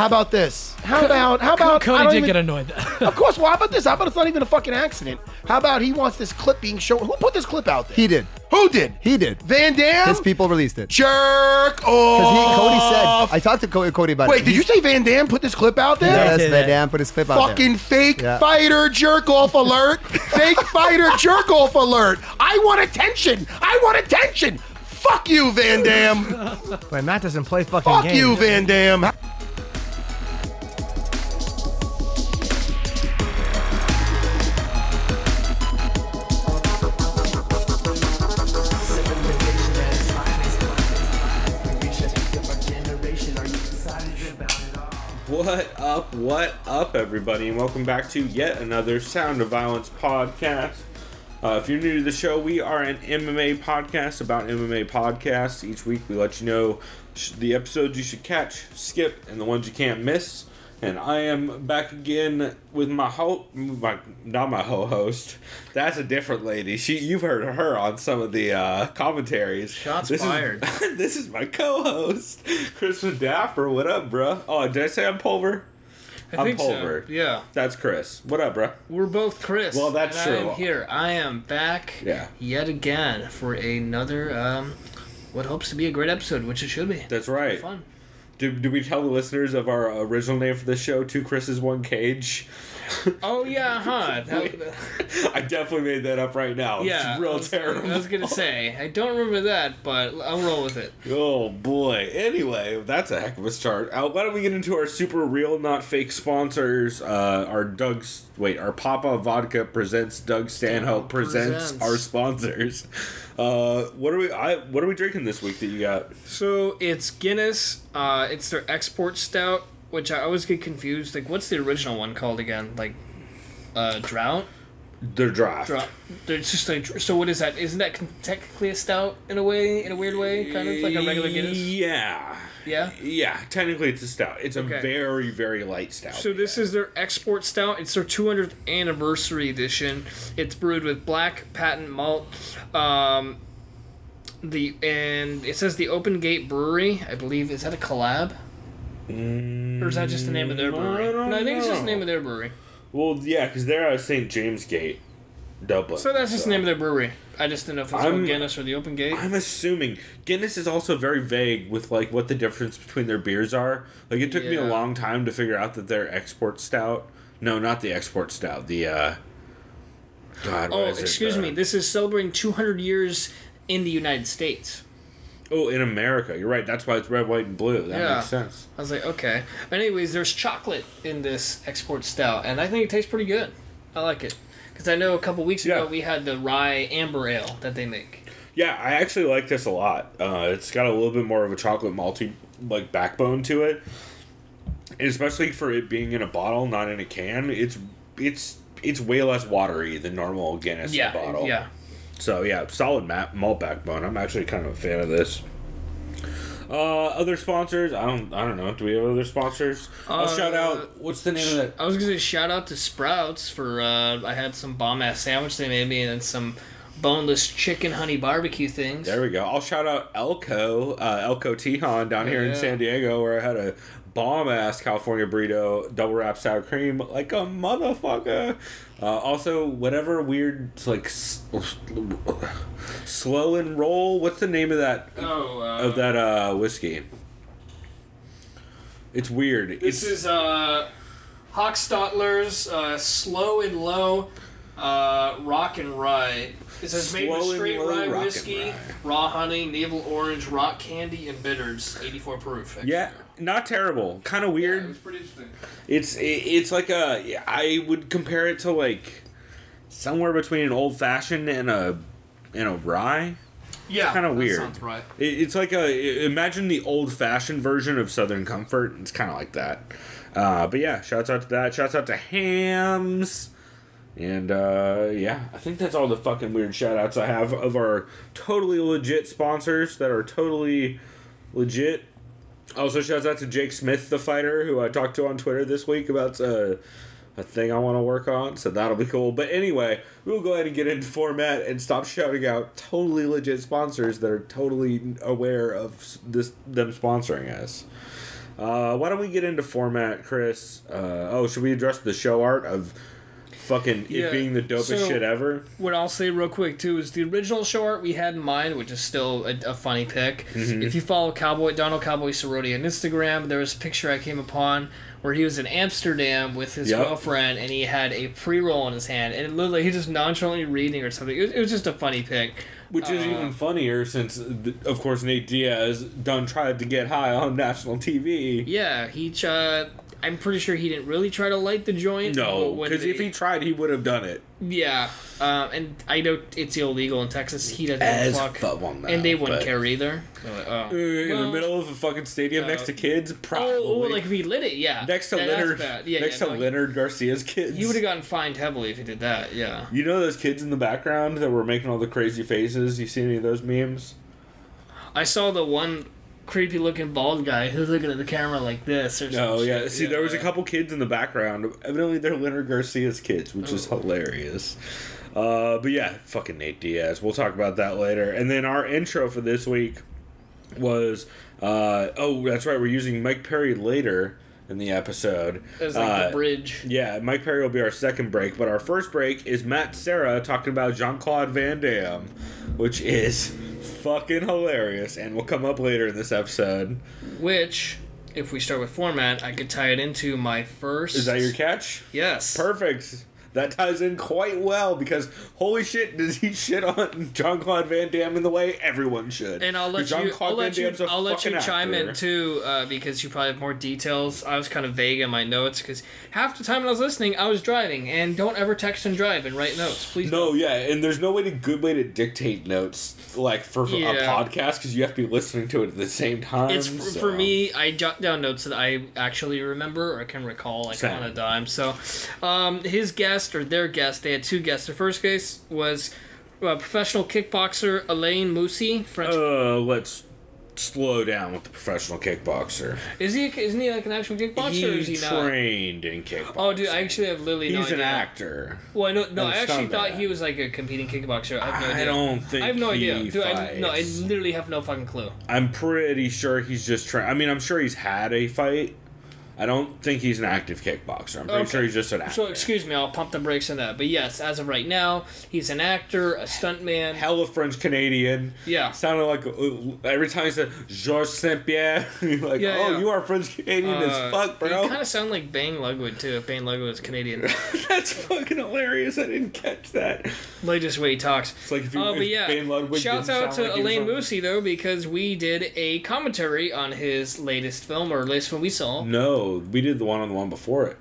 How about this? How about Cody did get annoyed. Of course. Well, how about this? How about it's not even a fucking accident? How about he wants this clip being shown? Who put this clip out there? He did. Who did? He did. Van Dam? His people released it. Jerk off. Because Cody said, I talked to Cody about it. Wait, did you say Van Dam put this clip out there? Yes, Van Dam put his clip out there. Fucking fake fighter jerk off alert. Fake fighter jerk off alert. I want attention. I want attention. Fuck you, Van Dam. Wait, Matt doesn't play fucking Fuck games. you, Van Dam. What up, everybody, and welcome back to yet another Sound of Violence podcast. If you're new to the show, we are an MMA podcast about MMA podcasts. Each week we let you know the episodes you should catch, skip, and the ones you can't miss. And I am back again with my not my ho-host. That's a different lady. You've heard of her on some of the commentaries. Shots fired. This is my co-host, Chris Dapper. What up, bro? Oh, did I say I'm Pulver? I'm Pulver. So. Yeah. That's Chris. What up, bro? We're both Chris. Well, that's and true. I am here. I am back yet again for another, what hopes to be a great episode, which it should be. That's right. Fun. Did we tell the listeners of our original name for the show, Two Chris's, One Cage? Oh, yeah, huh? I definitely made that up right now. Yeah. It's real terrible. I was going to say, I don't remember that, but I'll roll with it. Oh, boy. Anyway, that's a heck of a start. Why don't we get into our super real, not fake sponsors? Our Papa Vodka presents Doug Stanhope presents our sponsors. What are we drinking this week that you got? So it's Guinness. It's their export stout, which I always get confused. Like, what's the original one called again? Like, Drought? They're draft. They're just like, so what is that? Isn't that technically a stout in a way, in a weird way, kind of like a regular Guinness? Yeah. Yeah? Yeah, technically it's a stout. It's a very, very light stout. So this is their export stout. It's their 200th anniversary edition. It's brewed with black patent malt. And it says the Open Gate Brewery. I believe, is that a collab? Or is that just the name of their brewery? No, I think it's just the name of their brewery. Well, yeah, because they're out of St. James Gate, Dublin. So that's just the name of their brewery. I just didn't know if it's called Guinness or the Open Gate. I'm assuming. Guinness is also very vague with, like, what the difference between their beers are. Like, it took me a long time to figure out that their export stout... No, not the export stout. The, excuse me. This is celebrating 200 years in the United States. Oh, in America. You're right. That's why it's red, white, and blue. That makes sense. I was like, okay. But anyways, there's chocolate in this export stout, and I think it tastes pretty good. I like it. Because I know a couple weeks ago we had the rye amber ale that they make. Yeah, I actually like this a lot. It's got a little bit more of a chocolate malty like backbone to it. And especially for it being in a bottle, not in a can, it's way less watery than normal Guinness in a bottle. Yeah. So, yeah, solid malt backbone. I'm actually kind of a fan of this. Other sponsors? I don't know. Do we have other sponsors? I'll shout out. What's the name of that? I was going to say shout out to Sprouts for, I had some bomb-ass sandwich they made me and then some boneless chicken honey barbecue things. There we go. I'll shout out Elko Tijuana down here in San Diego where I had a bomb-ass California burrito, double wrap sour cream, like a motherfucker. Also, whatever weird, like, slow and roll. What's the name of that? Whiskey? It's weird. This is Hochstadler's Slow and Low Rock and Rye. It says made with straight rye whiskey, raw honey, navel orange, rock candy, and bitters. 84 proof. Yeah. Not terrible. Kind of weird. Yeah, it was pretty interesting. It's like I would compare it to like somewhere between an old fashioned and a rye. Yeah, it's kind of weird. Sounds right. It's like imagine the old fashioned version of Southern Comfort. It's kind of like that. But yeah, shouts out to that. Shouts out to Hams. And I think that's all the fucking weird shout outs I have of our totally legit sponsors that are totally legit. Also, shouts out to Jake Smith, the fighter, who I talked to on Twitter this week about a thing I want to work on, so that'll be cool. But anyway, we'll go ahead and get into format and stop shouting out totally legit sponsors that are totally aware of them sponsoring us. Why don't we get into format, Chris? Should we address the show art of fucking it being the dopest shit ever? What I'll say real quick, too, is the original show art we had in mind, which is still a funny pick. Mm-hmm. If you follow Donald Cowboy Cerrone on Instagram, there was a picture I came upon where he was in Amsterdam with his girlfriend, and he had a pre-roll in his hand, and it looked like he was just nonchalantly reading or something. It was just a funny pick. Which is even funnier since, of course, Nate Diaz tried to get high on national TV. Yeah, I'm pretty sure he didn't really try to light the joint. No, because if he tried, he would have done it. Yeah, and I know it's illegal in Texas. He doesn't fuck. And they wouldn't care either. Like, in the middle of a fucking stadium next to kids? Probably. Like if he lit it, yeah. Next to Leonard Garcia's kids. You would have gotten fined heavily if he did that, yeah. You know those kids in the background that were making all the crazy faces? You see any of those memes? I saw the one creepy looking bald guy who's looking at the camera like this or something. Oh, yeah. See, there was a couple kids in the background. Evidently, they're Leonard Garcia's kids, which is hilarious. But yeah, fucking Nate Diaz. We'll talk about that later. And then our intro for this week was, that's right, we're using Mike Perry later in the episode. As like the bridge. Yeah, Mike Perry will be our second break, but our first break is Matt Serra talking about Jean-Claude Van Damme, which is fucking hilarious, and will come up later in this episode. Which, if we start with format, I could tie it into my first... Is that your catch? Yes. Perfect. That ties in quite well, because holy shit, does he shit on Jean-Claude Van Damme in the way everyone should. And I'll let you chime in too, because you probably have more details. I was kind of vague in my notes, because half the time when I was listening, I was driving, and don't ever text and drive and write notes, please. No, yeah, and there's no good way to dictate notes, like, for a podcast, because you have to be listening to it at the same time. For me, I jot down notes that I actually remember, or can recall, like, on a dime. So, his guest, or their guest, they had two guests. The first guest was professional kickboxer Alain Moussi. Let's slow down with the professional kickboxer. Isn't he like an actual kickboxer? He's trained in kickboxing. Oh, dude, I actually have literally no idea. He's an actor. Well, I actually thought he was like a competing kickboxer. I have no idea. I don't think. I have no idea. Dude, I literally have no fucking clue. I'm pretty sure he's just trained. I mean, I'm sure he's had a fight. I don't think he's an active kickboxer. I'm pretty sure he's just an actor. So, excuse me, I'll pump the brakes on that. But yes, as of right now, he's an actor, a stuntman. Hella French-Canadian. Yeah. Sounded like, every time he said, Georges Saint-Pierre, you're like, you are French-Canadian as fuck, bro. You kind of sound like Bane Ludwig, too, if Bane Ludwig was Canadian. That's fucking hilarious. I didn't catch that. Like, just the way he talks. It's like if Bane Ludwig shouts out to Alain Moussi, though, because we did a commentary on his latest film, or latest film we saw. No, we did the one before it.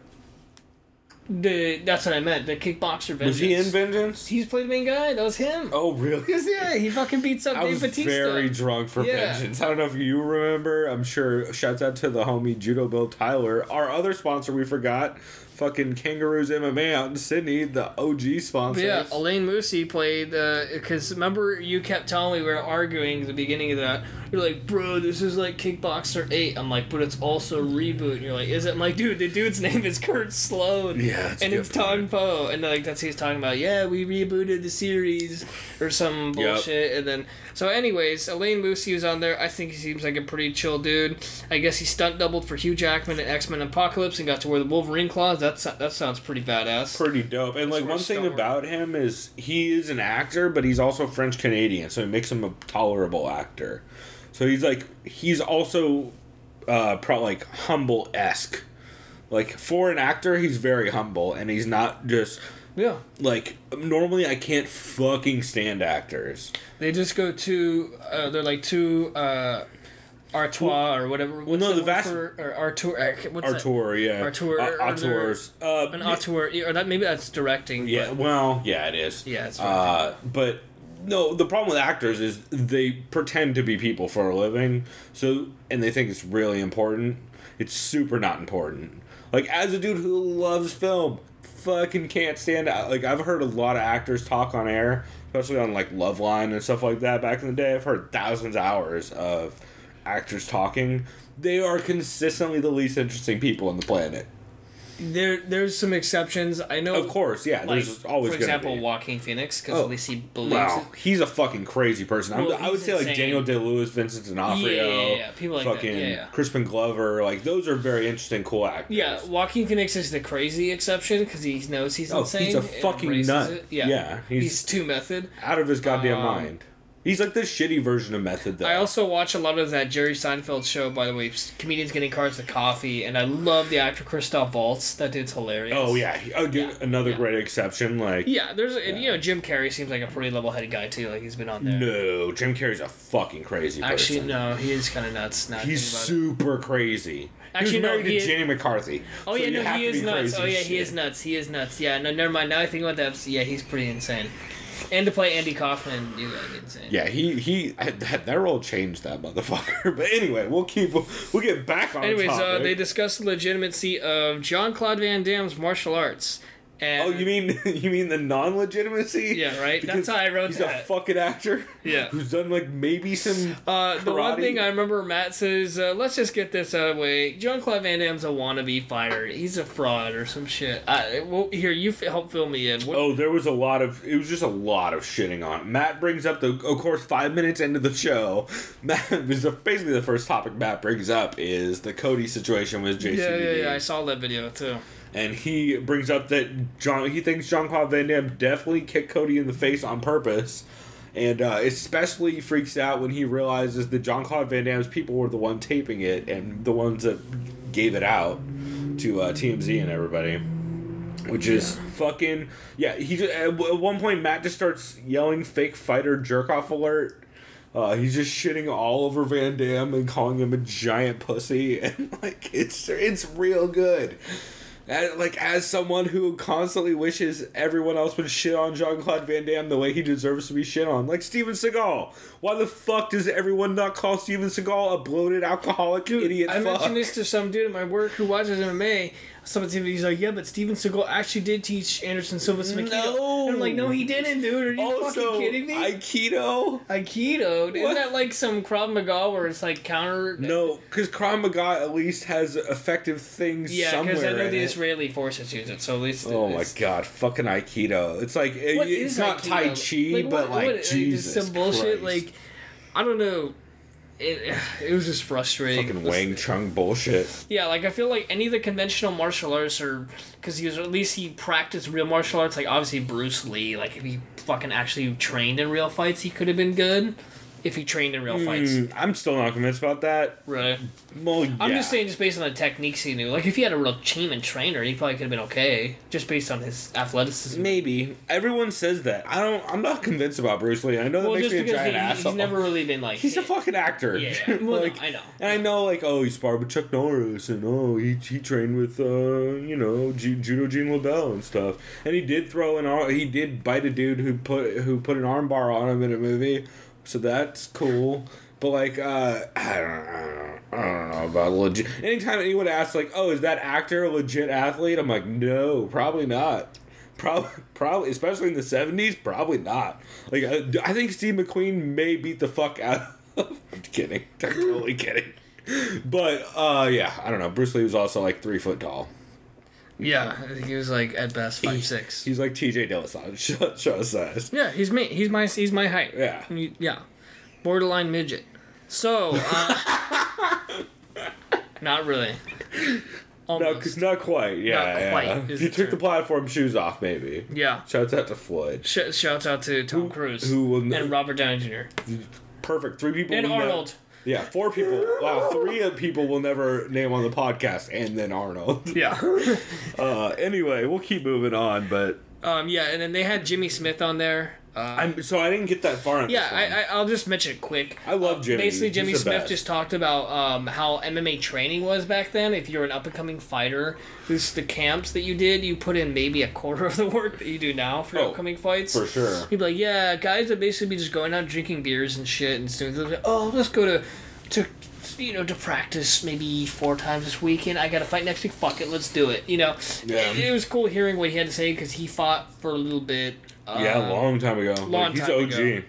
That's what I meant. The kickboxer Vengeance. Was he in Vengeance? He's played the main guy. That was him. Oh, really? Yeah, he fucking beats up Dave Bautista. I was very drunk for Vengeance. I don't know if you remember. I'm sure. Shouts out to the homie Judo Bill Tyler. Our other sponsor we forgot. Fucking Kangaroos MMA out in Sydney, the OG sponsors. Yeah, Alain Moussi played, because remember you kept telling me we were arguing at the beginning of that. You're like, bro, this is like Kickboxer 8. I'm like, but it's also Reboot. And you're like, is it? I'm like, dude, the dude's name is Kurt Sloan. Yeah, and it's Tong Po. And like, that's what he's talking about. Yeah, we rebooted the series or some bullshit. Yep. And then, so anyways, Alain Moussi was on there. I think he seems like a pretty chill dude. I guess he stunt doubled for Hugh Jackman in X-Men Apocalypse and got to wear the Wolverine claws. That sounds pretty badass. Pretty dope. And like one thing about him is he is an actor, but he's also French Canadian, so it makes him a tolerable actor. So he's also like humble-esque. Like for an actor, he's very humble, and he's not just like normally I can't fucking stand actors. They just go to they're like too Artois or whatever. Well, no, the vast Artour. Artour, yeah. Auteurs. An auteur, or that maybe that's directing. Yeah, well, yeah, it is. Yeah, it's but no, the problem with actors is they pretend to be people for a living, and they think it's really important. It's super not important. Like as a dude who loves film, fucking can't stand out. Like I've heard a lot of actors talk on air, especially on like Loveline and stuff like that. Back in the day, I've heard thousands of hours of actors talking. They are consistently the least interesting people on the planet. There's some exceptions. I know. Of course, yeah. Like, there's always for going to example, be. Joaquin Phoenix, because at least he believes it. He's a fucking crazy person. Well, I would say like insane. Daniel Day-Lewis, Vincent D'Onofrio, Yeah. People like fucking that. Yeah. Crispin Glover. Like those are very interesting, cool actors. Yeah, Joaquin Phoenix is the crazy exception because he knows he's insane. He's a and fucking embraces nut. it. Yeah, he's too method. out of his goddamn mind. He's like the shitty version of method, though. I also watch a lot of that Jerry Seinfeld show, by the way, comedians getting cards of coffee, and I love the actor Christoph Waltz. That dude's hilarious. Oh yeah, another great exception. Like Jim Carrey seems like a pretty level-headed guy too. Like he's been on there. no, Jim Carrey's a fucking crazy person. Actually, no, he is kind of nuts. Now He's super crazy. Actually, he was married no, to Jenny McCarthy. Oh so yeah, you no, have he to is be nuts. crazy Oh yeah, as he shit. is nuts. He is nuts. Yeah, no, never mind. Now I think about that. Yeah, he's pretty insane. And to play Andy Kaufman, you gotta be insane. Yeah, he that role changed that motherfucker. But anyway, we'll get back on. Anyways, topic. they discussed the legitimacy of Jean-Claude Van Damme's martial arts. And you mean the non-legitimacy? Yeah, right? Because That's how I wrote he's that. He's a fucking actor. Yeah. Who's done like maybe some the one karate. thing I remember Matt says, let's just get this out of the way. Jean-Claude Van Damme's a wannabe fighter. He's a fraud or some shit. Here, you help fill me in. There was a lot of shitting on it. Matt brings up of course 5 minutes into the show, basically the first topic Matt brings up is the Cody situation with JCVD. Yeah, I saw that video too. And he brings up that he thinks Jean-Claude Van Damme definitely kicked Cody in the face on purpose. And especially freaks out when he realizes that Jean-Claude Van Damme's people were the one taping it and the ones that gave it out to TMZ and everybody. Which is fucking... Yeah, at one point Matt just starts yelling fake fighter jerk-off alert. He's just shitting all over Van Damme and calling him a giant pussy. And like, it's real good. As someone who constantly wishes everyone else would shit on Jean-Claude Van Damme the way he deserves to be shit on. Like Steven Seagal. Why the fuck does everyone not call Steven Seagal a bloated alcoholic idiot I mentioned this to some dude at my work who watches MMA. He's like, yeah, but Steven Seagal actually did teach Anderson Silva some Aikido. No. And I'm like, no, he didn't, dude. Are you fucking kidding me? Aikido? Aikido? Isn't that like some Krav Maga where it's like counter... No, because Krav Maga at least has effective things somewhere. Yeah, because I know in the it. Israeli forces use it, so at least... Oh my god, fucking Aikido. It's like, it's not Tai Chi, but Jesus just some bullshit, Christ. like, I don't know. It was just frustrating. Fucking Wang Chung bullshit. Yeah, like I feel like any of the conventional martial arts are, because he practiced real martial arts. Like obviously Bruce Lee, like if he fucking actually trained in real fights, he could have been good. If he trained in real fights. I'm still not convinced about that. Right. Well, yeah. I'm just saying, just based on the techniques he knew. Like if he had a real team and trainer, he probably could have been okay, just based on his athleticism. Maybe. Everyone says that. I'm not convinced about Bruce Lee. I know that makes me a giant asshole. He's never really been like... He's a fucking actor. Yeah. Well, no, I know. And I know, like, he sparred with Chuck Norris, and he trained with, Judo Gene LaBelle and stuff. And he did he did bite a dude who put an armbar on him in a movie. So that's cool. But, like, I don't know about legit. Anytime anyone asks, like, is that actor a legit athlete? I'm like, no, probably not. Probably, especially in the 70s, probably not. Like, I think Steve McQueen may beat the fuck out of... I'm kidding. I'm totally kidding. But, yeah, I don't know. Bruce Lee was also, like, 3 foot tall. Yeah, I think he was like at best 5'6". He's like TJ Dillashaw show size. Yeah, he's me. He's my height. Yeah. Yeah. Borderline midget. So, not really. Almost. Not quite. Yeah, Not quite yeah. is If you the took the term. platform shoes off, maybe. Yeah. Shouts out to Floyd. Shouts out to Tom Cruise who will and Robert Downey Jr. Perfect. 3 people. And will Arnold. Yeah, 4 people. Wow, 3 people will never name on the podcast, and then Arnold. Yeah. Anyway, we'll keep moving on, but... Yeah, and then they had Jimmy Smith on there. So I didn't get that far. I'll just mention it quick. I love Jimmy. Basically, He's Jimmy the Smith best. just talked about how MMA training was back then. If you're an up-and-coming fighter, the camps that you did, you put in maybe a quarter of the work that you do now for upcoming fights. For sure. He'd be like, yeah, guys would basically be just going out drinking beers and shit and doing things like, let's go to practice maybe 4 times this weekend. I got a fight next week. Fuck it, let's do it. Yeah. It was cool hearing what he had to say because he fought for a little bit. A long time ago. He's OG.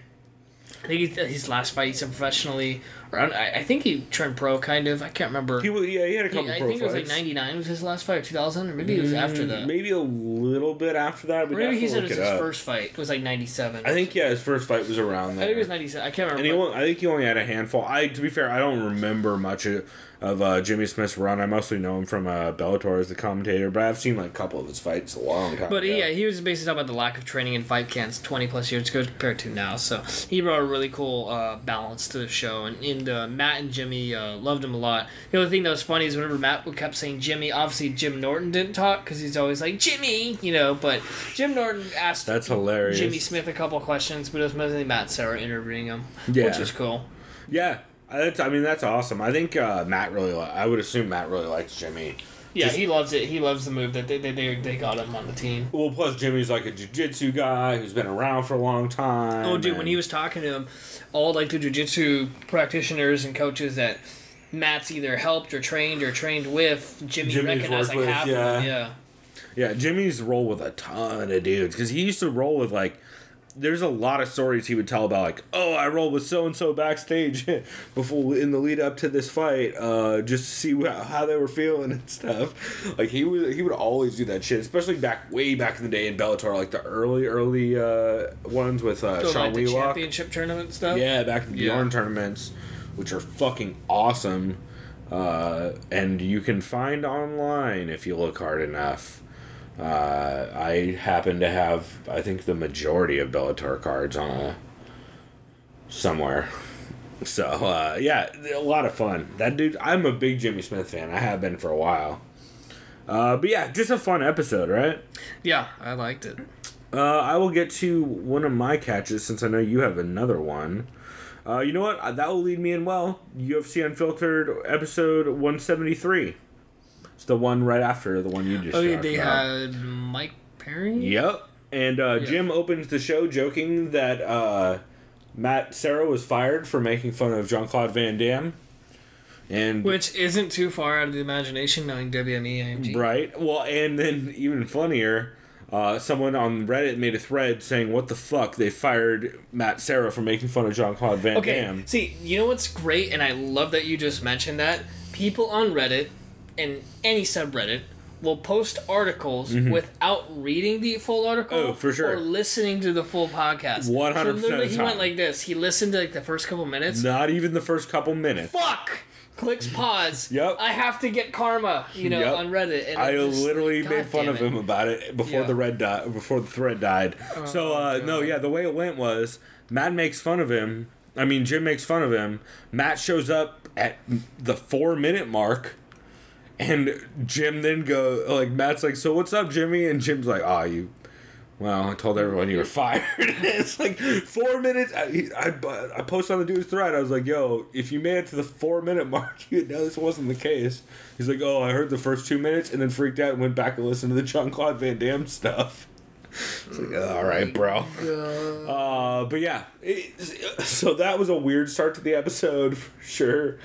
I think his last fight he said professionally I think he turned pro, kind of. I can't remember. He had a couple pro fights. I think it was like 99 was his last fight, or 2000, or maybe it was after that. Maybe a little bit after that. Or maybe he said it was his first fight. It was like 97. I think, his first fight was around there. I think it was 97. I can't remember. And I think he only had a handful. To be fair, I don't remember much of Jimmy Smith's run. I mostly know him from Bellator as the commentator, but I've seen like a couple of his fights a long time ago. He was basically talking about the lack of training in fight camps 20 plus years ago compared to now. So he brought a really cool balance to the show, and Matt and Jimmy loved him a lot. The other thing that was funny is whenever Matt kept saying Jimmy, obviously Jim Norton didn't talk because he's always like Jimmy, but Jim Norton asked That's hilarious. Jimmy Smith a couple questions, but it was mostly Matt and Sarah interviewing him, Yeah. which is cool. Yeah. That's awesome. I think I would assume Matt really likes Jimmy. Yeah, he loves it. He loves the move that they got him on the team. Well, plus Jimmy's like a jiu-jitsu guy who's been around for a long time. Oh, dude, when he was talking to him, all like the jiu-jitsu practitioners and coaches that Matt's either helped or trained with, Jimmy's recognized like half of them. Yeah. Yeah, Jimmy's rolled with a ton of dudes because he used to roll with like. There's a lot of stories he would tell about like, oh, I rolled with so and so backstage before in the lead up to this fight, just to see how they were feeling and stuff. Like he would always do that shit, especially way back in the day in Bellator, like the early ones with Sean like the Wheelock. championship tournament stuff. Yeah, back in the Bjorn tournaments, which are fucking awesome, and you can find online if you look hard enough. I happen to have, I think, the majority of Bellator cards on somewhere. So, a lot of fun. That dude, I'm a big Jimmy Smith fan. I have been for a while. But yeah, just a fun episode, right? Yeah, I liked it. I will get to one of my catches since I know you have another one. You know what? That will lead me in well. UFC Unfiltered episode 173. It's the one right after the one you just talked they about. had Mike Perry? Yep. And Jim opens the show joking that Matt Serra was fired for making fun of Jean-Claude Van Damme. Which isn't too far out of the imagination knowing WME AMG. Right. Well, and then even funnier, someone on Reddit made a thread saying, what the fuck, they fired Matt Serra for making fun of Jean-Claude Van Damme. See, you know what's great, and I love that you just mentioned that? People on Reddit and any subreddit will post articles without reading the full article. Oh, for sure. Or listening to the full podcast. 100% so of the time. He went like this. He listened to like the first couple minutes. Not even the first couple minutes. Fuck! Clicks pause. Yep. I have to get karma, on Reddit. And I literally made fun of him about it before before the thread died. The way it went was Jim makes fun of him. Matt shows up at the 4-minute mark. And Jim then Matt's like, so what's up, Jimmy? And Jim's like, I told everyone you were fired. It's like 4 minutes. I posted on the dude's thread. I was like, yo, if you made it to the 4-minute mark, you know this wasn't the case. He's like, oh, I heard the first 2 minutes and then freaked out and went back and listened to the Jean-Claude Van Damme stuff. It's like, all right, bro. But yeah, so that was a weird start to the episode for sure.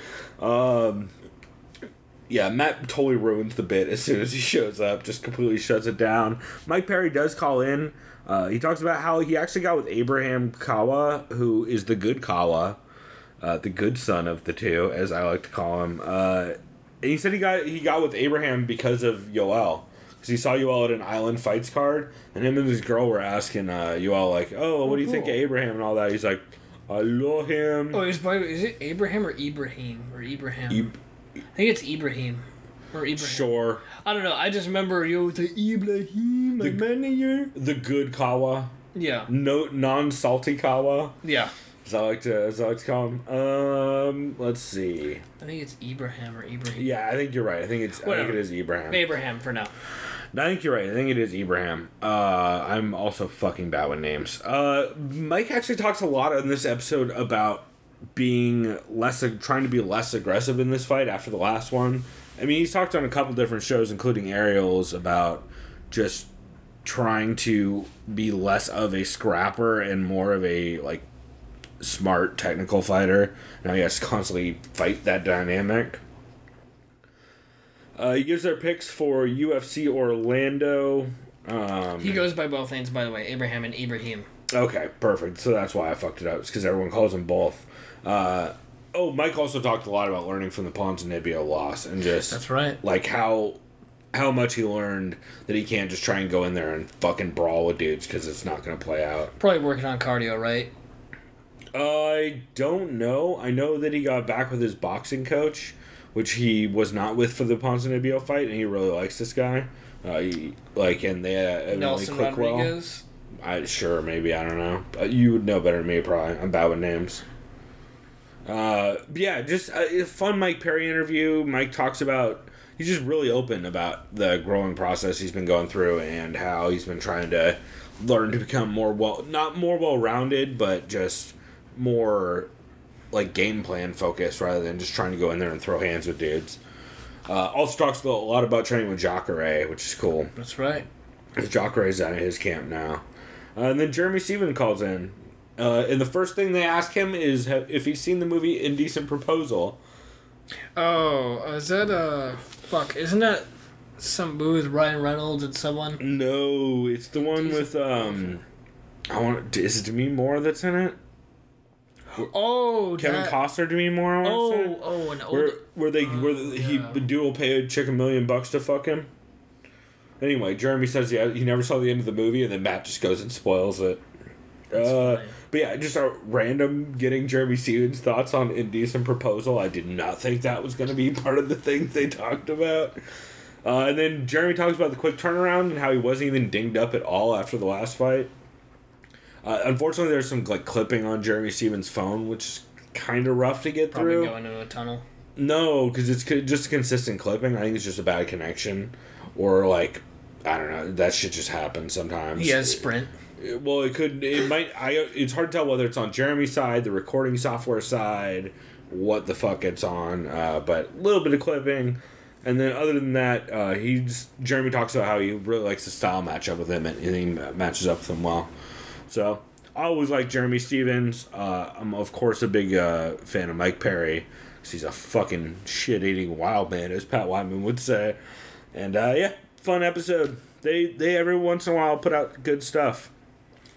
Yeah, Matt totally ruins the bit as soon as he shows up, just completely shuts it down. Mike Perry does call in. He talks about how he actually got with Abraham Kawa, who is the good Kawa, the good son of the two, as I like to call him. And he said he got with Abraham because of Yoel. Because he saw Yoel at an Island Fights card, and him and this girl were asking Yoel, like, oh, what do you think of Abraham and all that? He's like, I love him. Oh, is it Abraham or Ibrahim? Or Ibrahim? I think it's Ibrahim. Or Ibrahim. Sure. I don't know. I just remember the Ibrahim, my manager. The good Kawa. Yeah. No, non-salty Kawa. Yeah. As I like to call him. Let's see. I think it's Ibrahim or Ibrahim. Yeah, I think you're right. I think it is Ibrahim. Abraham for now. I think you're right. I think it is Ibrahim. I'm also fucking bad with names. Mike actually talks a lot in this episode about trying to be less aggressive in this fight after the last one. I mean, he's talked on a couple different shows, including Ariel's, about just trying to be less of a scrapper and more of a smart technical fighter. Now he has to constantly fight that dynamic. He gives their picks for UFC Orlando. He goes by both names, by the way, Abraham and Ibrahim. Okay, perfect. So that's why I fucked it up. It's because everyone calls them both. Mike also talked a lot about learning from the Ponzinibbio loss and just that's right. Like how much he learned that he can't just try and go in there and fucking brawl with dudes because it's not going to play out. Probably working on cardio, right? I don't know. I know that he got back with his boxing coach, which he was not with for the Ponzinibbio fight, and he really likes this guy. And they Nelson click Rodriguez. Well. Sure, maybe, I don't know. You would know better than me, probably. I'm bad with names. Yeah, just a fun Mike Perry interview. Mike talks about, he's just really open about the growing process he's been going through and how he's been trying to learn to become not more well-rounded, but just more like game plan focused rather than just trying to go in there and throw hands with dudes. Also talks a lot about training with Jacare, which is cool. That's right. Jacare's at his camp now. And then Jeremy Stevens calls in. And the first thing they ask him is if he's seen the movie Indecent Proposal. Oh, is that isn't that some movie with Ryan Reynolds and someone? No, it's the one with is it Demi Moore that's in it? Kevin Costner, Demi Moore. He will pay a chick $1 million to fuck him. Anyway, Jeremy says he never saw the end of the movie, and then Matt just goes and spoils it. But yeah, just a random getting Jeremy Stevens' thoughts on Indecent Proposal. I did not think that was going to be part of the things they talked about. And then Jeremy talks about the quick turnaround and how he wasn't even dinged up at all after the last fight. Unfortunately, there's some clipping on Jeremy Stevens' phone, which is kind of rough to get through. Probably going into a tunnel. No, because it's just consistent clipping. I think it's just a bad connection, or I don't know. That shit just happens sometimes. He has Sprint. Well, it might. It's hard to tell whether it's on Jeremy's side, the recording software side, what the fuck it's on. But a little bit of clipping, and then other than that, Jeremy talks about how he really likes the style matchup with him, and he matches up with him well. So I always like Jeremy Stevens. I'm of course a big fan of Mike Perry because he's a fucking shit-eating wild man, as Pat Wyman would say. And yeah, fun episode. They every once in a while put out good stuff.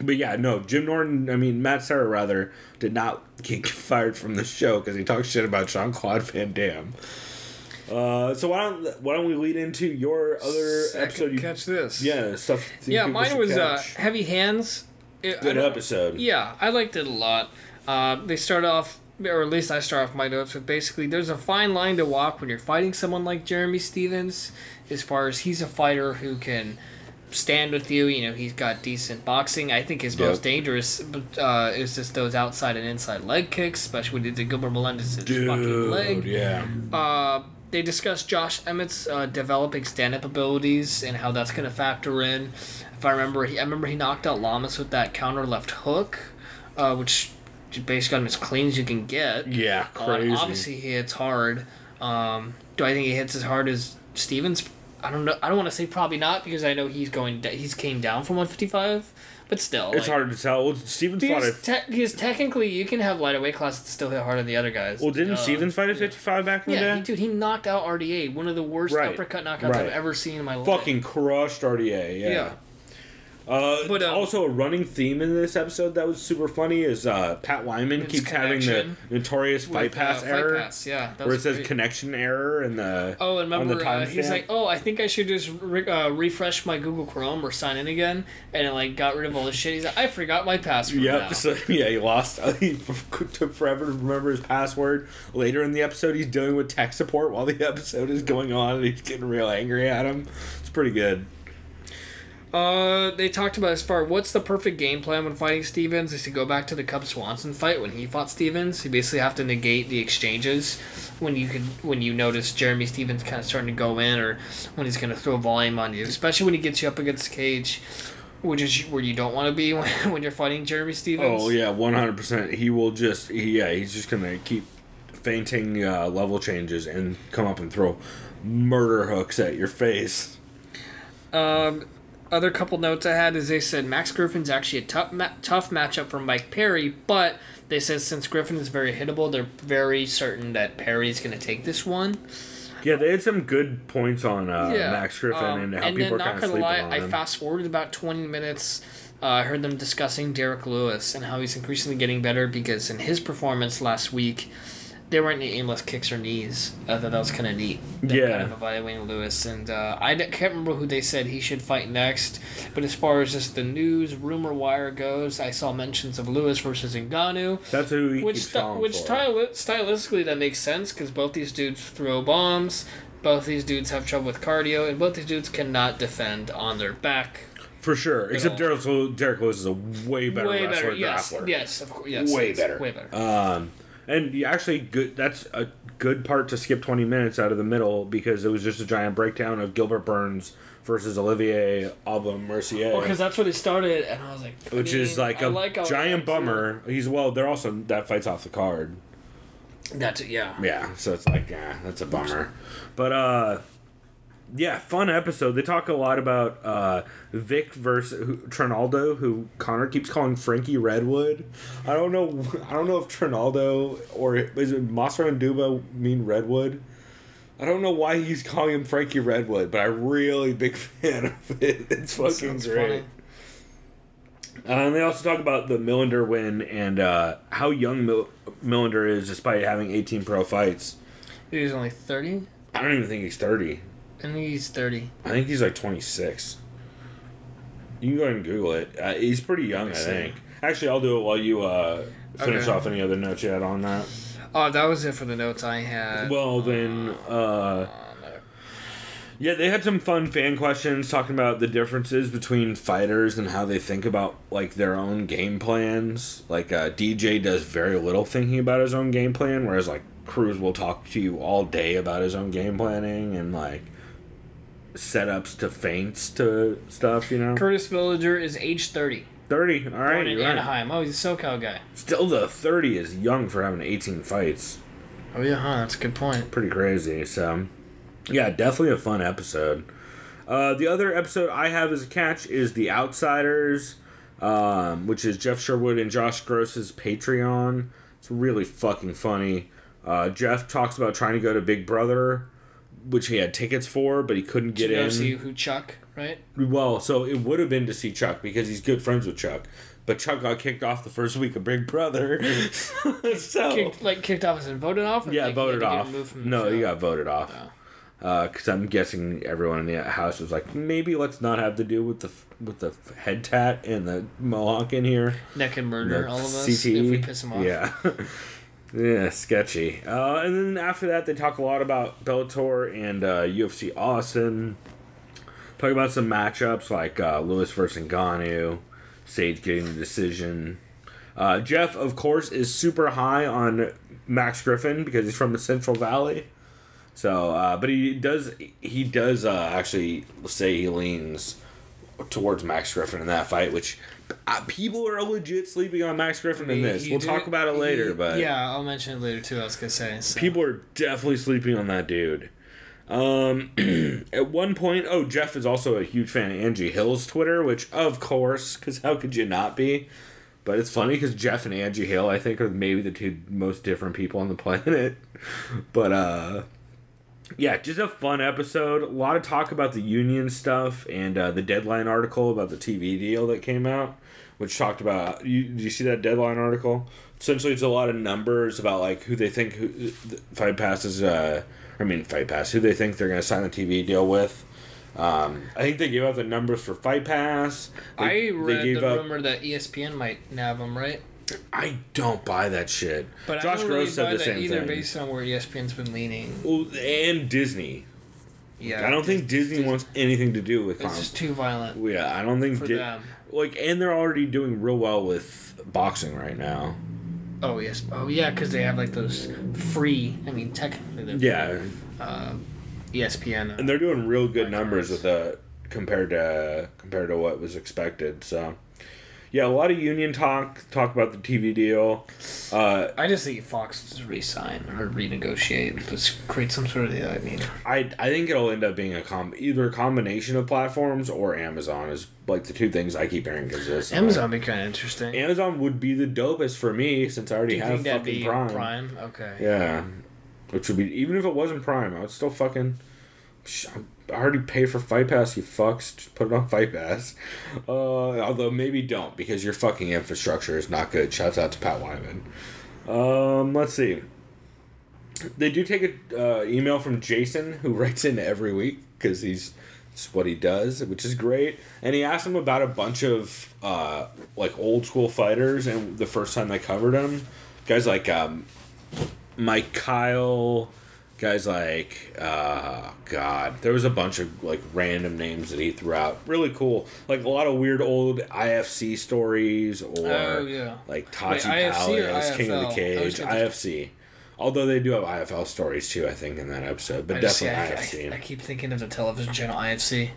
But yeah, no, Matt Serra rather did not get fired from the show because he talked shit about Jean-Claude Van Damme. So why don't we lead into your other episode? Catch this. Yeah, stuff. Yeah, mine was Heavy Hands. Good episode. Yeah, I liked it a lot. They start off, or at least I start off my notes with basically there's a fine line to walk when you're fighting someone like Jeremy Stevens, as far as he's a fighter who can stand with you. You know, he's got decent boxing. I think his most dangerous is just those outside and inside leg kicks, especially when he did Gilbert Melendez's fucking leg. Yeah. They discussed Josh Emmett's developing stand-up abilities and how that's going to factor in. If I remember, he knocked out Lamas with that counter left hook, which basically got him as clean as you can get. Yeah, crazy. Obviously, he hits hard. Do I think he hits as hard as Stevens? I don't know. I don't want to say probably not because I know he's came down from 155. But still, it's hard to tell. Well, Stevens fought because technically you can have lighter weight classes that still hit harder than the other guys. Well, didn't Stevens fight at 55 back in the day? Dude, he knocked out RDA, one of the worst uppercut knockouts I've ever seen in my life. Fucking crushed RDA, yeah. But also a running theme in this episode that was super funny is Pat Wyman keeps having the notorious Fight Pass error. Fight Pass, yeah, where it says connection error in the and remember he's like, I think I should just refresh my Google Chrome or sign in again, and it got rid of all the shit. He's like, I forgot my password. Yep. Now. So yeah, he lost. He took forever to remember his password. Later in the episode, he's dealing with tech support while the episode is going on, and he's getting real angry at him. It's pretty good. They talked about what's the perfect game plan when fighting Stevens is to go back to the Cub Swanson fight when he fought Stevens. You basically have to negate the exchanges when you notice Jeremy Stevens kind of starting to go in or when he's going to throw volume on you, especially when he gets you up against the cage, which is where you don't want to be when you're fighting Jeremy Stevens. Oh yeah, 100%. He will he's just going to keep feinting level changes and come up and throw murder hooks at your face. Other couple notes I had is they said Max Griffin's actually a tough matchup for Mike Perry, but they said since Griffin is very hittable, they're very certain that Perry's going to take this one. Yeah, they had some good points on Max Griffin and how people are kind of sleeping on him. I fast-forwarded about 20 minutes. I heard them discussing Derek Lewis and how he's increasingly getting better because in his performance last week, there weren't any aimless kicks or knees. I thought that was kind of neat. Kind of evaluating Lewis. And I can't remember who they said he should fight next. But as far as just the news, rumor wire goes, I saw mentions of Lewis versus Ngannou. That's who he keeps calling for. Stylistically, that makes sense because both these dudes throw bombs. Both these dudes have trouble with cardio. And both these dudes cannot defend on their back. For sure. Except Derek Lewis is a way better wrestler than grappler. Yes, of course. Yes, way better. And actually, good. That's a good part to skip 20 minutes out of the middle because it was just a giant breakdown of Gilbert Burns versus Olivier Aubin-Mercier. Well, because that's what it started, and I was like... Which is like a giant bummer. They're also... That fight's off the card. Yeah, so it's like, that's a bummer. But, yeah, fun episode. They talk a lot about Vic versus Trinaldo, who Connor keeps calling Frankie Redwood. I don't know if Trinaldo or is it Masra and Duba mean Redwood. I don't know why he's calling him Frankie Redwood, but I'm really big fan of it. It's fucking great. And they also talk about the Millender win and how young Millender is despite having 18 pro fights. He's only 30? I don't even think he's 30. I think he's 30. I think he's like 26. You can go ahead and Google it. He's pretty young, I think. Actually, I'll do it while you finish off any other notes you had on that. Oh, that was it for the notes I had. Well, then... yeah, they had some fun fan questions talking about the differences between fighters and how they think about like their own game plans. Like DJ does very little thinking about his own game plan, whereas like Cruz will talk to you all day about his own game planning and like setups to feints to stuff, you know. Curtis Billinger is age 30. 30, all right. Born in Anaheim. Oh, he's a SoCal guy. Still, the 30 is young for having 18 fights. Oh yeah, that's a good point. Pretty crazy. So, yeah, definitely a fun episode. The other episode I have as a catch is The Outsiders, which is Jeff Sherwood and Josh Gross's Patreon. It's really fucking funny. Jeff talks about trying to go to Big Brother, which he had tickets for, but he couldn't get in. To see who Chuck, right? Well, so it would have been to see Chuck because he's good friends with Chuck. But Chuck got kicked off the first week of Big Brother. Kicked off as in voted off? Or voted off. He got voted off. Oh. Because I'm guessing everyone in the house was like, maybe let's not have to deal with the head tat and the mohawk in here. That can murder all of us CTE. if we piss him off. Yeah. Yeah, sketchy. And then after that, they talk a lot about Bellator and UFC Austin. Talk about some matchups like Lewis versus Ngannou, Sage getting the decision. Jeff, of course, is super high on Max Griffin because he's from the Central Valley. So, but he does actually say he leans towards Max Griffin in that fight, which people are legit sleeping on Max Griffin in this. We'll talk about it later, but yeah, I'll mention it later too. I was gonna say people are definitely sleeping on that dude. At one point, Jeff is also a huge fan of Angie Hill's Twitter, which of course, because how could you not be? But it's funny because Jeff and Angie Hill, I think, are maybe the two most different people on the planet. But yeah, just a fun episode. A lot of talk about the union stuff and the Deadline article about the TV deal that came out, which talked about... Did you see that Deadline article? Essentially, it's a lot of numbers about like who they think Fight Pass is... who they think they're going to sign the TV deal with. I think they gave out the numbers for Fight Pass. I read the rumor that ESPN might nab them, right? I don't buy that shit. But Josh I don't Gross said the same either thing. Based on where ESPN's been leaning. Well, and Disney. Yeah, I don't think Disney wants anything to do with it's just too violent. Yeah, I don't think for them. And they're already doing real well with boxing right now. Oh yes, because they have like those free. I mean, technically they're free, ESPN, and they're doing real good numbers with compared to what was expected. So. Yeah, a lot of union talk about the TV deal. I just think Fox should re-sign or renegotiate. Just create some sort of deal. I mean, I think it'll end up being either a combination of platforms or Amazon is like the two things I keep hearing consistent. Amazon would be kind of interesting. Amazon would be the dopest for me since I already have fucking Prime. Prime, okay. Yeah, which would be even if it wasn't Prime, I would still fucking. I already pay for Fight Pass, you fucks. Just put it on Fight Pass. Although maybe don't, because your fucking infrastructure is not good. Shouts out to Pat Wyman. Let's see. They do take a email from Jason, who writes in every week because it's what he does, which is great. And he asked him about a bunch of like old school fighters, and the first time they covered them, guys like Mike Kyle, guys like God, there was a bunch of like random names that he threw out. Really cool, like a lot of weird old IFC stories, or like Tachi Palace, King of the Cage, IFC. Although they do have IFL stories too, I think, in that episode, but definitely IFC. I keep thinking of the television channel IFC,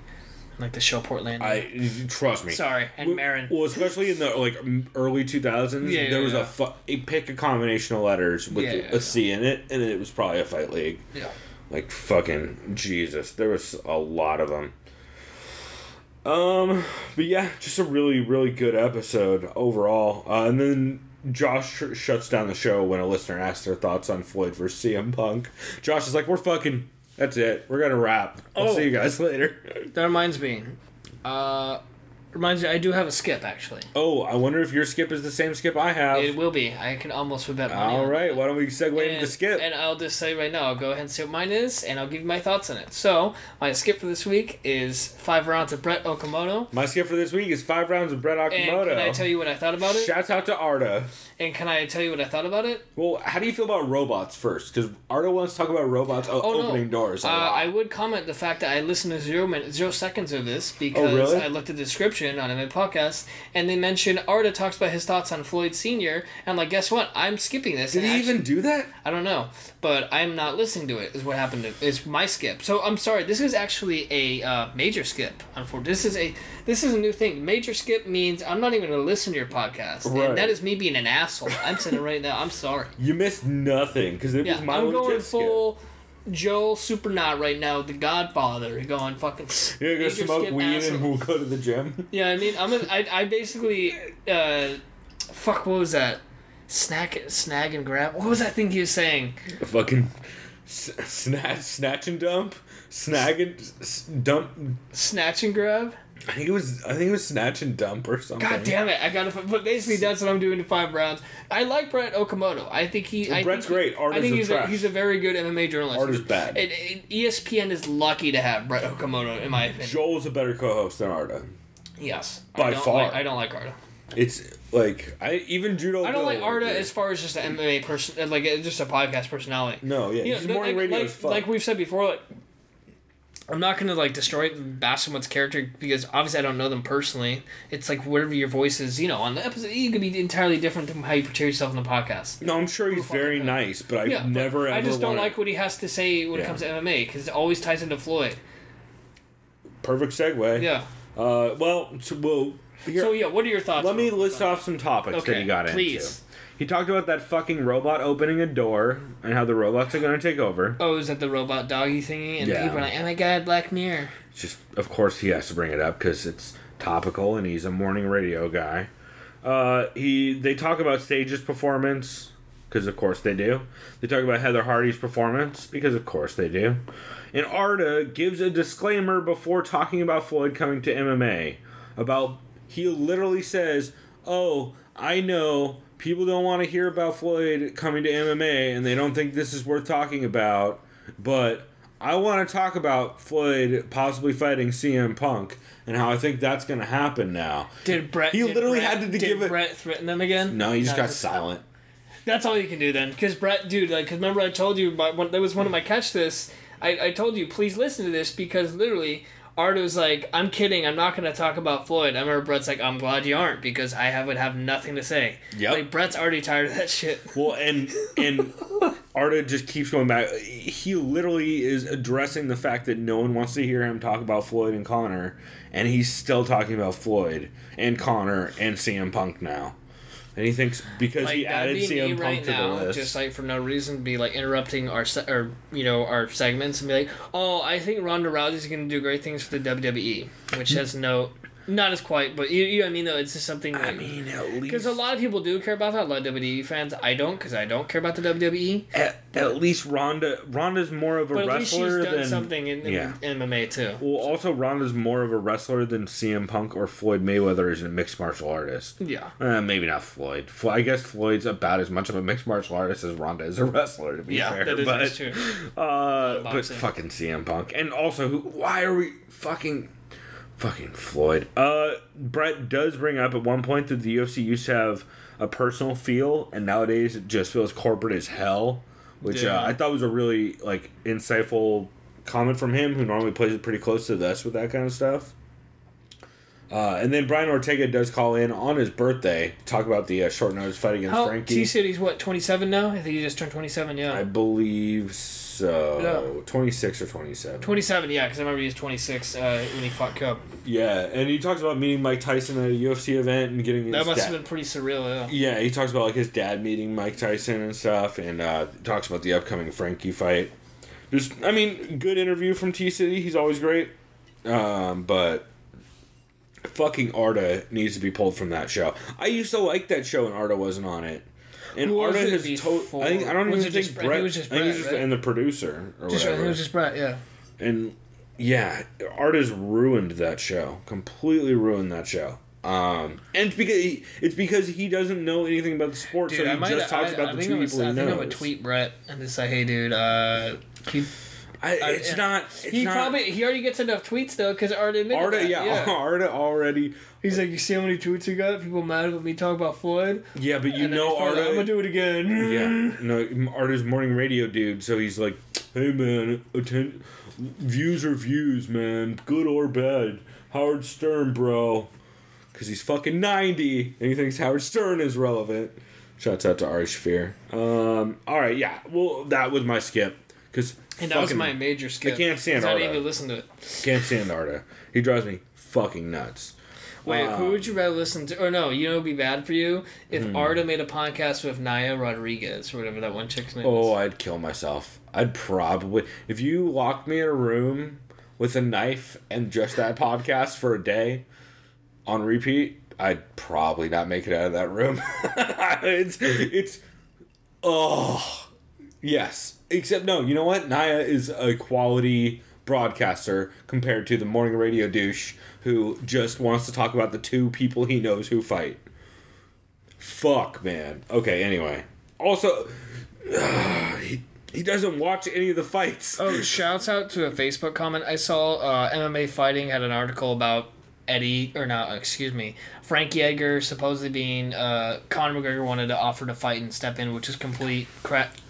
like the show Portland. Trust me. Sorry, and Marin. Well, especially in the like early 2000s, there was pick a combination of letters with a C in it, and it was probably a fight league. Yeah. Like fucking Jesus, there was a lot of them. But yeah, just a really, really good episode overall. And then Josh shuts down the show when a listener asks their thoughts on Floyd versus CM Punk. Josh is like, "We're fucking. That's it. We're gonna wrap. I'll see you guys later." That reminds me. I do have a skip, actually. Oh, I wonder if your skip is the same skip I have. It will be. I can almost bet money. All right, why don't we segue into skip? And I'll just say right now, I'll go ahead and say what mine is, and I'll give you my thoughts on it. So, my skip for this week is 5 rounds of Brett Okamoto. My skip for this week is 5 rounds of Brett Okamoto. And can I tell you what I thought about it? Shouts out to Arda. And can I tell you what I thought about it? Well, how do you feel about robots first? Because Arda wants to talk about robots opening doors. I would comment the fact that I listened to 0 seconds of this because I looked at the description on MMA Podcast, and they mentioned Arda talks about his thoughts on Floyd Sr. And I'm like, guess what? I'm skipping this. Did he even do that? I don't know, but I'm not listening to it. Is what happened. It's my skip. So I'm sorry. This is actually a major skip. Unfortunately, this is a new thing. Major skip means I'm not even going to listen to your podcast, and that is me being an asshole. I'm saying it right now. I'm sorry. You missed nothing because it was my I'm going skip. full Joel Supernaut right now, the Godfather. Going fucking. You're gonna smoke weed and we'll go to the gym. Yeah, I mean, I basically fuck. What was that? Snag and grab. What was that thing he was saying? A fucking snatch and dump, snag and dump, snatch and grab. I think it was snatch and dump or something. God damn it! I gotta. But basically, that's what I'm doing in 5 rounds. I like Brett Okamoto. I think Brett's great. I think he's a very good MMA journalist. Arda's bad. ESPN is lucky to have Brett Okamoto, in my opinion. Joel's a better co-host than Arda. Yes, by far. I don't like Arda. It's like even Judo. I don't like Arda as far as just an MMA person, like just a podcast personality. No, yeah, he's morning radio as fuck. Like we've said before, like, I'm not gonna like bash someone's character because obviously I don't know them personally. It's like whatever your voice is, on the episode, you can be entirely different than how you portray yourself in the podcast. No, I'm sure he's very nice, but I never ever. I just don't like what he has to say when it comes to MMA because it always ties into Floyd. Perfect segue. Yeah. What are your thoughts? Let me list off some topics that he got into. He talked about that fucking robot opening a door and how the robots are going to take over. Oh, is that the robot doggy thingy? And people are like, oh my god, Black Mirror. It's just, of course, he has to bring it up because it's topical and he's a morning radio guy. They talk about Sage's performance because, of course, they do. They talk about Heather Hardy's performance because, of course, they do. And Arda gives a disclaimer before talking about Floyd coming to MMA. He literally says, "Oh, I know people don't want to hear about Floyd coming to MMA and they don't think this is worth talking about, but I want to talk about Floyd possibly fighting CM Punk and how I think that's going to happen now." Did Brett threaten them again? No, he just got silent. That's all you can do then. Because Brett, dude, because remember I told you, that was one of my catch this, I told you, please listen to this because literally Arda was like, I'm kidding, I'm not going to talk about Floyd. I remember Brett's like, I'm glad you aren't because I would have nothing to say. Yep. Like, Brett's already tired of that shit. Well, and Arda just keeps going back. He literally is addressing the fact that no one wants to hear him talk about Floyd and Conor, and he's still talking about Floyd and Conor and CM Punk now. And he thinks because he added CM Punk to the list, just like for no reason, be like interrupting our segments and be like, "Oh, I think Ronda Rousey's going to do great things for the WWE," which has no. Not as quite, but you know what I mean, though? It's just something that... I mean, at least... Because a lot of people do care about that. A lot of WWE fans. I don't, because I don't care about the WWE. At least Ronda's more of a wrestler than... But at least she's done something in MMA, too. Well, also, Ronda's more of a wrestler than CM Punk or Floyd Mayweather is a mixed martial artist. Yeah. Maybe not Floyd. I guess Floyd's about as much of a mixed martial artist as Ronda is a wrestler, to be fair. Yeah, that is true. But fucking CM Punk. And also, why are we fucking Floyd. Brett does bring up at one point that the UFC used to have a personal feel, and nowadays it just feels corporate as hell, which I thought was a really insightful comment from him, who normally plays it pretty close to this with that kind of stuff. And then Brian Ortega does call in on his birthday to talk about the short notice fight against Frankie. He said he's 27 now? I think he just turned 27, yeah. I believe so. 26 or 27. 27, yeah, because I remember he was 26 when he fought Cup. Yeah, and he talks about meeting Mike Tyson at a UFC event and getting his That must have been pretty surreal, yeah. Yeah, he talks about his dad meeting Mike Tyson and stuff, and talks about the upcoming Frankie fight. Good interview from T-City. He's always great. But fucking Arda needs to be pulled from that show. I used to like that show and Arda wasn't on it. And Arda has I don't even think Brett. He was just Brett, right? And the producer or whatever. It was just Brett, yeah. And yeah, Arda's ruined that show. Completely ruined that show. And it's because he doesn't know anything about the sport, so he just talks about the two people he knows. I think I'm gonna tweet Brett and just say, "Hey, dude, he already gets enough tweets though, because Arda admitted that. Arda already. He's like, you see how many tweets he got? People mad with me talking about Floyd. Yeah, but Arda. I'm gonna do it again. Yeah, no, Arda's morning radio dude. So he's like, hey man, views are views, man, good or bad. Howard Stern, bro, because he's fucking 90 and he thinks Howard Stern is relevant. Shouts out to Ari Shaffir. All right, yeah. Well, that was my skip. And that was my major skip. I can't stand Arda. I didn't even listen to it. Can't stand Arda. He drives me fucking nuts. Wait, who would you rather listen to? Or no, you know it would be bad for you? If Arda made a podcast with Naya Rodriguez, or whatever that one chick's name is. Oh, I'd kill myself. I'd probably... If you locked me in a room with a knife and just that podcast for a day on repeat, I'd probably not make it out of that room. It's... Oh... Yes. Except, no, you know what? Naya is a quality broadcaster compared to the morning radio douche who just wants to talk about the two people he knows who fight. Fuck, man. Okay, anyway. Also, he doesn't watch any of the fights. Oh, shouts out to a Facebook comment I saw. MMA Fighting had an article about Frankie Edgar supposedly being Conor McGregor wanted to offer to fight and step in, which is complete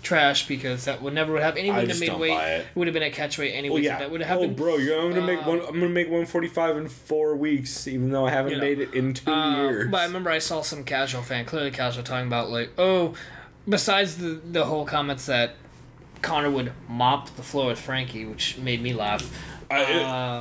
trash because that would never have anyone to made weight. It would have been a catchweight anyway. Well, yeah. That would have happened. Oh, bro, I'm gonna make 145 in 4 weeks, even though I haven't made it in 2 years. But I remember I saw some casual fan, clearly casual, talking about besides the whole comments that Conor would mop the floor with Frankie, which made me laugh.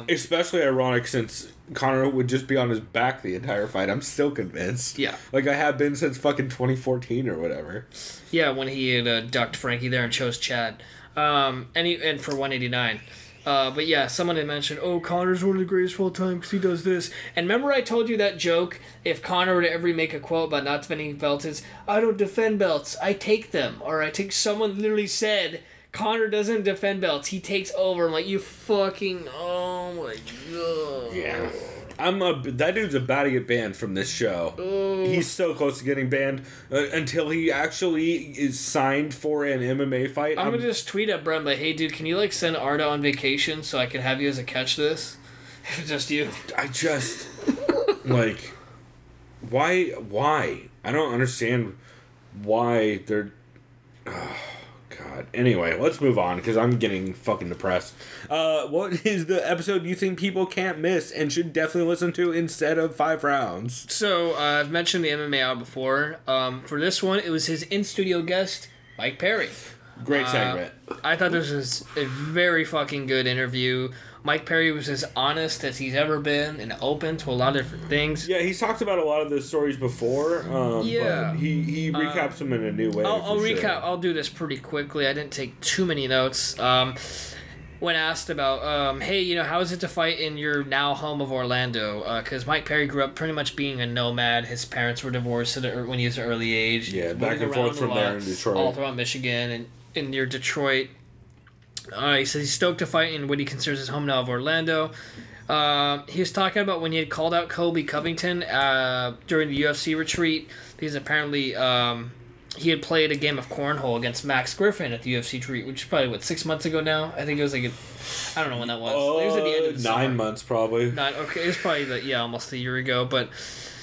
Especially ironic since Conor would just be on his back the entire fight. I'm still convinced. Yeah. I have been since fucking 2014 or whatever. Yeah, when he had ducked Frankie there and chose Chad. And for 189. But yeah, someone had mentioned, Conor's one of the greatest of all time because he does this. And remember I told you that joke, if Conor were to ever make a quote about not defending belts, is, I don't defend belts, I take them. Or I take, someone literally said, Conor doesn't defend belts. He takes over. I'm like, you fucking... Oh, my God. Yeah. That dude's about to get banned from this show. He's so close to getting banned until he actually is signed for an MMA fight. I'm going to just tweet at Brent, like, hey, dude, can you, send Arda on vacation so I can have you as a catch this? Just you. I just... Why? I don't understand why they're... God. Anyway, let's move on because I'm getting fucking depressed. What is the episode you think people can't miss and should definitely listen to instead of 5 rounds? So, I've mentioned the MMA Hour before. For this one, it was his in-studio guest, Mike Perry. Great segment. I thought this was a very fucking good interview. Mike Perry was as honest as he's ever been and open to a lot of different things. Yeah, he's talked about a lot of the stories before. But he recaps them in a new way. I'll recap. I'll do this pretty quickly. I didn't take too many notes. when asked about, hey, you know, how is it to fight in your now home of Orlando? Because Mike Perry grew up pretty much being a nomad. His parents were divorced when he was an early age. Yeah, back and forth from there in Detroit. All throughout Michigan and near Detroit. He says he's stoked to fight in what he considers his home now of Orlando. He was talking about when he had called out Colby Covington during the UFC retreat because apparently he had played a game of cornhole against Max Griffin at the UFC retreat, which is probably, 6 months ago now? I think it was like I don't know when that was. It was at the end of the 9 summer. months probably. Okay, it was probably almost a year ago, but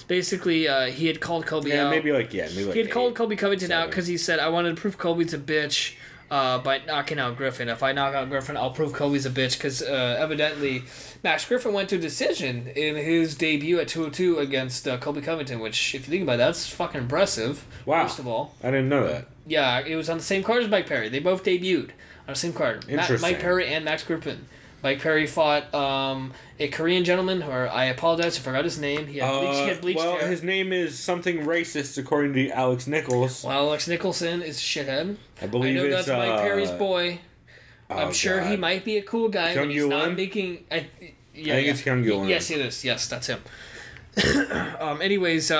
basically he had called Colby out. Maybe like he had called Colby Covington out because he said, I wanted to prove Colby's a bitch by knocking out Griffin. If I knock out Griffin, I'll prove Colby's a bitch because evidently Max Griffin went to decision in his debut at 202 against Colby Covington, which, if you think about it, that's fucking impressive. Wow. First of all. I didn't know that. Yeah, it was on the same card as Mike Perry. They both debuted on the same card. Interesting. Mike Perry and Max Griffin. Mike Perry fought a Korean gentleman, or I apologize, I forgot his name. He had bleached hair. His name is something racist according to Alex Nichols. Well, Alex Nicholson is a shithead. I believe I know it's that's Mike Perry's boy. I'm sure he might be a cool guy when he's not making... I think it's Kyung Gil. Yes, it is. Yes, that's him. Anyways,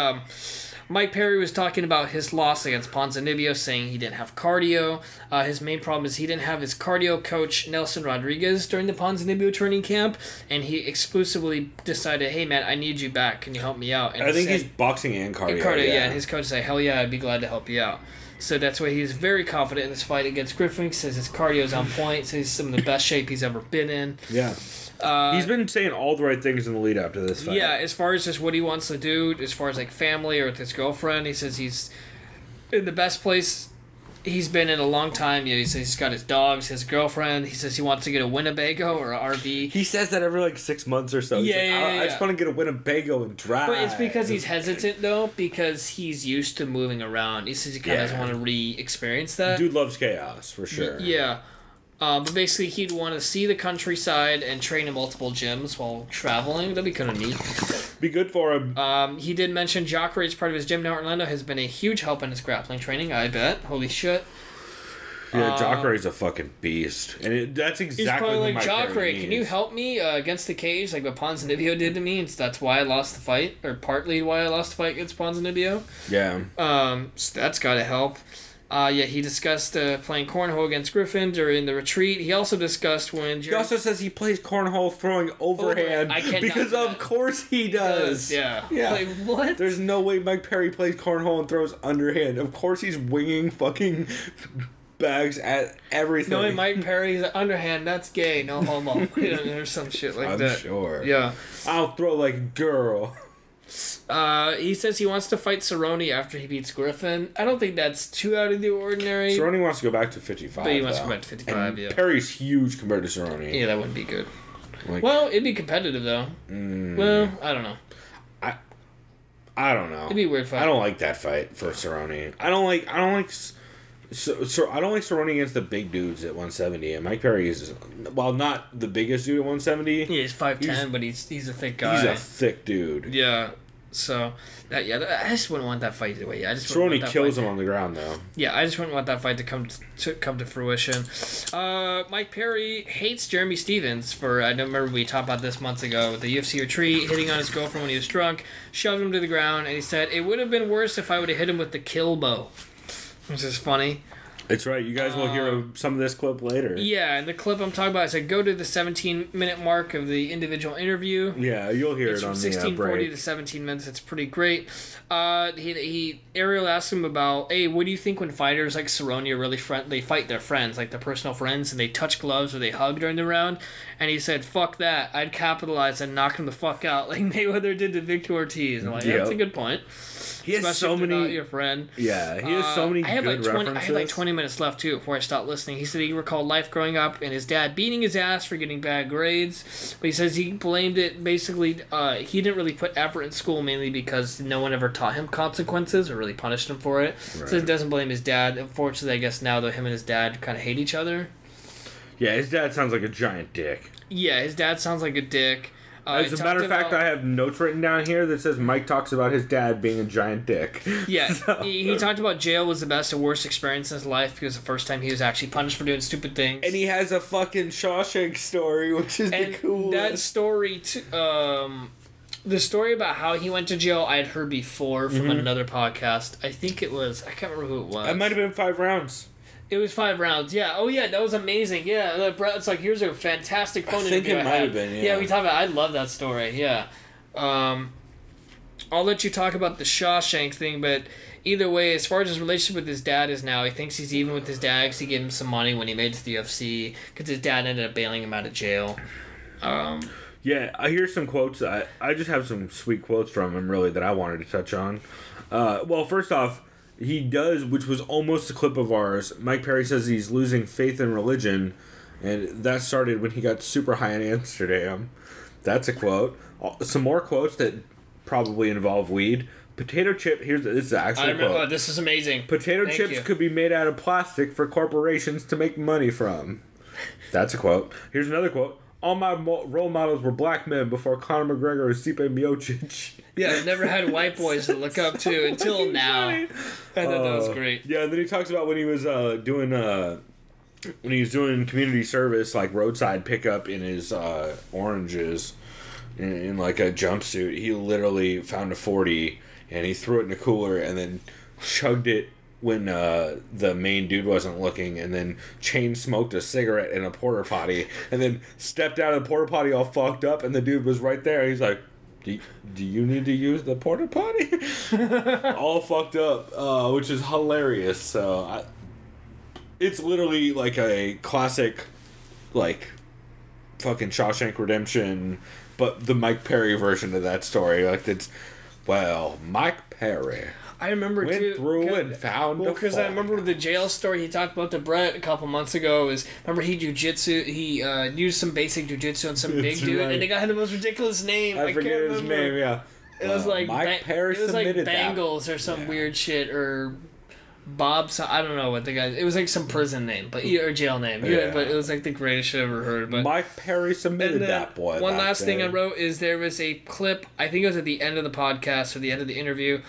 Mike Perry was talking about his loss against Ponzinibbio, saying he didn't have cardio. His main problem is he didn't have his cardio coach, Nelson Rodriguez, during the Ponzinibbio training camp, and he exclusively decided, hey, man, I need you back. Can you help me out? And I think he's boxing and cardio. And his coach said, hell yeah, I'd be glad to help you out. So that's why he's very confident in this fight against Griffin. He says his cardio is on point. Says he's some of the best shape he's ever been in. Yeah. He's been saying all the right things in the lead up to this fight. Yeah, as far as just what he wants to do, as far as like family or with his girlfriend, he says he's in the best place he's been in a long time. You know, he says he's got his dogs, his girlfriend. He says he wants to get a Winnebago or an RV. He says that every 6 months or so. I just want to get a Winnebago and drive. But it's because he's hesitant though, because he's used to moving around. He says he kind of doesn't want to re-experience that. Dude loves chaos for sure. Yeah. But basically, he'd want to see the countryside and train in multiple gyms while traveling. That'd be kind of neat. Be good for him. He did mention Jacare as part of his gym now in Orlando has been a huge help in his grappling training, I bet. Holy shit. Yeah, Jacare's a fucking beast. And that's exactly he's probably what like, Jacare, can you is. help me against the cage like what Ponzinibbio did to me? And that's why I lost the fight, or partly why I lost the fight against Ponzinibbio. Yeah. So that's got to help. He discussed playing cornhole against Griffin during the retreat. He also discussed when... He also says he plays cornhole throwing overhand because of course he does. Yeah. Like, what? There's no way Mike Perry plays cornhole and throws underhand. Of course he's winging fucking bags at everything. No, Mike Perry's underhand, that's gay, no homo. Or some shit like that. I'm sure. Yeah. I'll throw like a girl. He says he wants to fight Cerrone after he beats Griffin. I don't think that's too out of the ordinary. Cerrone wants to go back to 55. But he wants to go back to 55, and Perry's huge compared to Cerrone. Yeah, that wouldn't be good. Well, it'd be competitive though. Well, I don't know. I don't know. It'd be a weird fight. I don't like that fight for Cerrone. I don't like Cerrone against the big dudes at 170. And Mike Perry is, while not the biggest dude at 170. Yeah, he's 5'10", but he's a thick guy. He's a thick dude. Yeah. So I just wouldn't want that fight to wait. Cerrone kills him on the ground though. Yeah, I just wouldn't want that fight to come to fruition. Mike Perry hates Jeremy Stevens for, I don't remember we talked about this months ago, the UFC retreat, hitting on his girlfriend when he was drunk, shoved him to the ground, and he said, it would have been worse if I would have hit him with the kill bow. Which is funny. It's right. You guys will hear some of this clip later. Yeah, and the clip I'm talking about is I go to the 17-minute mark of the individual interview. Yeah, you'll hear it on the break. It's from 16:40 to 17 minutes. It's pretty great. Ariel asked him about, hey, what do you think when fighters like Cerrone are really they fight their friends, like their personal friends, and they touch gloves or they hug during the round? And he said, fuck that. I'd capitalize and knock him the fuck out like Mayweather did to Victor Ortiz. I'm like, yeah, that's a good point. He has so many. Your friend. Yeah, he has so many good references. I had 20 minutes left too before I stopped listening. He said he recalled life growing up and his dad beating his ass for getting bad grades. But he says he blamed it basically. He didn't really put effort in school mainly because no one ever taught him consequences or really punished him for it. Right. So he doesn't blame his dad. Unfortunately, I guess now though him and his dad kind of hate each other. Yeah, his dad sounds like a giant dick. Yeah, his dad sounds like a dick. As a matter of fact, I have notes written down here that says Mike talks about his dad being a giant dick. Yeah, so. he talked about jail was the best and worst experience in his life because the first time he was actually punished for doing stupid things. And he has a fucking Shawshank story, which is the coolest. That story, the story about how he went to jail, I had heard before from another podcast. I think it was, I can't remember who it was. It might have been 5 rounds. It was 5 rounds, yeah. Oh, yeah, that was amazing, yeah. It's like, here's a fantastic phone interview. I think it might have been, yeah. Yeah, we talked about I love that story, yeah. I'll let you talk about the Shawshank thing, but either way, as far as his relationship with his dad is now, he thinks he's even with his dad because he gave him some money when he made it to the UFC because his dad ended up bailing him out of jail. Yeah, I hear some quotes. I just have some sweet quotes from him, really, that I wanted to touch on. Well, first off, he does, which was almost a clip of ours. Mike Perry says he's losing faith in religion, and that started when he got super high in Amsterdam. That's a quote. Some more quotes that probably involve weed. Potato chip. This is actually a quote. Oh, this is amazing. Potato chips could be made out of plastic for corporations to make money from. That's a quote. Here's another quote. All my role models were black men before Conor McGregor and Stipe Miocic. Yeah, I've never had white boys to look up to until now. I thought that was great. Yeah, and then he talks about when he was doing community service, like roadside pickup in his oranges, in like a jumpsuit. He literally found a 40 and he threw it in a cooler and then chugged it when the main dude wasn't looking, and then chain smoked a cigarette in a porta potty, and then stepped out of the porta potty all fucked up, and the dude was right there. He's like, do you need to use the porta potty? All fucked up, which is hilarious. So it's literally like a classic, like, fucking Shawshank Redemption, but the Mike Perry version of that story. Like, it's, well, Mike Perry I remember went through and found a because I remember the jail story he talked about to Brett a couple months ago. Is remember he used some basic jujitsu on some big dude, and the guy had the most ridiculous name. I forget his name. Yeah, it was like Mike Perry. It was like Bangles or some weird shit or Bob. I don't know what the guy. It was like some prison name, or jail name. Yeah, but it was like the greatest shit I've ever heard. But Mike Perry submitted that boy. One last thing I wrote is there was a clip. I think it was at the end of the podcast or the end of the interview.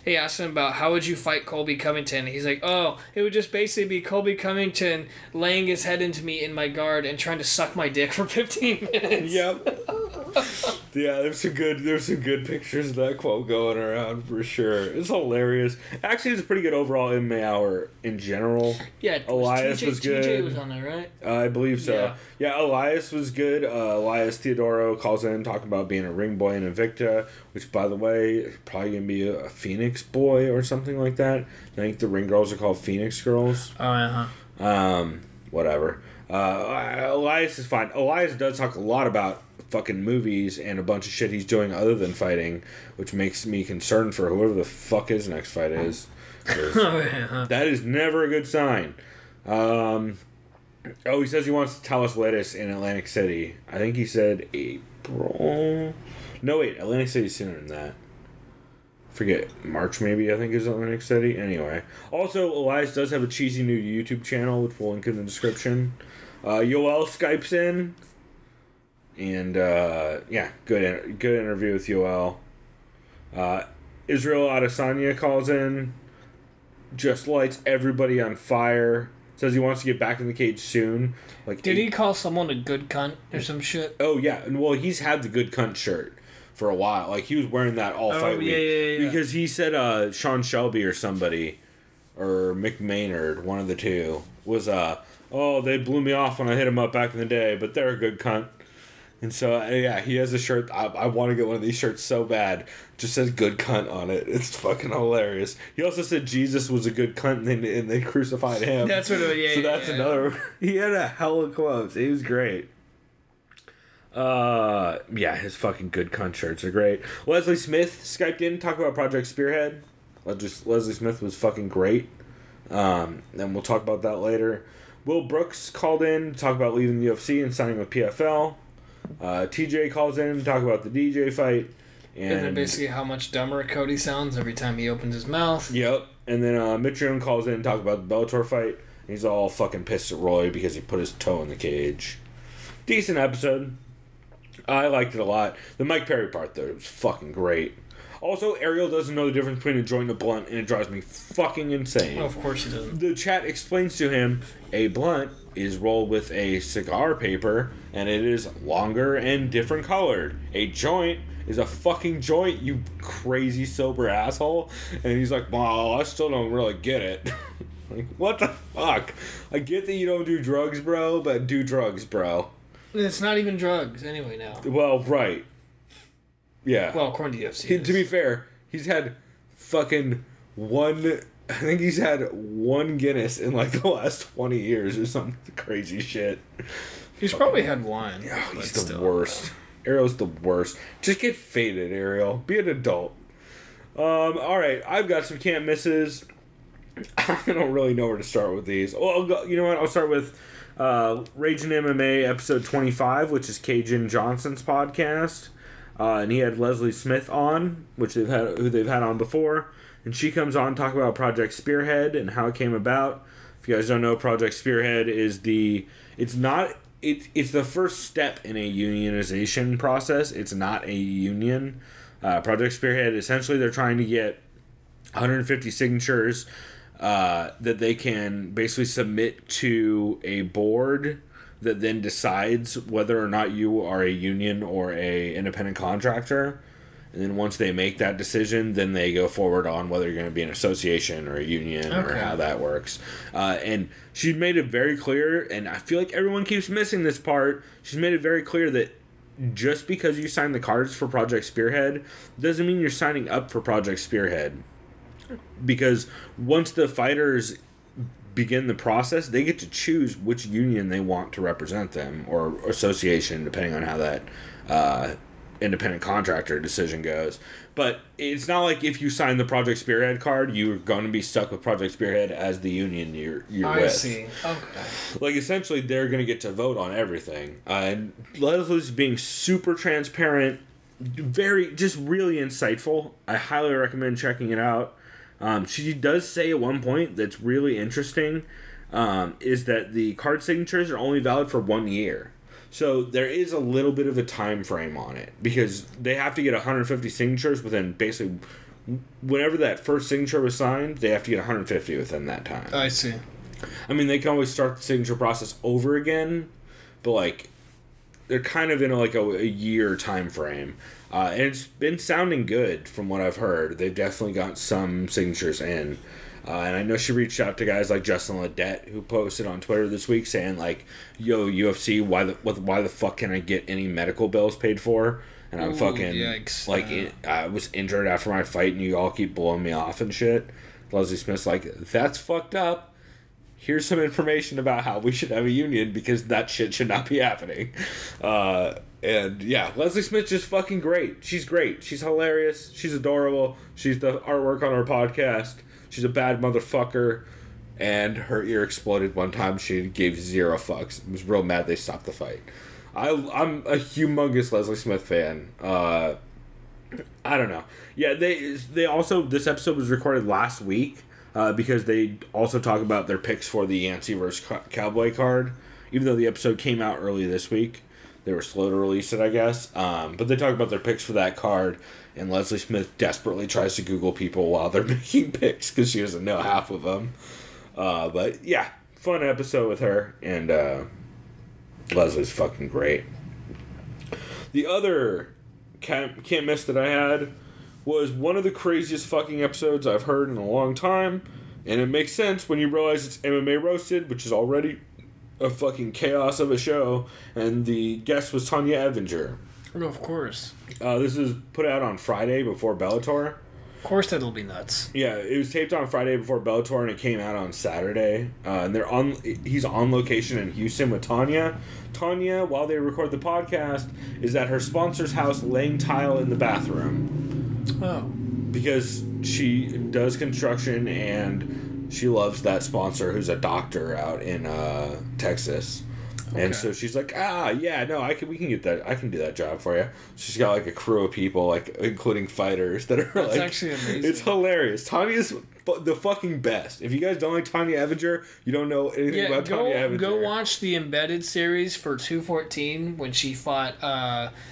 He asked him about how would you fight Colby Covington. He's like, oh, it would just basically be Colby Covington laying his head into me in my guard and trying to suck my dick for 15 minutes. Yep. Yeah, there's some good pictures of that quote going around for sure. It's hilarious. Actually, it's a pretty good overall MMA hour in general. Yeah, Elias was good. TJ was on there, right? I believe so. Yeah, Elias was good. Elias Theodoro calls in talking about being a ring boy in Invicta, which, by the way, probably gonna be a Phoenix boy or something like that. I think the ring girls are called Phoenix girls. Oh, yeah. Whatever. Elias is fine. Elias does talk a lot about fucking movies and a bunch of shit he's doing other than fighting, which makes me concerned for whoever the fuck his next fight is. That is never a good sign. He says he wants to tell us latest in Atlantic City. I think he said April. No, wait, Atlantic City's sooner than that. Forget, March maybe, I think is Atlantic City. Anyway. Also, Elias does have a cheesy new YouTube channel, which we'll link in the description. Yoel Skypes in. And, good interview with Yoel. Israel Adesanya calls in. Just lights everybody on fire. Says he wants to get back in the cage soon. Did he call someone a good cunt or some shit? Oh, yeah. Well, he's had the good cunt shirt for a while. Like, he was wearing that all fight week. Yeah. Because he said Sean Shelby or somebody, or Mick Maynard, one of the two, was, they blew me off when I hit him up back in the day, but they're a good cunt. And so, he has a shirt. I want to get one of these shirts so bad. It just says good cunt on it. It's fucking hilarious. He also said Jesus was a good cunt and they crucified him. That's what it was, So that's another. He had a hell of quotes. He was great. His fucking good cunt shirts are great. Leslie Smith Skyped in, talk about Project Spearhead. Leslie Smith was fucking great. And we'll talk about that later. Will Brooks called in to talk about leaving the UFC and signing with PFL. TJ calls in to talk about the DJ fight. And then basically how much dumber Cody sounds every time he opens his mouth. Yep. And then Mitrione calls in to talk about the Bellator fight. He's all fucking pissed at Roy because he put his toe in the cage. Decent episode. I liked it a lot. The Mike Perry part, though, was fucking great. Also, Ariel doesn't know the difference between a joint and a blunt, and it drives me fucking insane. Oh, of course he doesn't. The chat explains to him a blunt is rolled with a cigar paper, and it is longer and different colored. A joint is a fucking joint, you crazy sober asshole. And he's like, well, I still don't really get it. Like, what the fuck? I get that you don't do drugs, bro, but do drugs, bro. It's not even drugs anyway now. Well, right. Yeah. Well, according to UFC. To be fair, he's had fucking one... I think he's had one Guinness in like the last 20 years or some crazy shit. He's probably had one. Yeah, he's the worst. Ariel's the worst. Just get faded, Ariel. Be an adult. Alright, I've got some can't misses. I don't really know where to start with these. Well, you know what? I'll start with Ragin MMA episode 25, which is Cajun Johnson's podcast. And he had Leslie Smith on, who they've had on before. And she comes on to talk about Project Spearhead and how it came about. If you guys don't know, Project Spearhead is it's the first step in a unionization process. It's not a union. Project Spearhead, essentially they're trying to get 150 signatures that they can basically submit to a board that then decides whether or not you are a union or a independent contractor. And then once they make that decision, then they go forward on whether you're going to be an association or a union or how that works. And she made it very clear, and I feel like everyone keeps missing this part. She's made it very clear that just because you sign the cards for Project Spearhead doesn't mean you're signing up for Project Spearhead. Because once the fighters begin the process, they get to choose which union they want to represent them, or association, depending on how that independent contractor decision goes. But it's not like if you sign the Project Spearhead card, you're going to be stuck with Project Spearhead as the union you're with. I see. Okay. Like, essentially, they're going to get to vote on everything. And Leslie's being super transparent, just really insightful. I highly recommend checking it out. She does say at one point that's really interesting, is that the card signatures are only valid for 1 year. So there is a little bit of a time frame on it, because they have to get 150 signatures within basically whenever that first signature was signed, they have to get 150 within that time. I see. I mean, they can always start the signature process over again, but like they're kind of in a year time frame. And it's been sounding good from what I've heard. They've definitely got some signatures in. And I know she reached out to guys like Justin Ledette, who posted on Twitter this week saying, like, yo, UFC, why the fuck can I get any medical bills paid for? And I'm yikes. I was injured after my fight and you all keep blowing me off and shit. Leslie Smith's like, that's fucked up. Here's some information about how we should have a union, because that shit should not be happening. And yeah, Leslie Smith's just fucking great. She's great. She's hilarious. She's adorable. She's the artwork on our podcast. She's a bad motherfucker, and her ear exploded one time. She gave 0 fucks. I was real mad they stopped the fight. I'm a humongous Leslie Smith fan. I don't know. Yeah, they also, this episode was recorded last week because they also talk about their picks for the Yancey vs. Cowboy card. Even though the episode came out early this week, they were slow to release it, I guess. But they talk about their picks for that card. And Leslie Smith desperately tries to Google people while they're making picks because she doesn't know half of them. But yeah, fun episode with her. And Leslie's fucking great. The other can't miss that I had was one of the craziest fucking episodes I've heard in a long time. And it makes sense when you realize it's MMA Roasted, which is already a fucking chaos of a show. And the guest was Tonya Evinger. Oh, of course. This is put out on Friday before Bellator. Of course, that'll be nuts. Yeah, it was taped on Friday before Bellator, and it came out on Saturday. And he's on location in Houston with Tonya. Tonya, while they record the podcast, is at her sponsor's house laying tile in the bathroom. Oh. Because she does construction, and she loves that sponsor, who's a doctor out in Texas. And so she's like, yeah, no, we can get that. I can do that job for you. She's got like a crew of people, like including fighters that are That's actually amazing. It's hilarious. Tanya's the fucking best. If you guys don't like Tonya Evinger, you don't know anything about Tonya Evinger. Go watch the Embedded series for 214 when she fought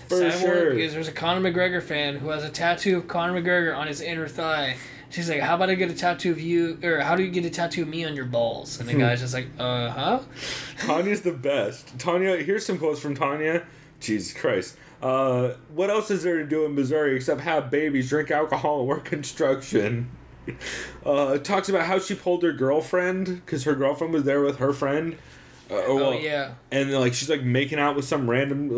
for sure. Because there's a Conor McGregor fan who has a tattoo of Conor McGregor on his inner thigh. She's like, how about I get a tattoo of you, or how do you get a tattoo of me on your balls? And the guy's just like, huh? Tanya's the best. Tonya, here's some quotes from Tonya. Jesus Christ. What else is there to do in Missouri except have babies, drink alcohol, and work construction? Talks about how she pulled her girlfriend because her girlfriend was there with her friend. Yeah. And like she's like making out with some random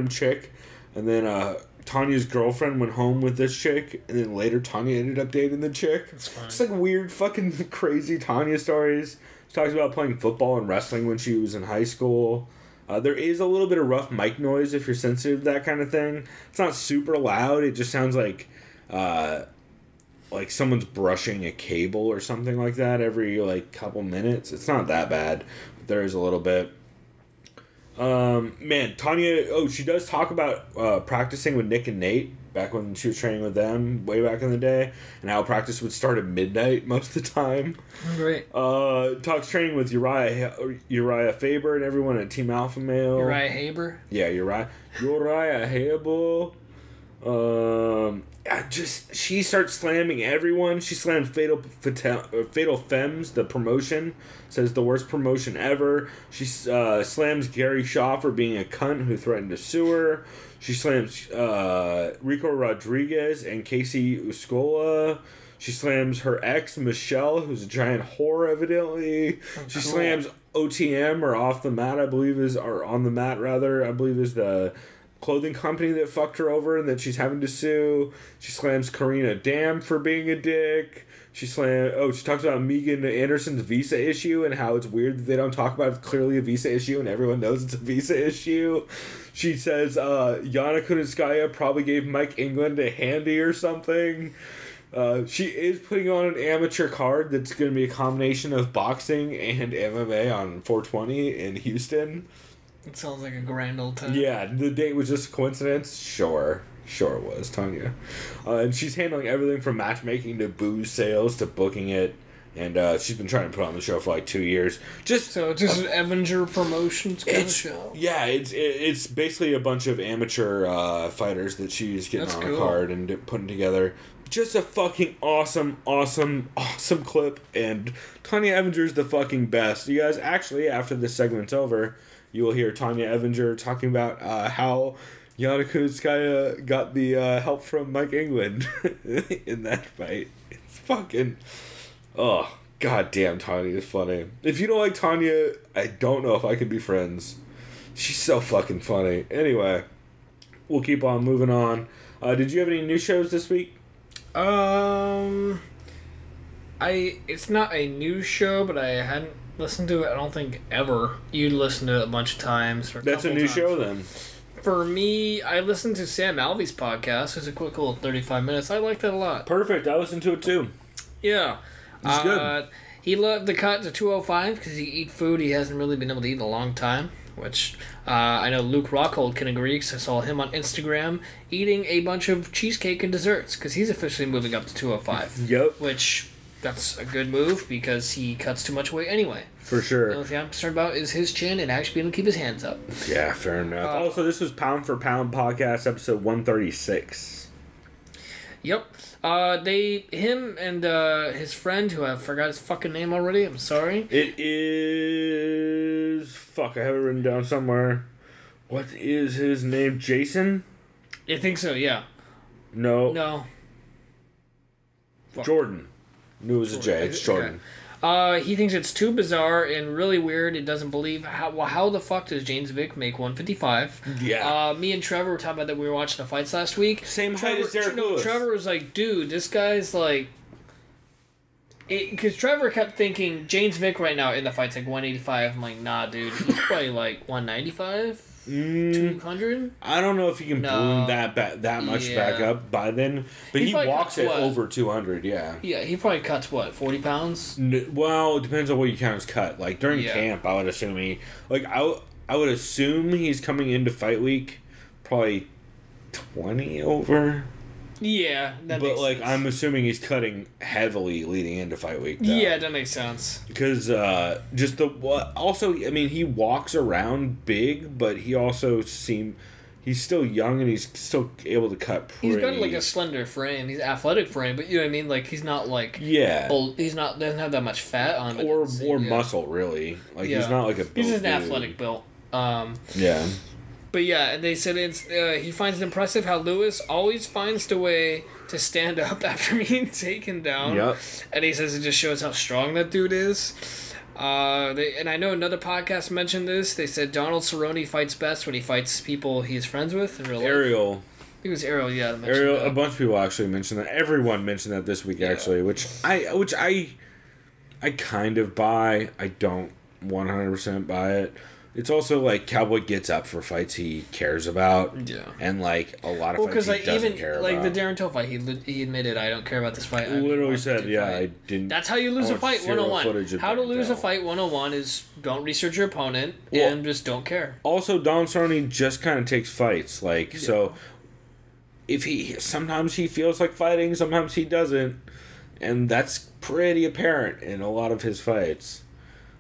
chick, and then Tanya's girlfriend went home with this chick, and then later Tonya ended up dating the chick. That's fine. It's like weird, fucking crazy Tonya stories. She talks about playing football and wrestling when she was in high school. There is a little bit of rough mic noise if you're sensitive to that kind of thing. It's not super loud. It just sounds like someone's brushing a cable or something like that every like couple minutes. It's not that bad, but there is a little bit. Man, Tonya, she does talk about practicing with Nick and Nate back when she was training with them way back in the day, and how practice would start at midnight most of the time. Great. Talks training with Uriah Faber and everyone at Team Alpha Male. Uriah Haber? Yeah, Uriah Haber. She starts slamming everyone. She slams Fatal Femmes, the promotion. Says the worst promotion ever. She slams Gary Shaw for being a cunt who threatened to sue her. She slams Rico Rodriguez and Casey Uscola. She slams her ex, Michelle, who's a giant whore, evidently. She slams OTM, or Off the Mat, I believe is the clothing company that fucked her over and that she's having to sue. She slams Karina Dam for being a dick. She talks about Megan Anderson's visa issue and how it's weird that they don't talk about it. It's clearly a visa issue and everyone knows it's a visa issue. She says Yana Kunitskaya probably gave Mike England a handy or something. She is putting on an amateur card that's going to be a combination of boxing and MMA on 420 in Houston. It sounds like a grand old time. Yeah, the date was just a coincidence. Sure it was, Tonya. And she's handling everything from matchmaking to booze sales to booking it. And she's been trying to put on the show for like 2 years. So it's just an Evinger Promotions kind of show? Yeah, it's basically a bunch of amateur fighters that she's getting a card and putting together. Just a fucking awesome clip. And Tonya Evinger's the fucking best. You guys, actually, after this segment's over, you will hear Tonya Evinger talking about how Yana Kunitskaya got the help from Mike England in that fight. It's fucking... Oh, goddamn, Tonya is funny. If you don't like Tonya, I don't know if I could be friends. She's so fucking funny. Anyway, we'll keep on moving on. Did you have any new shows this week? It's not a new show, but I hadn't listened to it, I don't think, ever. You listened to it a bunch of times. That's a new show, then. For me, I listened to Sam Alvey's podcast. It's a quick little 35 minutes. I liked that a lot. Perfect. I listened to it, too. Yeah. It's good. He loved the cut to 205 because he eat food he hasn't really been able to eat in a long time, which I know Luke Rockhold can agree because I saw him on Instagram eating a bunch of cheesecake and desserts because he's officially moving up to 205. Yep. Which, that's a good move because he cuts too much weight anyway. For sure. The only thing I'm concerned about is his chin and actually being able to keep his hands up. Yeah, fair enough. Also, this was Pound for Pound Podcast, episode 136. Yep. Him and his friend, who I forgot his fucking name already, I'm sorry. It is... Fuck, I have it written down somewhere. What is his name? Jason? I think so, yeah. No. Fuck. Jordan. Knew it was a J. It's Jordan. Okay. He thinks it's too bizarre and really weird. It doesn't believe how the fuck does James Vick make 155? Yeah. Me and Trevor were talking about that. We were watching the fights last week. Same height as Derek Lewis. Trevor was like, dude, this guy's like... Because Trevor kept thinking James Vick right now in the fight's like 185. I'm like, nah, dude. He's probably like 195. 200? I don't know if he can balloon that much back up by then, but he walks at over 200. Yeah. Yeah, he probably cuts what, 40 pounds? Well, it depends on what you count as cut. Like during camp, I would assume I would assume he's coming into fight week probably 20 over. Yeah, that makes sense. But I'm assuming he's cutting heavily leading into fight week. Though. Yeah, that makes sense. Because also, I mean, he walks around big, but he also he's still young and he's still able to cut pretty. He's got like a slender frame. He's athletic frame, but you know what I mean. Like he's not like he's not doesn't have that much fat on him. Or muscle really. Like he's not like a. He's just an athletic built. Yeah. But yeah, they said he finds it impressive how Lewis always finds the way to stand up after being taken down. Yep. And he says it just shows how strong that dude is. And I know another podcast mentioned this. They said Donald Cerrone fights best when he fights people he's friends with in real life. Ariel. I think it was Ariel, yeah. Ariel, a bunch of people actually mentioned that. Everyone mentioned that this week, actually, which I kind of buy. I don't 100% buy it. It's also like Cowboy gets up for fights he cares about, and like a lot of fights he doesn't care about. Like the Darren Till fight, he admitted, "I don't care about this fight." Literally said, I didn't. That's how you lose a fight 101. How to lose a fight 101 is don't research your opponent and just don't care. Also, Don Cerrone just kind of takes fights, so if sometimes he feels like fighting, sometimes he doesn't, and that's pretty apparent in a lot of his fights.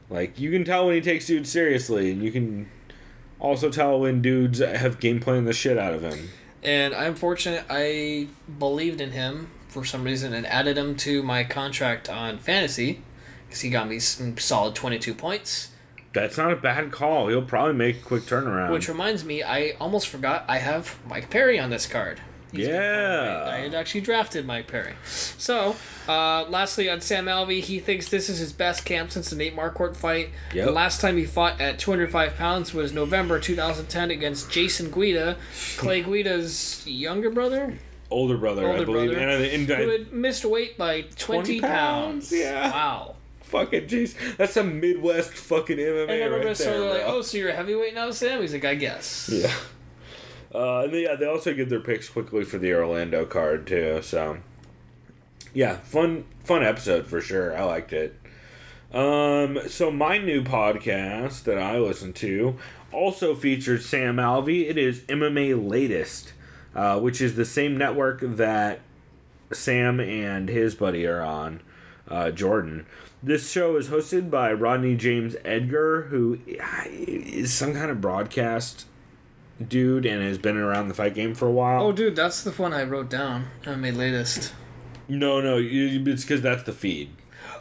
Like, you can tell when he takes dudes seriously, and you can also tell when dudes have game planned the shit out of him. And I'm fortunate I believed in him for some reason and added him to my contract on fantasy because he got me some solid 22 points. That's not a bad call. He'll probably make a quick turnaround. Which reminds me, I almost forgot I have Mike Perry on this card. I had actually drafted Mike Perry. So, lastly on Sam Alvey, he thinks this is his best camp since the Nate Marquardt fight. Yep. The last time he fought at 205 pounds was November 2010 against Jason Guida, Clay Guida's younger brother? Older brother, I believe. Who had missed weight by 20 pounds. Yeah. Wow. Fucking jeez. That's some Midwest fucking MMA and I remember right there, like, oh, so you're a heavyweight now, Sam? He's like, I guess. Yeah. And they also give their picks quickly for the Orlando card too. So, yeah, fun episode for sure. I liked it. So my new podcast that I listen to also features Sam Alvey. It is MMA Latest, which is the same network that Sam and his buddy are on, Jordan. This show is hosted by Rodney James Edgar, who is some kind of broadcast dude and has been around the fight game for a while. Oh, dude, that's the one I wrote down. MMA Latest. No, it's because that's the feed.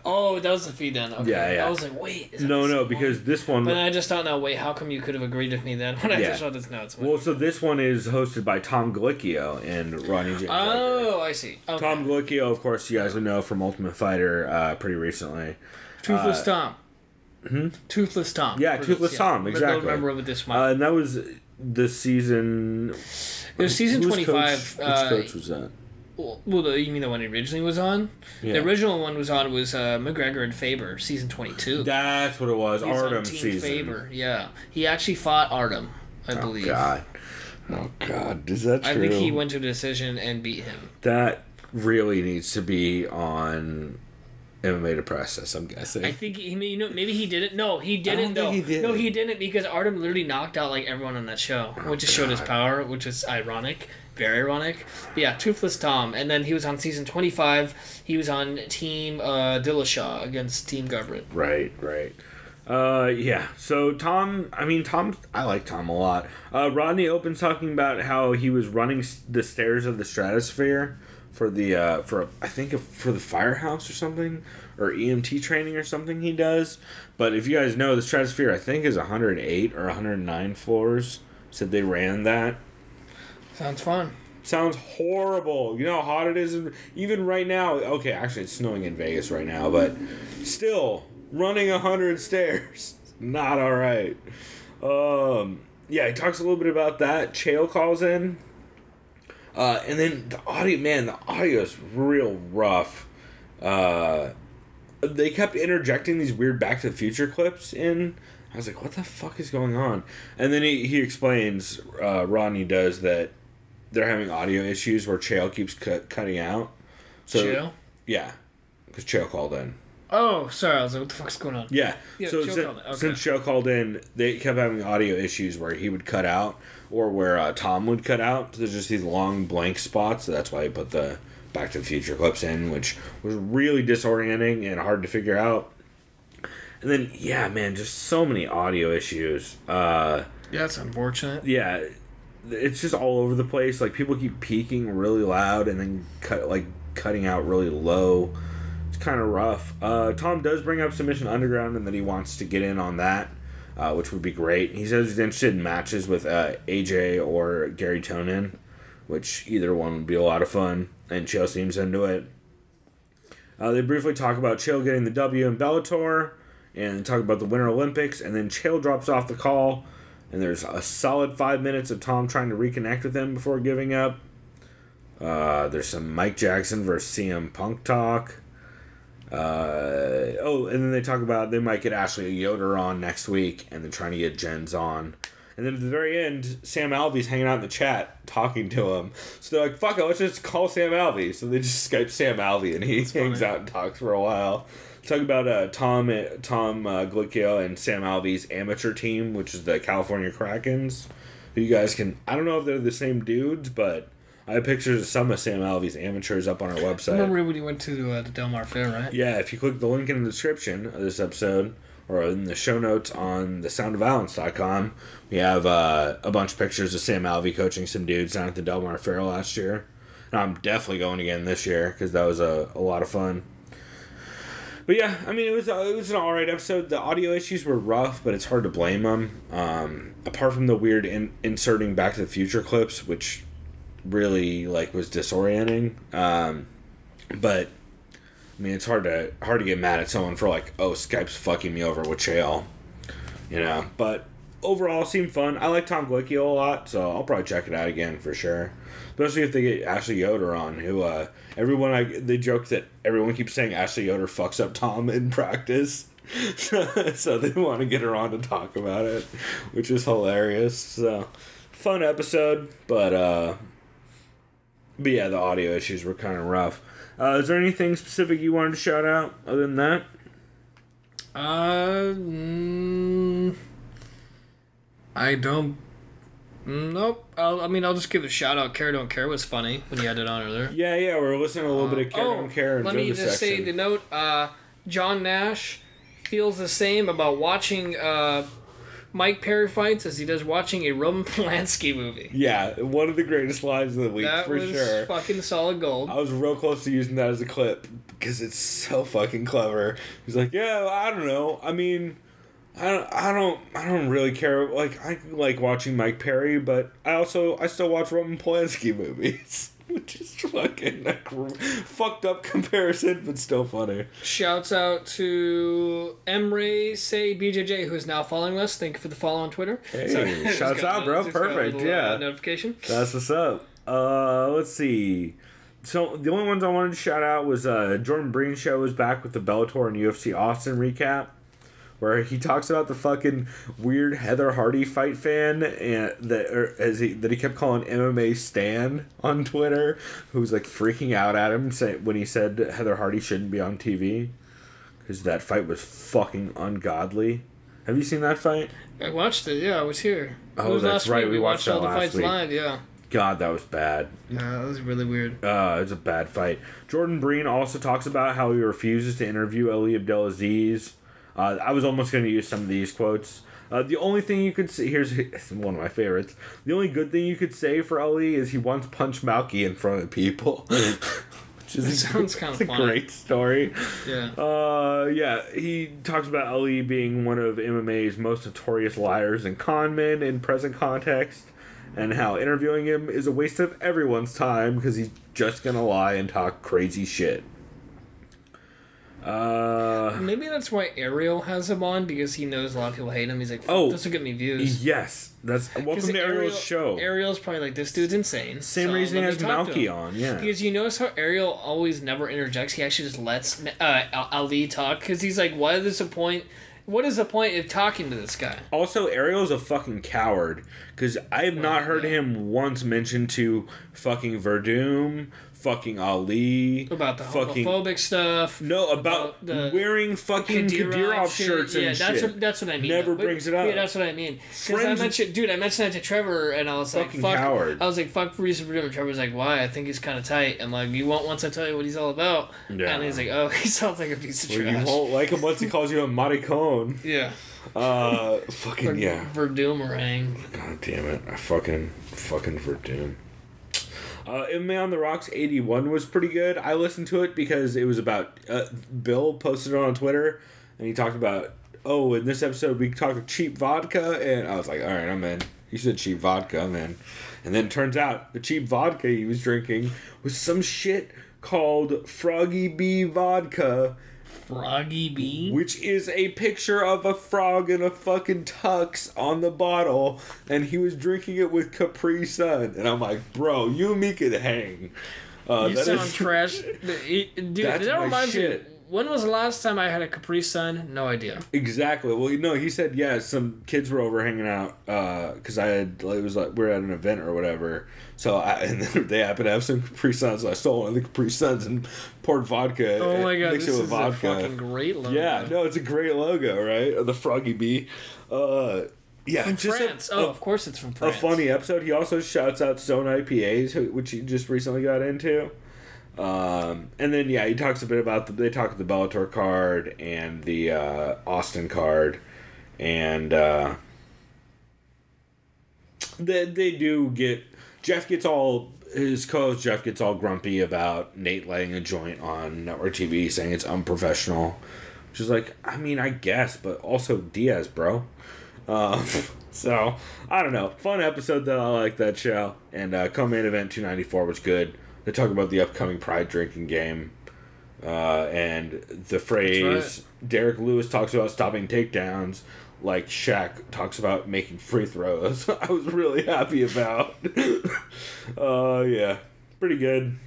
Oh, that was the feed then. Okay. Yeah. I was like, wait. Because this one. But I just thought, no, wait, how come you could have agreed with me then when I just saw this notes? Well, so this one is hosted by Tom Galicchio and Rodney James. Oh, I see. Okay. Tom Galicchio, of course, you guys would know from Ultimate Fighter pretty recently. Toothless Tom. Toothless Tom. Yeah, Toothless Tom, exactly. I don't remember what this one. And that was the season. It was season 25. Which coach was that? Well, you mean the one he originally was on? Yeah. The original one was McGregor and Faber, season 22. That's what it was. Artem season. Faber, yeah. He actually fought Artem, I believe. Oh, God. Is that true? I think he went to a decision and beat him. That really needs to be on MMA to process, I'm guessing. I think maybe he didn't. No, he didn't. I don't think he did. No, he didn't because Artem literally knocked out like everyone on that show, which just showed his power, which is ironic, very ironic. But yeah, Toothless Tom, and then he was on season 25. He was on Team Dillashaw against Team Government. Right. Yeah. So Tom, I like Tom a lot. Rodney opens talking about how he was running the stairs of the Stratosphere for the for the firehouse or something, or EMT training or something he does. But if you guys know, the Stratosphere I think is 108 or 109 floors. Said they ran that. Sounds fun. Sounds horrible. You know how hot it is even right now. Okay, actually it's snowing in Vegas right now, but still running 100 stairs, not all right. Yeah, he talks a little bit about that. Chael calls in. And then the audio is real rough. they kept interjecting these weird Back to the Future clips in. I was like, what the fuck is going on? And then he explains, Rodney does, that they're having audio issues where Chael keeps cutting out. So, Chael? Yeah. Because Chael called in. Oh, sorry. I was like, what the fuck's going on? Yeah. So Chael since Chael called in, they kept having audio issues where he would cut out or where Tom would cut out. So there's just these long blank spots. So that's why he put the Back to the Future clips in, which was really disorienting and hard to figure out. And then, yeah, man, just so many audio issues. Yeah, it's unfortunate. Yeah, it's just all over the place. Like, people keep peaking really loud and then cutting out really low. It's kind of rough. Tom does bring up Submission Underground and that he wants to get in on that, which would be great. He says he's interested in matches with AJ or Gary Tonin, which either one would be a lot of fun, and Chael seems into it. They briefly talk about Chael getting the W in Bellator, and talk about the Winter Olympics, and then Chael drops off the call, and there's a solid 5 minutes of Tom trying to reconnect with him before giving up. There's some Mike Jackson versus CM Punk talk. And then they talk about they might get Ashley Yoder on next week, and they're trying to get Jens on. And then at the very end, Sam Alvey's hanging out in the chat talking to him. So they're like, fuck it, let's just call Sam Alvey. So they just Skype Sam Alvey, and he hangs out and talks for a while. Talk about Tom Glicchio and Sam Alvey's amateur team, which is the California Krakens. Who you guys can... I don't know if they're the same dudes, but I have pictures of some of Sam Alvey's amateurs up on our website. I remember when you went to the Del Mar Fair, right? Yeah, if you click the link in the description of this episode, or in the show notes on thesoundofviolence.com, we have a bunch of pictures of Sam Alvey coaching some dudes down at the Del Mar Fair last year. And I'm definitely going again this year, because that was a lot of fun. But yeah, I mean, it was an alright episode. The audio issues were rough, but it's hard to blame them. Apart from the weird inserting Back to the Future clips, which really was disorienting. But I mean, it's hard to get mad at someone for Skype's fucking me over with Chael, But overall, it seemed fun. I like Tom Glicchio a lot, so I'll probably check it out again for sure. Especially if they get Ashley Yoder on, who they joke that everyone keeps saying Ashley Yoder fucks up Tom in practice. So they want to get her on to talk about it, which is hilarious. So fun episode, but yeah, the audio issues were kind of rough. Is there anything specific you wanted to shout out other than that? I don't. Nope. I'll just give a shout out. Care Don't Care was funny when you had it on earlier. Yeah, we're listening to a little bit of Care Don't Care. Let me just say the note. John Nash feels the same about watching Mike Perry fights as he does watching a Roman Polanski movie. Yeah, one of the greatest lines of the week for sure. That was fucking solid gold. I was real close to using that as a clip because it's so fucking clever. He's like, yeah, I don't know. I mean, I don't really care. I like watching Mike Perry, but I still watch Roman Polanski movies. Which is fucking fucked up comparison, but still funny. Shouts out to Emre Say BJJ, who is now following us. Thank you for the follow on Twitter. Hey, shouts out, bro. Perfect. Yeah. Notification. That's what's up. Let's see. So the only ones I wanted to shout out was Jordan Breen show was back with the Bellator and UFC Austin recap, where he talks about the fucking weird Heather Hardy fight fan that he kept calling MMA Stan on Twitter, who was freaking out at him when he said Heather Hardy shouldn't be on TV because that fight was fucking ungodly. Have you seen that fight? I watched it. Yeah, I was here. Oh, that's right. We watched all the last fights week. Live. Yeah. God, that was bad. Yeah, that was really weird. It was a bad fight. Jordan Breen also talks about how he refuses to interview Ali Abdelaziz. I was almost going to use some of these quotes. The only thing you could say... Here's one of my favorites. The only good thing you could say for Ali is he once punched Malky in front of people. Which sounds kind of funny. A great story. Yeah. He talks about Ali being one of MMA's most notorious liars and con men in present context, and how interviewing him is a waste of everyone's time because he's just going to lie and talk crazy shit. Maybe that's why Ariel has him on, because he knows a lot of people hate him. He's like, this will get me views. Yes, that's welcome to Ariel's show. Ariel's probably like, this dude's insane. Same reason he has Malky on, yeah. Because you notice how Ariel always never interjects. He actually just lets Ali talk, because he's like, what is the point of talking to this guy? Also, Ariel's a fucking coward, because I have not heard him once mention to fucking Verdum, fucking Ali, about the homophobic stuff. No, about the wearing fucking Kadyrov shirts and shit. That's what I mean. Never brings it up. Yeah, that's what I mean. Because I mentioned that to Trevor, and I was like, fuck. Coward. I was like, fuck Reason for Doom. And Trevor was like, why? I think he's kind of tight. And like, you won't once I tell you what he's all about. Yeah. And he's like, oh, he sounds like a piece of trash. You won't like him once he calls you a maricon. Yeah. Fucking yeah. Verdoomerang. God damn it! I fucking Verdum. MMA on the Rocks 81 was pretty good. I listened to it because it was about Bill posted it on Twitter, and he talked about, in this episode we talked cheap vodka, and I was like, all right, I'm in. He said cheap vodka, I'm in. And then it turns out the cheap vodka he was drinking was some shit called Froggy Bee vodka. Froggy Bee? Which is a picture of a frog in a fucking tux on the bottle, and he was drinking it with Capri Sun. And I'm like, bro, you and me could hang. You sound trash. Dude, that reminds me. When was the last time I had a Capri Sun? No idea. Exactly. Well, he said, yeah, some kids were over hanging out, because it was like, we were at an event or whatever. So, and then they happened to have some Capri Suns, so I stole one of the Capri Suns and poured vodka. Oh my god, mixed this it with is vodka. a fucking great logo. Yeah, no, it's a great logo, right? The Froggy Bee. Yeah, from France. Of course it's from France. A funny episode. He also shouts out Stone IPAs, which he just recently got into. And then he talks a bit about they talk the Bellator card and the Austin card, and they do get his co-host Jeff gets all grumpy about Nate lighting a joint on network TV, saying it's unprofessional, which is like, I mean, I guess, but also Diaz, bro. So I don't know, fun episode though. I like that show. And co-main event 294 was good. They talk about the upcoming Pride drinking game, and the phrase Derek Lewis talks about stopping takedowns, like Shaq talks about making free throws. I was really happy about. Yeah, pretty good.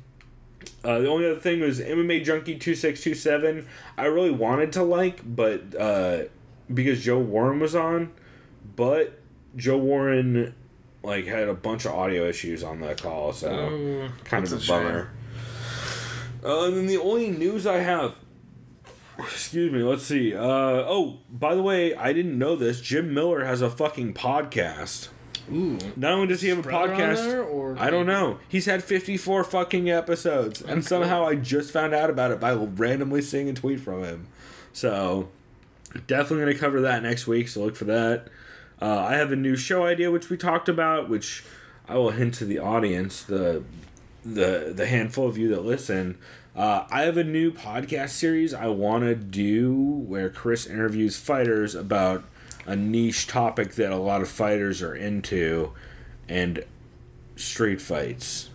The only other thing was MMA Junkie 2627. I really wanted to like, but because Joe Warren was on, but Joe Warren had a bunch of audio issues on the call, so kind of a bummer. And then the only news I have, excuse me, let's see. By the way, I didn't know this. Jim Miller has a fucking podcast. Ooh. Not only does he have a podcast, I don't know. He's had 54 fucking episodes, and somehow I just found out about it by randomly seeing a tweet from him. So, definitely going to cover that next week, so look for that. I have a new show idea, which we talked about, which I will hint to the audience, the handful of you that listen. I have a new podcast series I want to do where Chris interviews fighters about a niche topic that a lot of fighters are into, and street fights.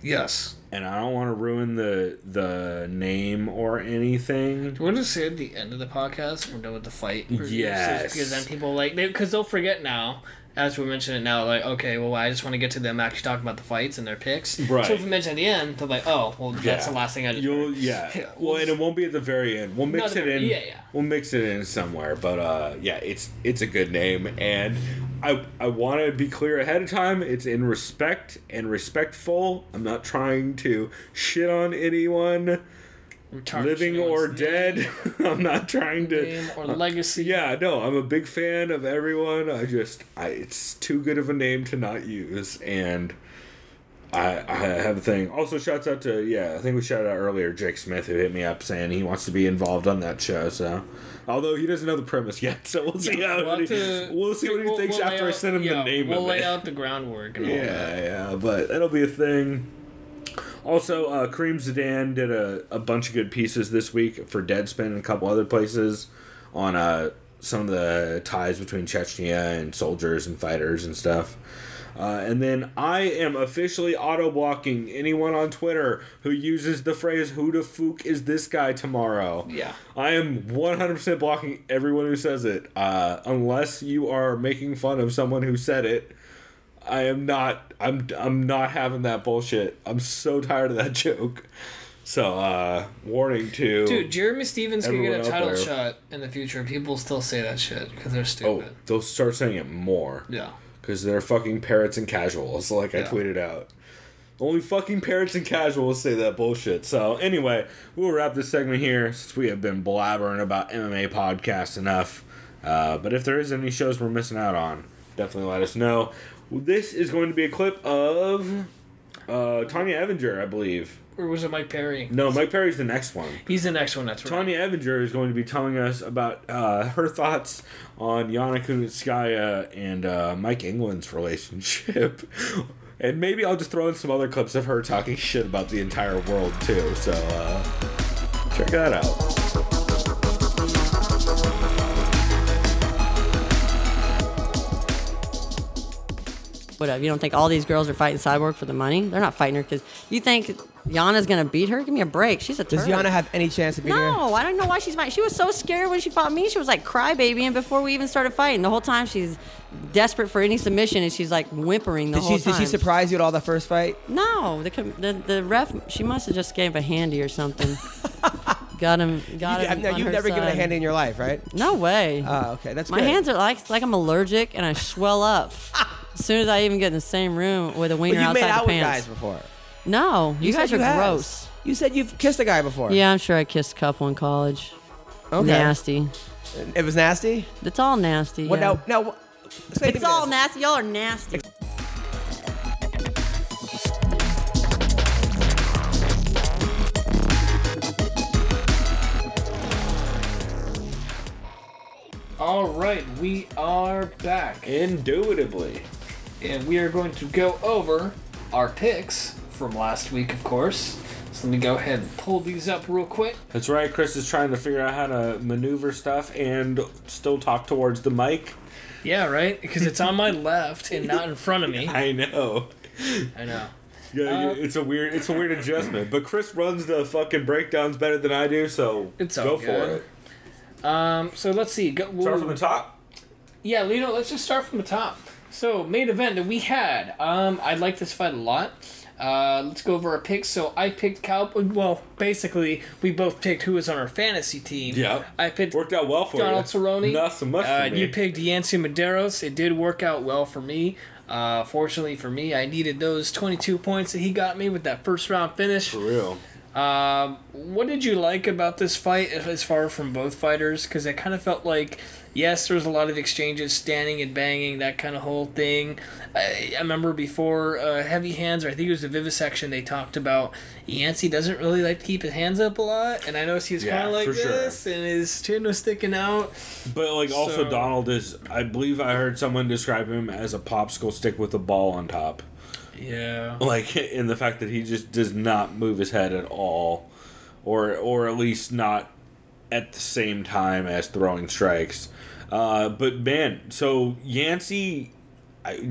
Yes. And I don't want to ruin the name or anything. Do you want to say at the end of the podcast we're done with the fight? Yes. Because then people because they'll forget now, as we mentioned it now, like, okay, well, I just want to get to them actually talking about the fights and their picks. Right. So if we mention at the end, they're like, oh, well, that's the last thing I just heard. Yeah. Well, and it won't be at the very end. We'll mix it in. Yeah. We'll mix it in somewhere. But it's a good name, and I want to be clear ahead of time. It's in respect and respectful. I'm not trying to shit on anyone, living or dead. I'm not trying to name or legacy. Yeah, no, I'm a big fan of everyone. It's too good of a name to not use, and I have a thing. Also, shouts out to I think we shouted out earlier Jake Smith, who hit me up saying he wants to be involved on that show. So, although he doesn't know the premise yet, so we'll see what he thinks after I send him the name. We'll lay out the groundwork. And all that. Yeah, but that'll be a thing. Also, Kareem Zidane did a bunch of good pieces this week for Deadspin and a couple other places on some of the ties between Chechnya and soldiers and fighters and stuff. And then I am officially auto-blocking anyone on Twitter who uses the phrase, who the fuck is this guy tomorrow? Yeah. I am 100% blocking everyone who says it. Unless you are making fun of someone who said it. I'm not having that bullshit. I'm so tired of that joke. So, warning to... Dude, Jeremy Stevens could get a title there. shot in the future. People still say that shit because they're stupid. Oh, they'll start saying it more. Yeah. Because they're fucking parrots and casuals, like I tweeted out. Only fucking parrots and casuals say that bullshit. So, anyway, we'll wrap this segment here since we have been blabbering about MMA podcasts enough. But if there is any shows we're missing out on, definitely let us know. This is going to be a clip of Tonya Evinger, I believe. Or was it Mike Perry? No, Mike Perry's the next one. He's the next one, that's right. Tonya Evinger is going to be telling us about her thoughts on Yana Kunitskaya and Mike England's relationship. And maybe I'll just throw in some other clips of her talking shit about the entire world, too. So, check that out. Whatever. You don't think all these girls are fighting Cyborg for the money? They're not fighting her because you think Yana's going to beat her? Give me a break. She's a turd. Does Yana have any chance to beat her? No, I don't know why she's fighting. She was so scared when she fought me. She was like crybabying before we even started fighting. The whole time she's desperate for any submission and she's like whimpering the whole time. Did she surprise you at all the first fight? No. The ref, she must have just gave a handy or something. Got him. You've never given a handy in your life, right? No way. Oh, okay. That's My good. hands are like I'm allergic and I swell up. As soon as I even get in the same room with a wiener outside the pants. You've made out with guys before. No, you guys are gross. You said you've kissed a guy before. Yeah, I'm sure I kissed a couple in college. Okay. Nasty. It was nasty? It's all nasty. What yeah. now? It's all nasty. Y'all are nasty. All right, we are back. Indubitably. And we are going to go over our picks from last week, of course. So let me go ahead and pull these up real quick. That's right. Chris is trying to figure out how to maneuver stuff and still talk towards the mic. Yeah, right? Because it's on my left and not in front of me. I know. I know. Yeah, it's a weird adjustment. But Chris runs the fucking breakdowns better than I do, so It's go all for good. it. So let's see. Start from the top? Yeah, Lino, let's just start from the top. So, main event that we had. I like this fight a lot. Let's go over our picks. So, I picked Cowboy. Well, basically, we both picked who was on our fantasy team. Yeah. I picked Worked out well for Donald you. Cerrone. Not so much for me. You picked Yancy Medeiros. It did work out well for me. Fortunately for me, I needed those 22 points that he got me with that first round finish. For real. What did you like about this fight as far from both fighters? Because I kind of felt like, yes, there was a lot of exchanges, standing and banging, that kind of whole thing. I remember before Heavy Hands, or I think it was the Vivisection, they talked about Yancy doesn't really like to keep his hands up a lot, and I noticed he was kind of like this, and his chin was sticking out. But also Donald is, I believe I heard someone describe him as a popsicle stick with a ball on top. Yeah. Like, in the fact that he just does not move his head at all. Or at least not at the same time as throwing strikes. But, man, so Yancy...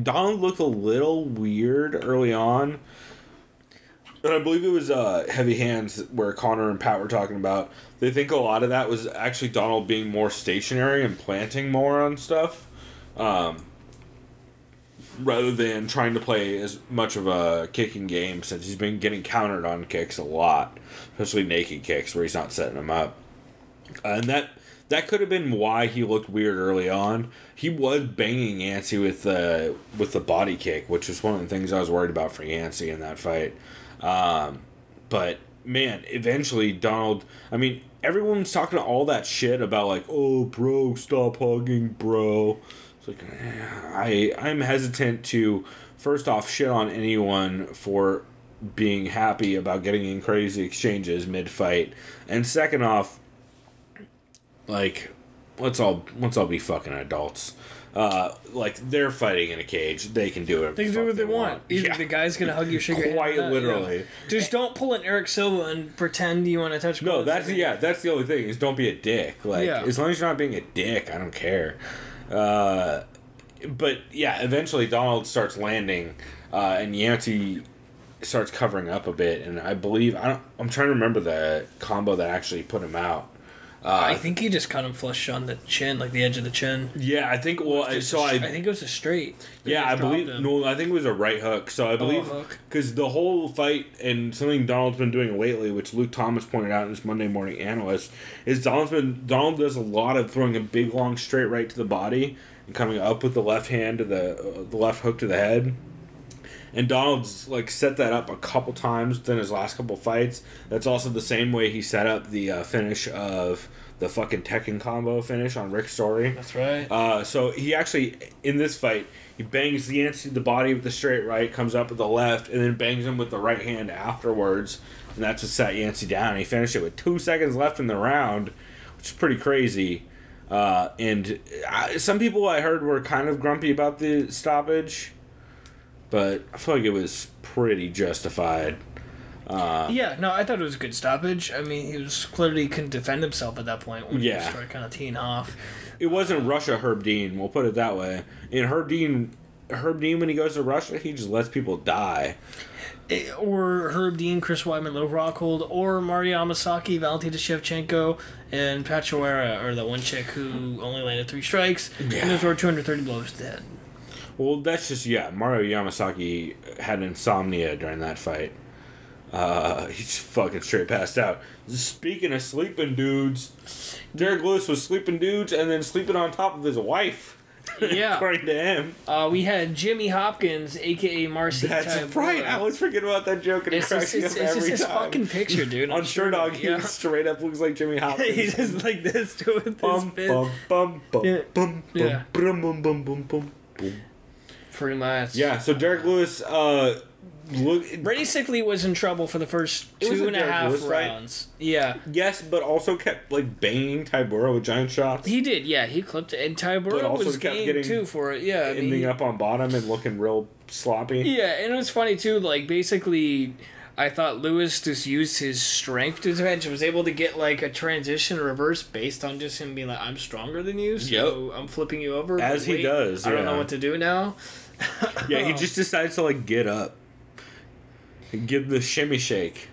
Donald looked a little weird early on. And I believe it was Heavy Hands where Connor and Pat were talking about. They think a lot of that was actually Donald being more stationary and planting more on stuff. Rather than trying to play as much of a kicking game, since he's been getting countered on kicks a lot, especially naked kicks where he's not setting them up. And that could have been why he looked weird early on. He was banging Yancy with the body kick, which was one of the things I was worried about for Yancy in that fight. But man, eventually Donald. I mean, everyone's talking all that shit about like, oh, bro, stop hugging, bro. Like, I'm hesitant to, first off, shit on anyone for being happy about getting in crazy exchanges mid-fight, and second off, like, let's all be fucking adults. Like, they're fighting in a cage. They can do it. They can do what they want. Either the guy's gonna hug you, shake your hand. Quite literally. Yeah. Just don't pull an Eric Silva and pretend you want to touch. No, that's the only thing is don't be a dick. Like, as long as you're not being a dick, I don't care. But yeah, eventually Donald starts landing, and Yancey starts covering up a bit, and I believe I'm trying to remember the combo that actually put him out. I think he just caught him flush on the chin, like the edge of the chin. Yeah, I think. Well, I think it was a straight. Yeah, I believe. No, I think it was a right hook. So I believe because the whole fight and something Donald's been doing lately, which Luke Thomas pointed out in his Monday Morning Analyst, is Donald does a lot of throwing a big long straight right to the body and coming up with the left hand to the left hook to the head. And Donald's like set that up a couple times within his last couple fights. That's also the same way he set up the finish of the fucking Tekken combo finish on Rick Story. That's right. So he actually, in this fight, he bangs Yancey the body with the straight right, comes up with the left, and then bangs him with the right hand afterwards. And that's what set Yancey down. He finished it with 2 seconds left in the round, which is pretty crazy. Some people I heard were kind of grumpy about the stoppage, but I feel like it was pretty justified. Yeah, no, I thought it was a good stoppage. I mean, he was clearly couldn't defend himself at that point when he started kind of teeing off. It wasn't Russia Herb Dean, we'll put it that way. And Herb Dean, when he goes to Russia, he just lets people die. Or Herb Dean, Chris Weidman, Low Rockhold, or Mario Amasaki, Valentina Shevchenko, and Pachuera, or that one chick who only landed 3 strikes, and those were 230 blows dead. Well, that's just, Mario Yamasaki had insomnia during that fight. He just fucking straight passed out. Speaking of sleeping dudes, Derek Lewis was sleeping dudes and then sleeping on top of his wife. Yeah. According to him. We had Jimmy Hopkins, a.k.a. Marcy. That's right. I always forget about that joke and it cracks me up every time. It's just his fucking picture, dude. On Sherdog, he straight up looks like Jimmy Hopkins. He's just like this, too, with his fist. Pretty much. Yeah, so Derek Lewis, basically was in trouble for the first 2.5 rounds. Right? Yeah. Yes, but also kept like banging Tybura with giant shots. He did, yeah. He clipped it, and Tybura was game too for it. Yeah, ending up on bottom and looking real sloppy. Yeah, and it was funny too. Like basically, I thought Lewis just used his strength to his advantage. Was able to get like a transition reverse based on just him being like, "I'm stronger than you, so I'm flipping you over." As he does. I don't know what to do now. Yeah, he just decides to like get up. Give the shimmy shake.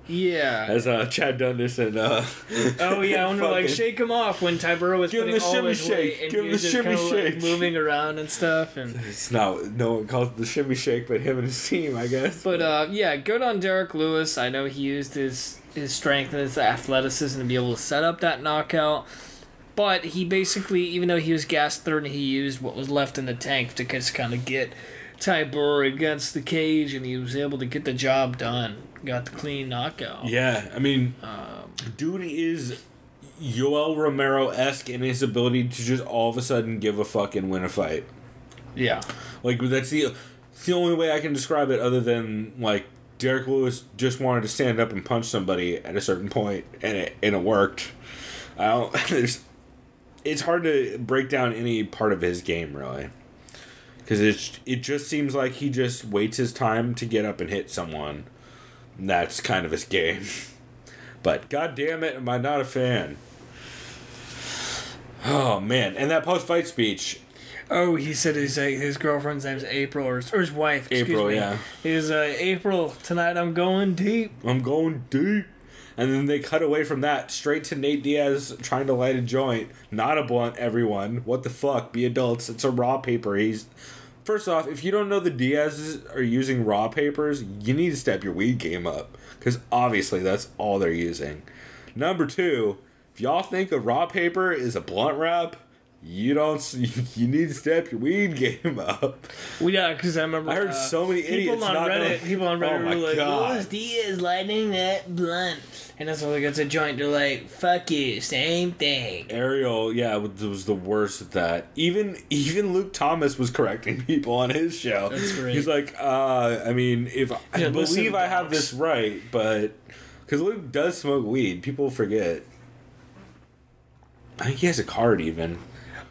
Yeah. As Chad Dundas and oh yeah, I wonder like shake him off when Tybura was putting all his weight and he was just kind of like moving around and stuff. And it's not, no one calls it the shimmy shake, but him and his team, I guess. But yeah, good on Derek Lewis. I know he used his strength and his athleticism to be able to set up that knockout. But he basically, even though he was gassed third, he used what was left in the tank to just kind of get Tybura against the cage, and he was able to get the job done. Got the clean knockout. Yeah, I mean, dude is Yoel Romero-esque in his ability to just all of a sudden give a fuck and win a fight. Yeah. Like, that's the only way I can describe it, other than, like, Derek Lewis just wanted to stand up and punch somebody at a certain point, and it worked. It's hard to break down any part of his game, really. Because it just seems like he just waits his time to get up and hit someone. And that's kind of his game. But god damn it, am I not a fan. Oh man, and that post-fight speech. Oh, he said his girlfriend's name's April, or his wife, April, me. Yeah. He's April, tonight I'm going deep. I'm going deep. And then they cut away from that straight to Nate Diaz trying to light a joint. Not a blunt, everyone. What the fuck? Be adults. It's a raw paper. First off, if you don't know the Diaz's are using raw papers, you need to step your weed game up. Because obviously that's all they're using. Number 2, if y'all think a raw paper is a blunt wrap, you need to step your weed game up. Well, yeah, because I remember I heard so many idiots people on Reddit were like, God. "Who's Diaz lighting that blunt?" And that's when they got to joint. They're like, "Fuck you, same thing." Ariel, yeah, was the worst at that. Even Luke Thomas was correcting people on his show. That's great. He's like, I mean, if I believe I have this right, but because Luke does smoke weed, people forget. I think he has a card even.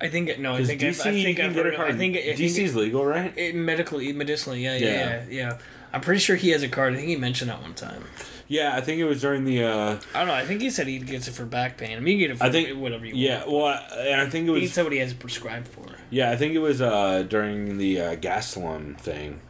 I think no. I think DC, I think I've heard. I think DC's legal, right? Medicinally, yeah. I'm pretty sure he has a card. I think he mentioned that one time. Yeah, I think it was during the. I don't know. I think he said he gets it for back pain. I mean, you get it for whatever you want. Yeah, well, and I think it was. He said what he has it prescribed for. Yeah, I think it was during the Gastelum thing.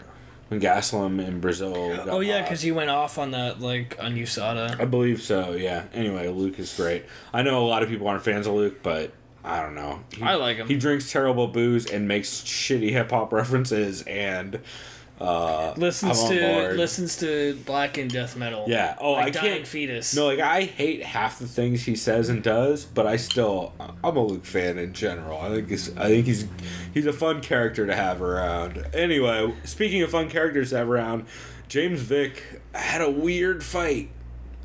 When Gastelum in Brazil got Oh yeah, hot. because he went off on that on USADA. I believe so, yeah. Anyway, Luke is great. I know a lot of people aren't fans of Luke, but I don't know. I like him. He drinks terrible booze and makes shitty hip-hop references and listens to black and death metal. Yeah. Oh, like I Dying can't. Fetus. No, like I hate half the things he says and does, but I'm a Luke fan in general. I think he's a fun character to have around. Anyway, speaking of fun characters to have around, James Vick had a weird fight.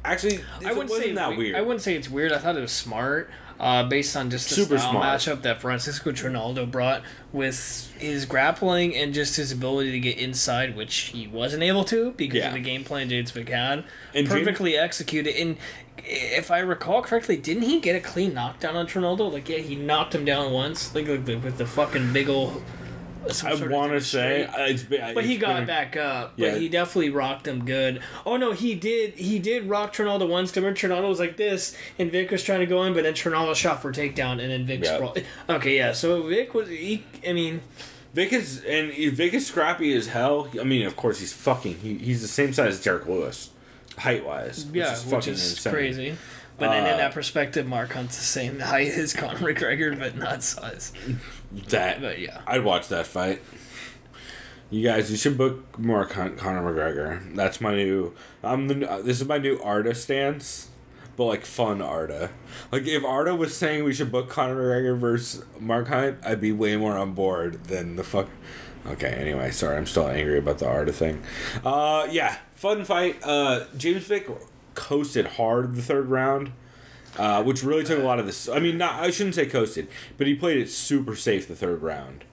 Actually, I wouldn't say that weird. I wouldn't say it's weird. I thought it was smart. Based on just the Super style smart matchup that Francisco Trinaldo brought with his grappling and just his ability to get inside, which he wasn't able to because of the game plan James Vick had. And perfectly executed. And if I recall correctly, didn't he get a clean knockdown on Trinaldo? Like, yeah, he knocked him down once, like with the fucking big ol'. I want to say, but he got back up. Yeah. But he definitely rocked him good. Oh no, he did rock Trinaldo once. Remember, Trinaldo was like this, and Vic was trying to go in, but then Trinaldo shot for a takedown, and then Vic sprawled. Okay, yeah. So Vic was, Vic is scrappy as hell. I mean, of course, he's the same size as Derek Lewis, height wise. Yeah, which is insane. Crazy. But then in that perspective, Mark Hunt's the same height as Conor McGregor, but not size. But yeah, I'd watch that fight. You guys, you should book more Conor McGregor. That's my new. This is my new Arda stance, but like fun Arda. Like if Arda was saying we should book Conor McGregor versus Mark Hunt, I'd be way more on board than the fuck. Okay, anyway, sorry, I'm still angry about the Arda thing. Yeah, fun fight. James Vick coasted hard the third round, which really took a lot of this. I mean, I shouldn't say coasted, but he played it super safe the third round.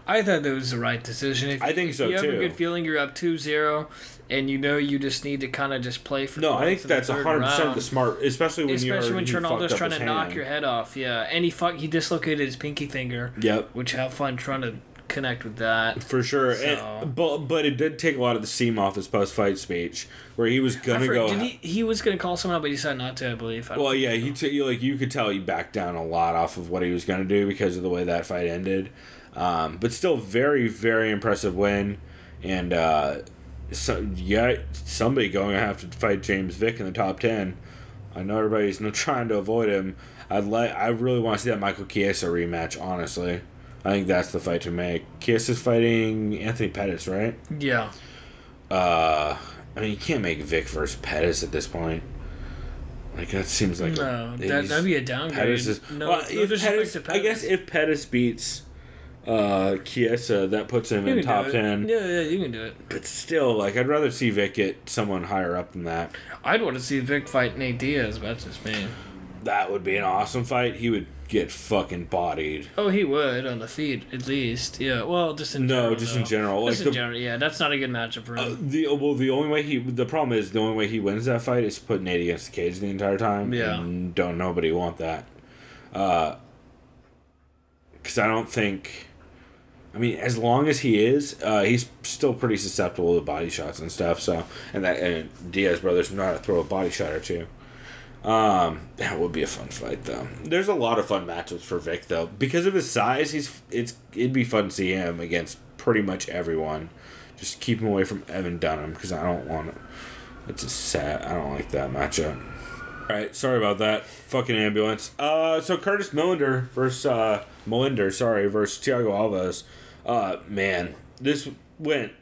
I thought that was the right decision. I think so too. You have a good feeling you're up 2-0, and you just need to kind of just play for. No, I think that's 100% the smart, especially when Trinaldo's trying to knock your head off. Yeah, and he dislocated his pinky finger. Yep. Which have fun trying to connect with that for sure. So. But it did take a lot of the steam off his post-fight speech where he was gonna go. He was gonna call someone out, but he decided not to. I believe. Well, yeah, you could tell he backed down a lot off of what he was gonna do because of the way that fight ended. But still, very very impressive win, and somebody going to have to fight James Vick in the top 10. I know everybody's trying to avoid him. I really want to see that Michael Chiesa rematch. Honestly. I think that's the fight to make. Chiesa's fighting Anthony Pettis, right? Yeah. I mean, you can't make Vic versus Pettis at this point. Like, that seems like... No, that'd be a downgrade. I guess if Pettis beats Chiesa, that puts him in top 10. Yeah, you can do it. But still, like, I'd rather see Vic get someone higher up than that. I'd want to see Vic fight Nate Diaz, but that's just me. That would be an awesome fight. He would get fucking bodied. Oh, he would on the feet at least. Yeah, well, just in general. In general. Just in general. Yeah, that's not a good matchup for him. The only way the problem is the only way he wins that fight is to put Nate against the cage the entire time. Yeah, and don't nobody want that. Because I don't think. I mean, as long as he is, he's still pretty susceptible to body shots and stuff. So, and Diaz brothers know how to throw a body shot or two. That would be a fun fight though. There's a lot of fun matchups for Vic though because of his size. It'd be fun to see him against pretty much everyone. Just keep him away from Evan Dunham because I don't want it. It's a sad. I don't like that matchup. All right, sorry about that. Fucking ambulance. So Curtis Millender versus versus Thiago Alves. Man, this went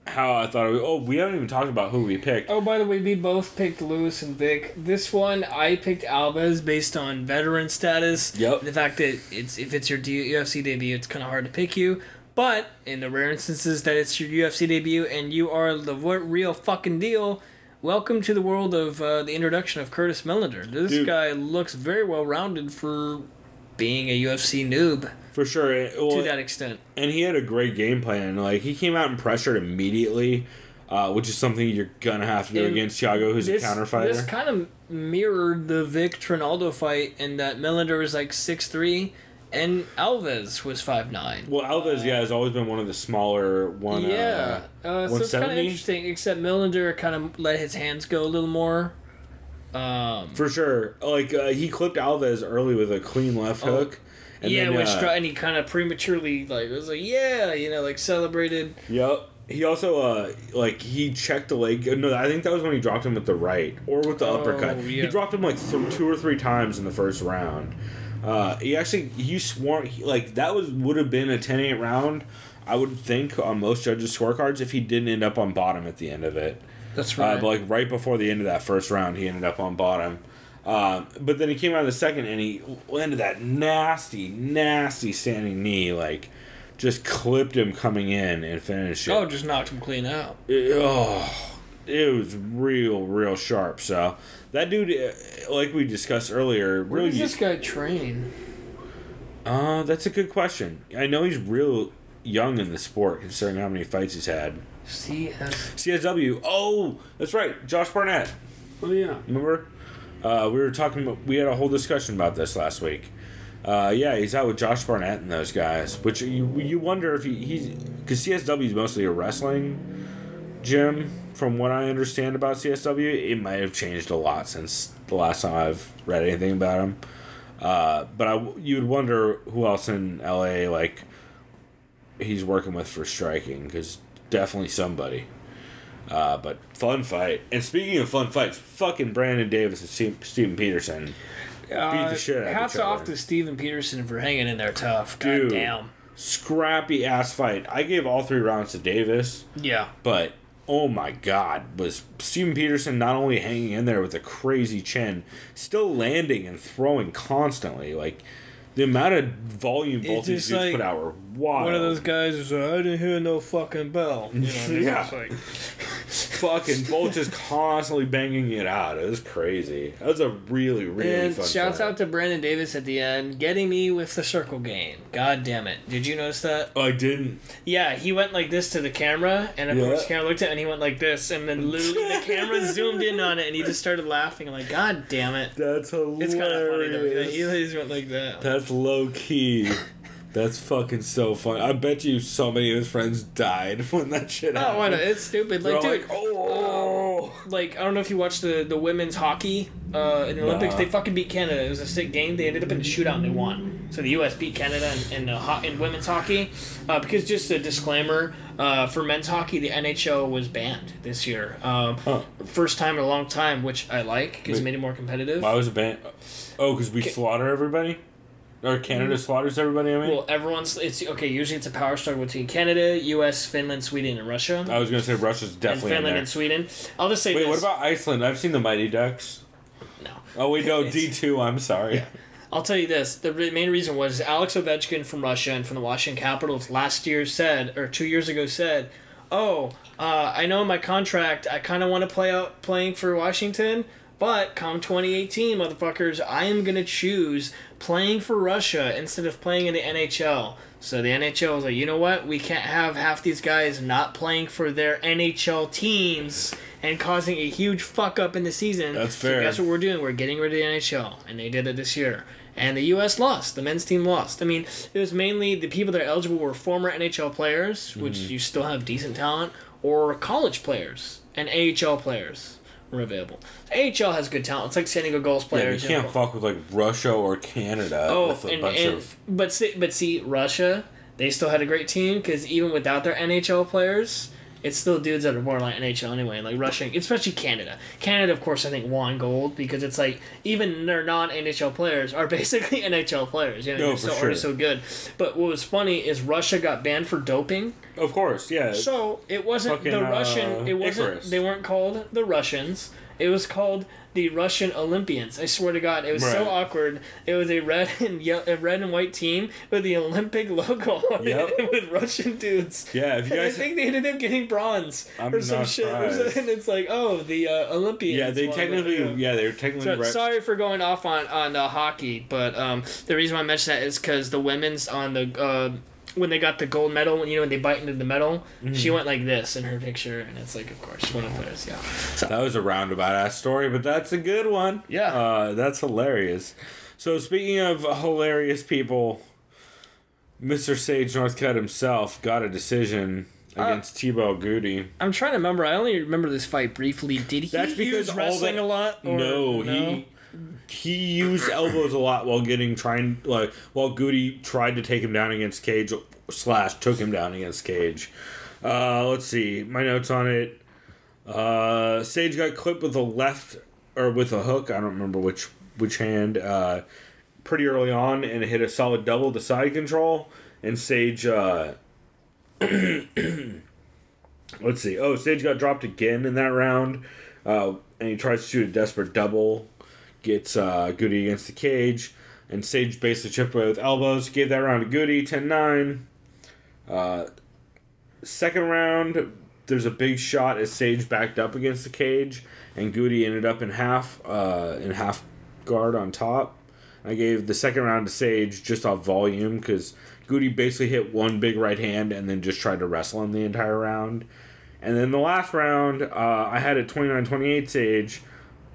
how I thought it would. Oh, we haven't even talked about who we picked. Oh, by the way, we both picked Lewis and Vic. This one, I picked Alves based on veteran status. Yep. The fact that if it's your UFC debut, it's kind of hard to pick you. But in the rare instances that it's your UFC debut and you are the real fucking deal, welcome to the world of the introduction of Curtis Millender. This guy looks very well-rounded for being a UFC noob. For sure. To that extent. And he had a great game plan. Like, he came out and pressured immediately, which is something you're going to have to do against Thiago, who's a counter fighter. This kind of mirrored the Vic Trinaldo fight in that Millender was like 6'3", and Alves was 5'9". Well, Alves, has always been one of the smaller one. Yeah. So it's kind of interesting, except Millender kind of let his hands go a little more. For sure. Like, he clipped Alves early with a clean left hook. And yeah, then, and he kind of prematurely was like, yeah, celebrated. Yep. He also he checked the leg. No, I think that was when he dropped him with the right or with the uppercut. Yeah. He dropped him 2 or 3 times in the first round. He swore that would have been a 10-8 round. I would think on most judges' scorecards if he didn't end up on bottom at the end of it. That's right. But right before the end of that first round, he ended up on bottom. But then he came out of the second and he landed that nasty standing knee, just clipped him coming in and finished it. Oh, just knocked him clean out. It was real sharp. So that dude, like we discussed earlier, Where does this guy train? That's a good question. I know he's real young in the sport, considering how many fights he's had. CSW. Oh, that's right, Josh Barnett. Oh yeah. Remember? We had a whole discussion about this last week. He's out with Josh Barnett and those guys, which you wonder if he's because CSW is mostly a wrestling gym. From what I understand about CSW, it might have changed a lot since the last time I've read anything about him. But you would wonder who else in LA he's working with for striking, because definitely somebody. But fun fight. And speaking of fun fights, fucking Brandon Davis and Steven Peterson beat the shit out of each other. Hats off to Steven Peterson for hanging in there tough. Dude, God damn. Scrappy ass fight. I gave all 3 rounds to Davis. Yeah. But oh my god, was Steven Peterson not only hanging in there with a crazy chin, still landing and throwing constantly. The amount of volume both these dudes put out were wild. One of those guys is I didn't hear no fucking bell. Yeah. Fucking both just constantly banging it out. It was crazy. That was a really fun shouts fight. out to Brandon Davis at the end, getting me with the circle game. God damn it. Did you notice that? Oh, I didn't. Yeah, he went like this to the camera, and of course the camera looked at it, and he went like this, and then literally the camera zoomed in on it, and he just started laughing. I'm like, God damn it. That's hilarious. It's kind of funny though. He just went like that. That's low key. That's fucking so funny. I bet you so many of his friends died when that shit happened. Oh, I know. It's stupid. Dude. I don't know if you watched the women's hockey in the Olympics. They fucking beat Canada. It was a sick game. They ended up in a shootout and they won. So the U.S. beat Canada in women's hockey. Because just a disclaimer, for men's hockey, the NHL was banned this year. First time in a long time, which I like because it made it more competitive. Why was it banned? Oh, because we slaughter everybody? Or Canada slaughters everybody, I mean? Well, usually it's a power struggle between Canada, U.S., Finland, Sweden, and Russia. I was going to say Russia's definitely Finland and Sweden. I'll just say Wait, what about Iceland? I've seen the Mighty Ducks. No. Oh, wait, no, D2, I'm sorry. Yeah. I'll tell you this. The main reason was Alex Ovechkin from Russia and from the Washington Capitals 2 years ago said, I know in my contract I kind of want to playing for Washington, but come 2018, motherfuckers, I am going to choose playing for Russia instead of playing in the NHL. So the NHL was like, you know what? We can't have half these guys not playing for their NHL teams and causing a huge fuck up in the season. That's fair. So guess what we're doing? We're getting rid of the NHL. And they did it this year. And the U.S. lost. The men's team lost. I mean, it was mainly the people that are eligible were former NHL players, which you still have decent talent, or college players and AHL players. Were available. The AHL has good talent. It's like San Diego Gulls players. Yeah, you can't fuck with Russia or Canada with a bunch of. But see, Russia, they still had a great team because even without their NHL players, it's still dudes that are more like NHL anyway. Like Russia, especially Canada. Canada, of course, I think won gold because it's like even their non-NHL players are basically NHL players. You know, they're already so good. But what was funny is Russia got banned for doping. Of course, yeah. So it wasn't the Russian. It wasn't. Icarus. They weren't called the Russians. It was called the Russian Olympians. I swear to God, it was so awkward. It was a red and white team with the Olympic logo on it with Russian dudes. Yeah, if you guys, I think they ended up getting bronze or some shit. And it's like, the Olympians. Yeah, they were technically. So, sorry for going off on hockey, but the reason why I mentioned that is because the women's on the. When they got the gold medal, when they bite into the medal, she went like this in her picture, and it's like, of course, one of those, yeah. So, that was a roundabout ass story, but that's a good one. Yeah. That's hilarious. So speaking of hilarious people, Mr. Sage Northcutt himself got a decision against Thibaut Goudy. I'm trying to remember. I only remember this fight briefly. Did he use wrestling a lot? Or No, he used elbows a lot while while Goody tried to take him down against Cage / took him down against Cage. Let's see my notes on it. Sage got clipped with a left or with a hook. I don't remember which hand. Pretty early on, and it hit a solid double to side control. And Sage, let's see. Oh, Sage got dropped again in that round, and he tries to shoot a desperate double. Gets Goody against the cage, and Sage basically chipped away with elbows. Gave that round to Goody, 10-9. Second round, there's a big shot as Sage backed up against the cage, and Goody ended up in half guard on top. I gave the second round to Sage just off volume because Goody basically hit one big right hand and then just tried to wrestle him the entire round. And then the last round, I had it 29-28 Sage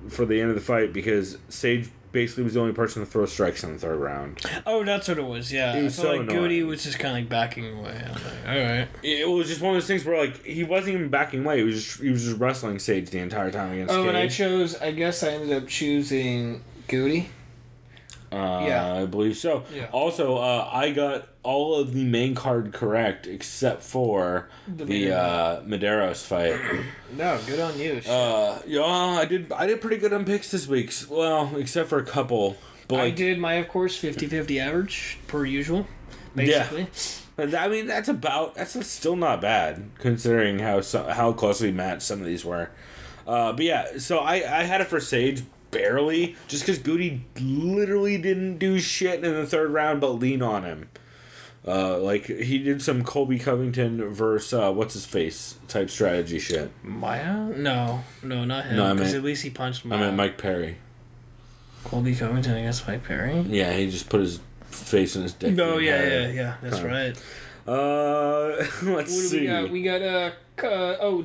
for the end of the fight because Sage basically was the only person to throw strikes in the third round. Oh, that's what it was, yeah. It was I felt so like annoying. Goody was just kind of like backing away. I was like, alright. It was just one of those things where like he wasn't even backing away. He was just wrestling Sage the entire time against Cage. And I guess I ended up choosing Goody. Yeah. I believe so. Yeah. Also, I got all of the main card correct except for the Medeiros fight. No, good on you. I did pretty good on picks this week. Well, except for a couple. But I did my, of course, 50-50 average, per usual, basically. Yeah. I mean, that's still not bad, considering how closely matched some of these were. But yeah, so I had it for Sage, barely, just because Goody literally didn't do shit in the third round but lean on him. Like, he did some Colby Covington versus what's-his-face type strategy shit. Maya? No, not him, No, because at least he punched Maya. I meant Mike Perry. Colby Covington against Mike Perry? Yeah, he just put his face in his dick. No, yeah, that's right. Let's see. We got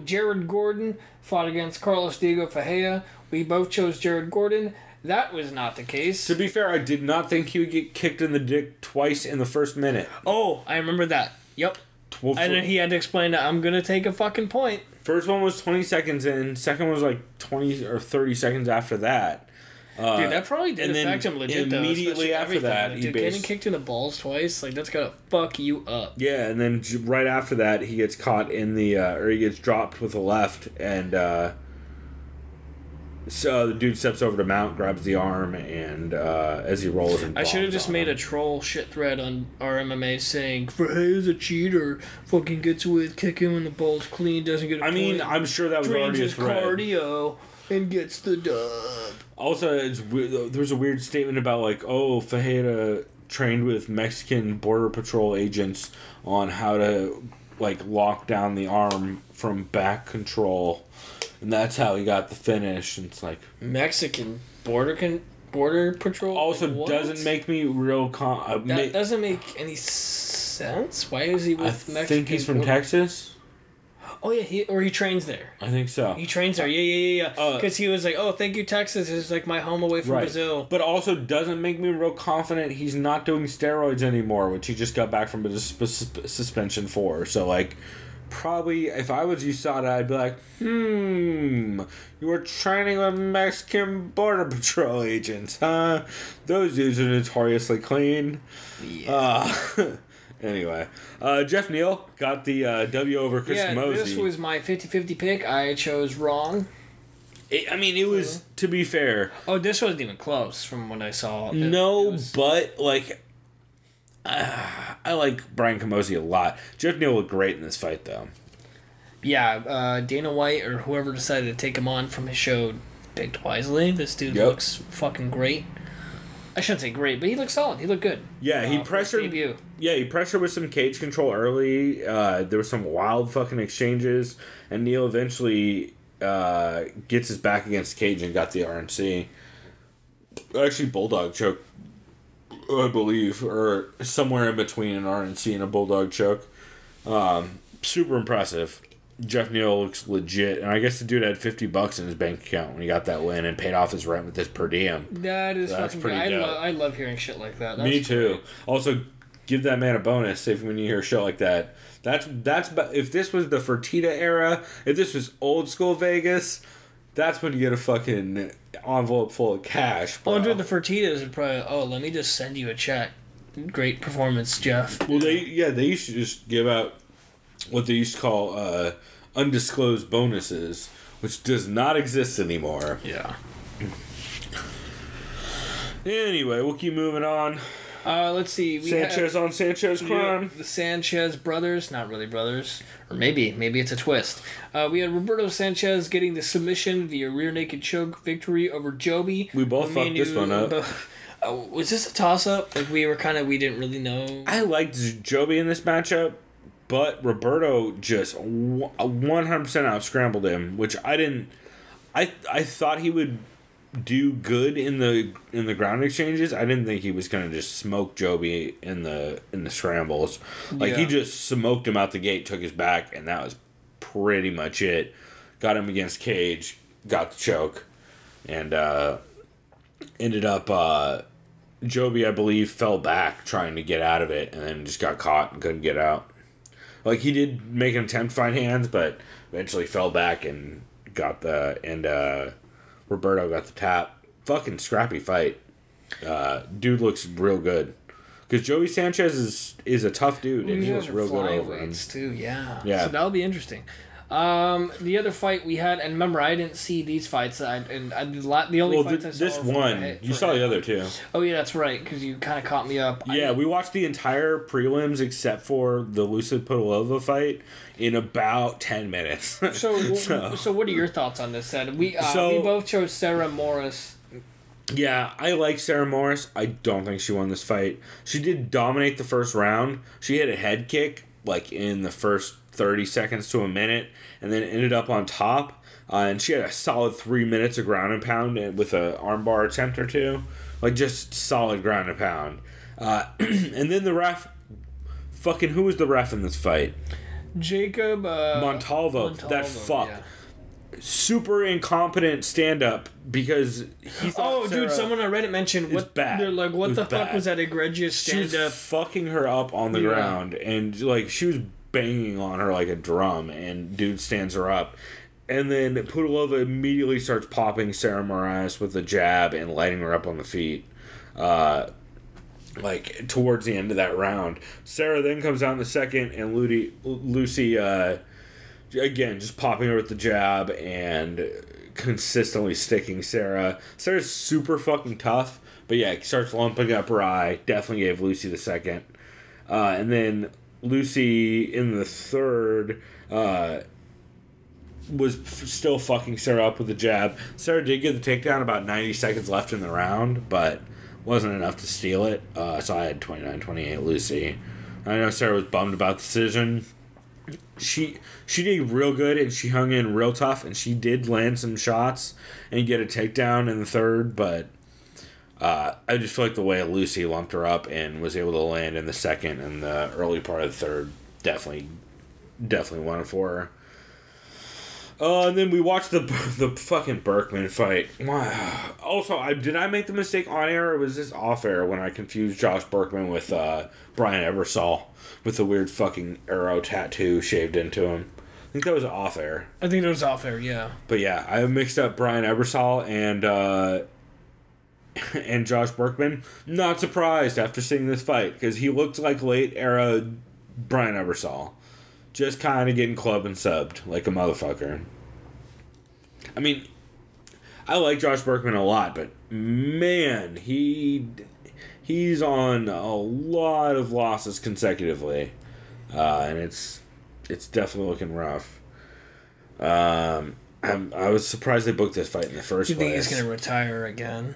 Jared Gordon fought against Carlos Diego Fajea. We both chose Jared Gordon. That was not the case. To be fair, I did not think he would get kicked in the dick twice in the first minute. Oh, I remember that. Yep. And then he had to explain that I'm going to take a fucking point. First one was 20 seconds in. Second was like 20 or 30 seconds after that. Dude, that probably did affect him legit, though. Immediately after that, dude, getting kicked in the balls twice, like, that's gotta fuck you up. Yeah, and then right after that, he gets caught in the, or he gets dropped with a left, and, so the dude steps over to mount, grabs the arm, and, as he rolls and I should have just made a troll shit thread on our MMA saying, Fajea's a cheater, fucking gets away with kick him in the balls clean, doesn't get a point. I mean, I'm sure that was already a thread. Cardio and gets the dub. Also, there's a weird statement about, like, oh, Fajeda trained with Mexican Border Patrol agents on how to, like, lock down the arm from back control. And that's how he got the finish. And it's like... Mexican Border Patrol? Also, what? doesn't make me real... that doesn't make any sense. Why is he with Mexican? I think he's from Texas. Oh, yeah, he trains there. I think so. He trains there, yeah. Because he was like, oh, thank you, Texas. It's like my home away from Brazil. But also doesn't make me real confident he's not doing steroids anymore, which he just got back from a suspension for. So, like, probably, if I was USADA, I'd be like, you were training with Mexican Border Patrol agents, huh? Those dudes are notoriously clean. Yeah. Anyway, Jeff Neal got the W over Chris Mosey. This was my 50-50 pick. I chose wrong. It was, to be fair... Oh, this wasn't even close from what I saw. But, like, I like Brian Camozzi a lot. Jeff Neal looked great in this fight, though. Yeah, Dana White or whoever decided to take him on from his show picked wisely. This dude looks fucking great. I shouldn't say great, but he looked solid. He looked good. Yeah, he pressured. Yeah, he pressured with some cage control early. There were some wild fucking exchanges, and Neal eventually gets his back against the cage and got the RNC. Actually, bulldog choke, I believe, or somewhere in between an RNC and a bulldog choke. Super impressive. Jeff Neal looks legit, and I guess the dude had $50 in his bank account when he got that win and paid off his rent with his per diem. That is fucking great. I love hearing shit like that. Me too. Great. Also, give that man a bonus if when you hear shit like that. That's if this was the Fertitta era, if this was old school Vegas, that's when you get a fucking envelope full of cash. Bro. Andre the Fertitas would probably, let me just send you a check. Great performance, Jeff. Well, they used to just give out what they used to call undisclosed bonuses, which does not exist anymore. Yeah. Anyway, we'll keep moving on. Let's see. Sanchez on Sanchez crime. The Sanchez brothers, not really brothers, or maybe it's a twist. We had Roberto Sanchez getting the submission via rear naked choke victory over Joby. We both fucked this one up. Was this a toss up? Like we didn't really know. I liked Joby in this matchup, but Roberto just 100% out scrambled him, which I didn't. I thought he would do good in the ground exchanges. I didn't think he was gonna just smoke Joby in the scrambles. Like he just smoked him out the gate, took his back, and that was pretty much it. Got him against cage, got the choke, and ended up Joby, I believe, fell back trying to get out of it, and then just got caught and couldn't get out. Like he did make an attempt to find hands, but eventually fell back and got Roberto got the tap. Fucking scrappy fight. Dude looks real good. Because Joey Sanchez is a tough dude, and he was real good over him. Too, yeah. Yeah. So that'll be interesting. The other fight we had, and remember, I didn't see these fights. The only fights I saw. This one, you saw the other two. Oh yeah, that's right. Because you kind of caught me up. Yeah, we watched the entire prelims except for the Lucid Podolova fight in about 10 minutes. So what are your thoughts on this? We both chose Sarah Morris. Yeah, I like Sarah Morris. I don't think she won this fight. She did dominate the first round. She hit a head kick like in the first 30 seconds to a minute, and then ended up on top. And she had a solid 3 minutes of ground and pound with an armbar attempt or two. Like, just solid ground and pound. And then the ref... Fucking, who was the ref in this fight? Jacob... Montalvo. That fuck. Yeah. Super incompetent stand-up because he thought dude, someone on Reddit mentioned what bad. They're like, what the fuck was that egregious stand-up? She was fucking her up on the ground, and like she was banging on her like a drum, and dude stands her up, and then Pudilova immediately starts popping Sarah Moraes with a jab and lighting her up on the feet. Like towards the end of that round, Sarah then comes out in the second, and Lucy again, just popping her with the jab and consistently sticking Sarah. Sarah's super fucking tough, but yeah, starts lumping up her eye. Definitely gave Lucy the second. And then Lucy in the third was still fucking Sarah up with the jab. Sarah did get the takedown about 90 seconds left in the round, but wasn't enough to steal it. So I had 29-28 Lucy. I know Sarah was bummed about the decision. She did real good, and she hung in real tough, and she did land some shots and get a takedown in the third, but I just feel like the way Lucy lumped her up and was able to land in the second and the early part of the third definitely won it for her. And then we watched the fucking Berkman fight. Wow. Also, did I make the mistake on air, or was this off air when I confused Josh Berkman with Brian Ebersol with the weird fucking arrow tattoo shaved into him? I think that was off air. I think it was off air, yeah. But yeah, I mixed up Brian Ebersol and Josh Berkman. Not surprised after seeing this fight, because he looked like late era Brian Ebersol. Just kind of getting clubbed and subbed like a motherfucker. I mean, I like Josh Berkman a lot, but man, he's on a lot of losses consecutively, and it's definitely looking rough. I was surprised they booked this fight in the first place. Do you think he's gonna retire again?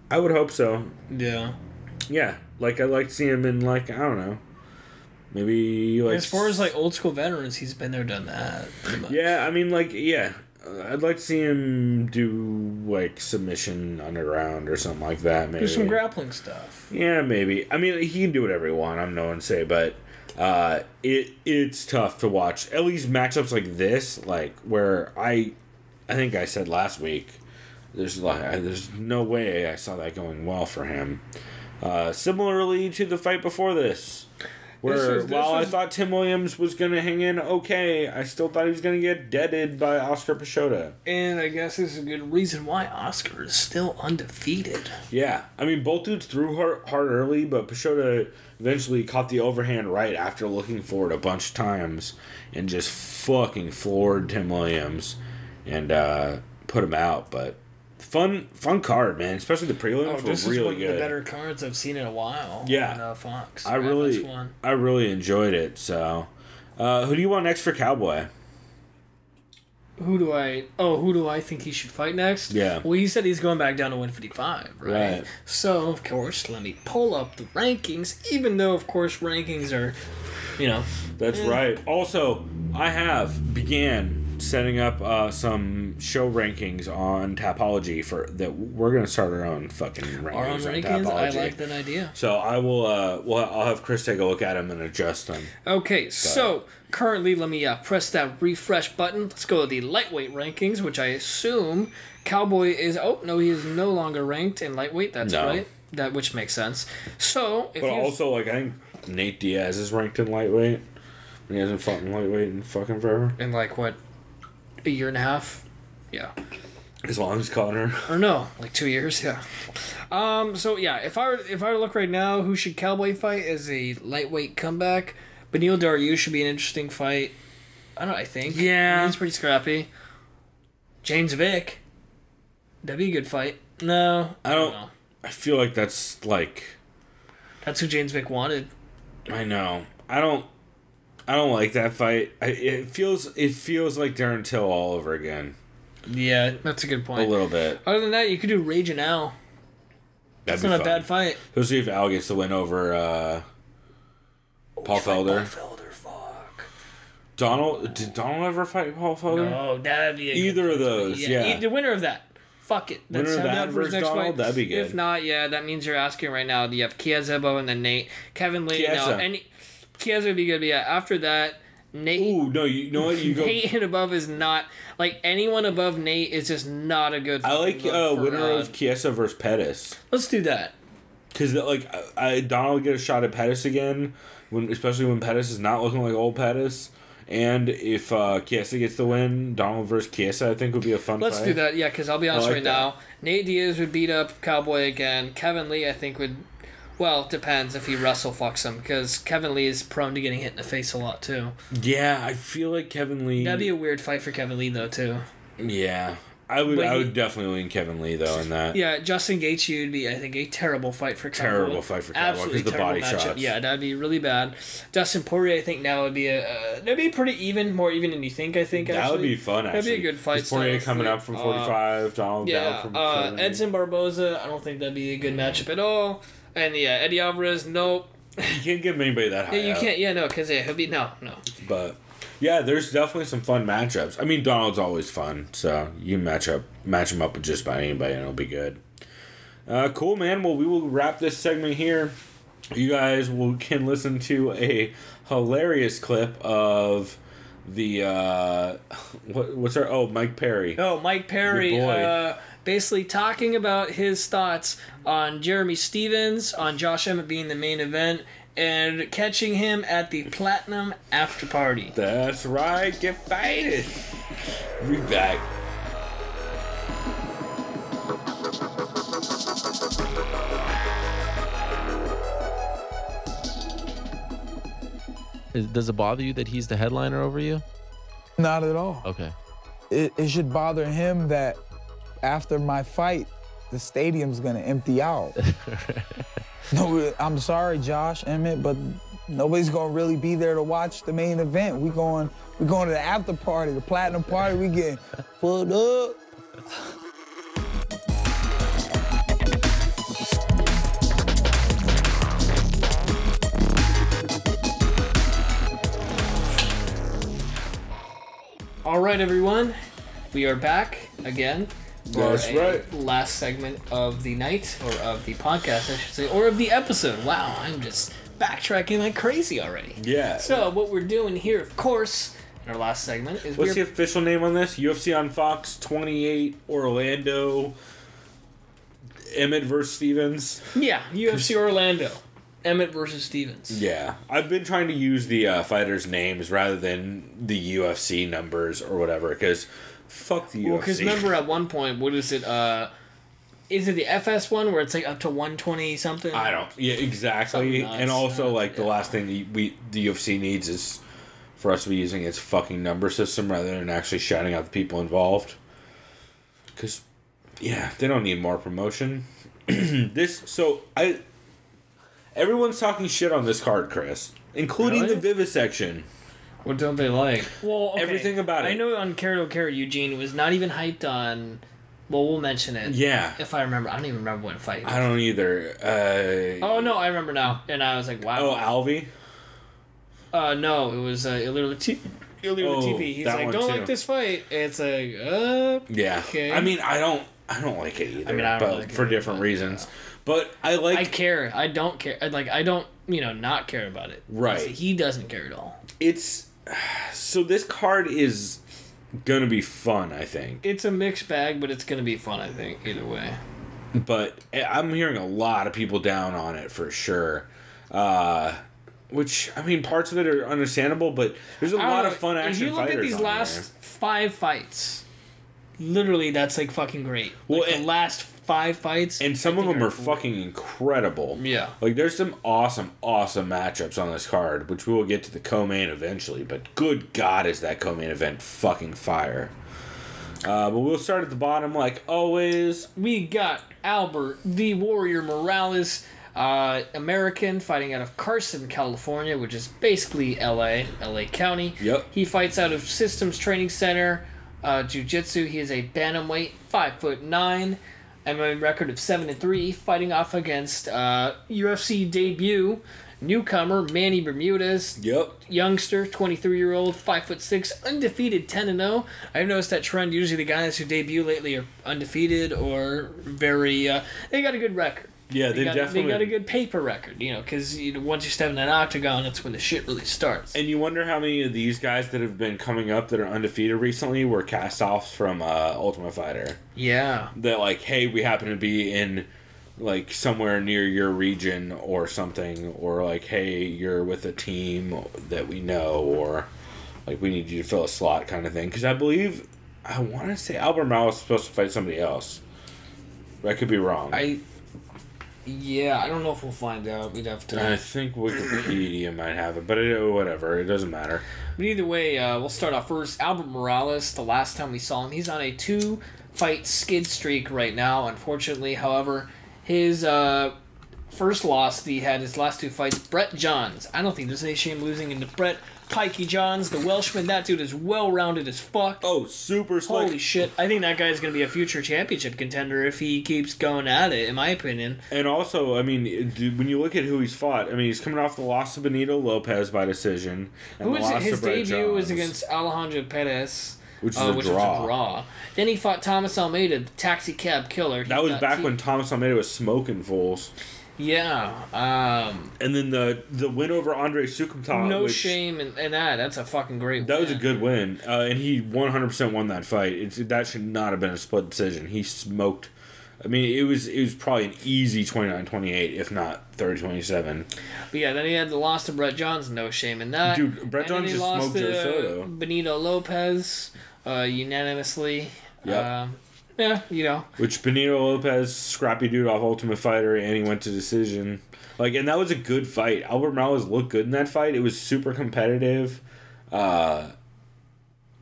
I would hope so. Yeah. Yeah, like I'd like to see him in, like, I don't know, maybe like as far as like old school veterans, he's been there, done that. Pretty much. Yeah, I mean, like, yeah, I'd like to see him do like submission underground or something like that. Maybe do some grappling stuff. Yeah, maybe. I mean, he can do whatever he wants. I'm no one to say, but it's tough to watch. At least matchups like this, like where I think I said last week, there's no way I saw that going well for him. Similarly to the fight before this. Where while I thought Tim Williams was gonna hang in okay, I still thought he was gonna get deaded by Oscar Pichota. And I guess this is a good reason why Oscar is still undefeated. Yeah, I mean both dudes threw hard early, but Pichota eventually caught the overhand right after looking for it a bunch of times and just fucking floored Tim Williams and put him out. But fun card, man. Especially the prelims were this really is one good. of the better cards I've seen in a while. Yeah, on, Fox. I really enjoyed it. So, who do you want next for Cowboy? Who do I think he should fight next? Yeah. Well, he said he's going back down to 155, right? So, of course, let me pull up the rankings, even though, of course, rankings are, That's right. Also, I began setting up some show rankings on Tapology that we're going to start our own fucking rankings. Our own rankings? I like that idea. So I will, I'll have Chris take a look at them and adjust them. Okay, so currently, let me press that refresh button. Let's go to the lightweight rankings, which I assume Cowboy is. Oh no, he is no longer ranked in lightweight. That's right. Which makes sense. So, but also, I think Nate Diaz is ranked in lightweight. He hasn't fought in lightweight in fucking forever. In what, a year and a half? Yeah. As long as Connor. Or no, 2 years. Yeah. So yeah, if I were to look right now, who should Cowboy fight as a lightweight comeback? Beneil Dariush should be an interesting fight. I think. Yeah. He's pretty scrappy. James Vick. That'd be a good fight. No. I don't know. I feel like that's That's who James Vick wanted. I know. I don't like that fight. It feels like Darren Till all over again. Yeah, that's a good point. A little bit. Other than that, you could do Ragin Al. That's not a bad fight. We'll see if Al gets the win over Paul Felder. Paul Felder, fuck. Did Donald ever fight Paul Felder? No, that'd be either of those. Yeah. The winner of that. Fuck it. Winner of that versus Donald, fight. That'd be good. If not, that means you're asking right now. You have Chiesa and then Nate, Kevin Lee. Chiesa would be good. But yeah, after that, Nate. Ooh, no, you know what? You go. Nate and above is not anyone above Nate is just not a good. I like winner of Chiesa versus Pettis. Let's do that. Because Donald would get a shot at Pettis again, especially when Pettis is not looking like old Pettis. And if Chiesa gets the win, Donald versus Chiesa, I think would be a fun fight. Let's do that, yeah, because I'll be honest now. Nate Diaz would beat up Cowboy again. Kevin Lee, I think, would... Well, it depends if he wrestle fucks him, because Kevin Lee is prone to getting hit in the face a lot, too. Yeah, I feel like Kevin Lee... That'd be a weird fight for Kevin Lee, though, too. Yeah. I would definitely lean Kevin Lee, though, in that. Yeah, Justin Gaethje would be, I think, a terrible fight for Cowboy. Terrible fight for Cowboy because the body shots. Yeah, that'd be really bad. Dustin Poirier, I think, now would be that'd be pretty even, more even than you think, I think, That would be fun, actually. That'd be a good fight. Poirier coming up from 45, Donald down from 70. Edson Barboza, I don't think that'd be a good matchup at all. And, yeah, Eddie Alvarez, nope. You can't give anybody that high. Yeah, you can't, yeah, no, because he'll be, no. But... Yeah, there's definitely some fun matchups. I mean, Donald's always fun, so you match him up with just about anybody, and it'll be good. Cool, man. Well, we will wrap this segment here. You guys can listen to a hilarious clip of the Mike Perry. Oh, Mike Perry. Basically talking about his thoughts on Jeremy Stevens, on Josh Emmett being the main event, and catching him at the Platinum After Party. That's right. Get fighted. Be back. Does it bother you that he's the headliner over you? Not at all. Okay. It should bother him that after my fight, the stadium's gonna empty out. No, I'm sorry, Josh, Emmett, but nobody's gonna really be there to watch the main event. We're going to the after party, the platinum party. We getting fucked up. All right, everyone, we are back again. That's right. Last segment of the night, or of the podcast, I should say, or of the episode. Wow, I'm just backtracking like crazy already. Yeah. So what we're doing here, of course, in our last segment is what's the official name on this? UFC on Fox 28 Orlando. Emmett versus Stevens. Yeah, UFC Orlando. Emmett versus Stevens. Yeah, I've been trying to use the fighters' names rather than the UFC numbers or whatever, because fuck the UFC. Well, because remember at one point, what is it? Is it the FS one where it's like up to 120 something? I don't. Yeah, exactly. And also, like, the last thing the UFC needs is for us to be using its fucking number system rather than actually shouting out the people involved. Because, yeah, they don't need more promotion. Everyone's talking shit on this card, Chris, including the Vivisection. What don't they like? Well, okay. Everything about it. I know on Cara to Cara, Eugene was not even hyped on. Well, we'll mention it. Yeah. If I remember. I don't even remember what fight. I don't either. Oh, no, I remember now. And I was like, wow. Oh, Alvey? No, it was Ilir Latifi. He's like, don't like this fight. It's like, yeah. Okay. I mean, I don't like it either. I mean, I don't but like for it, different but, reasons. But I like... I care. I don't care. Like, I don't, not care about it. Right. He doesn't care at all. It's... So this card is gonna be fun, I think. It's a mixed bag, but it's gonna be fun, I think, either way. But I'm hearing a lot of people down on it for sure. Which, I mean, parts of it are understandable, but there's a lot of fun action fighters. If you look at these last 5 fights, literally that's like fucking great. Well, like the last 5 fights. And some of them are fucking incredible. Yeah. Like, there's some awesome matchups on this card, which we will get to the co-main eventually, but good God is that co-main event fucking fire. But we'll start at the bottom like always. We got Albert the Warrior Morales, American, fighting out of Carson, California, which is basically LA County. Yep. He fights out of Systems Training Center, Jiu-Jitsu. He is a bantamweight, 5'9", MMA record of 7-3, fighting off against UFC debut newcomer Manny Bermudez. Yep. Youngster, 23-year-old, 5'6", undefeated, 10-0. I've noticed that trend. Usually the guys who debut lately are undefeated or very. They got a good record. Yeah, they definitely got a good paper record, because once you step in an octagon, that's when the shit really starts. And you wonder how many of these guys that have been coming up that are undefeated recently were cast-offs from Ultimate Fighter. Yeah. That, like, hey, we happen to be in, like, somewhere near your region or something, or, like, hey, you're with a team that we know, or, like, we need you to fill a slot kind of thing. Because I want to say Albert Morales is supposed to fight somebody else. I could be wrong. Yeah, I don't know if we'll find out. We'd have to. I think Wikipedia might have it, but whatever. It doesn't matter. But either way, we'll start off first. Albert Morales, the last time we saw him, he's on a 2-fight skid streak right now, unfortunately. However, his first loss that he had his last 2 fights, Brett Johns. I don't think there's any shame losing into Brett Pikey Johns, the Welshman. That dude is well-rounded as fuck. Oh, super slick. Holy shit. I think that guy's going to be a future championship contender if he keeps going at it, in my opinion. And also, I mean, when you look at who he's fought, I mean, he's coming off the loss to Benito Lopez by decision. And His debut was against Alejandro Perez. Which was a draw. Then he fought Thomas Almeida, the taxi cab killer. That was back when Thomas Almeida was smoking fools. Yeah. And then the win over Andre Sukumtov. No shame in that. That's a fucking great win. That was a good win. And he 100% won that fight. That should not have been a split decision. He smoked. I mean, it was probably an easy 29-28, if not 30-27. But yeah, then he had the loss to Brett Johns. No shame in that. Dude, Brett Johns just smoked Joe Soto. Benito Lopez, unanimously. Yep. Yeah, Which Benito Lopez, scrappy dude off Ultimate Fighter, and he went to decision. And that was a good fight. Albert Morales looked good in that fight. It was super competitive. I'm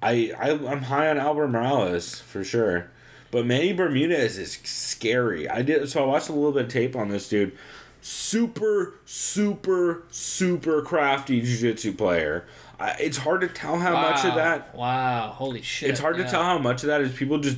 high on Albert Morales for sure. But Manny Bermudez is scary. I watched a little bit of tape on this dude. Super, super, super crafty jiu-jitsu player. It's hard to tell how much of that. Wow, holy shit! It's hard to tell how much of that is people just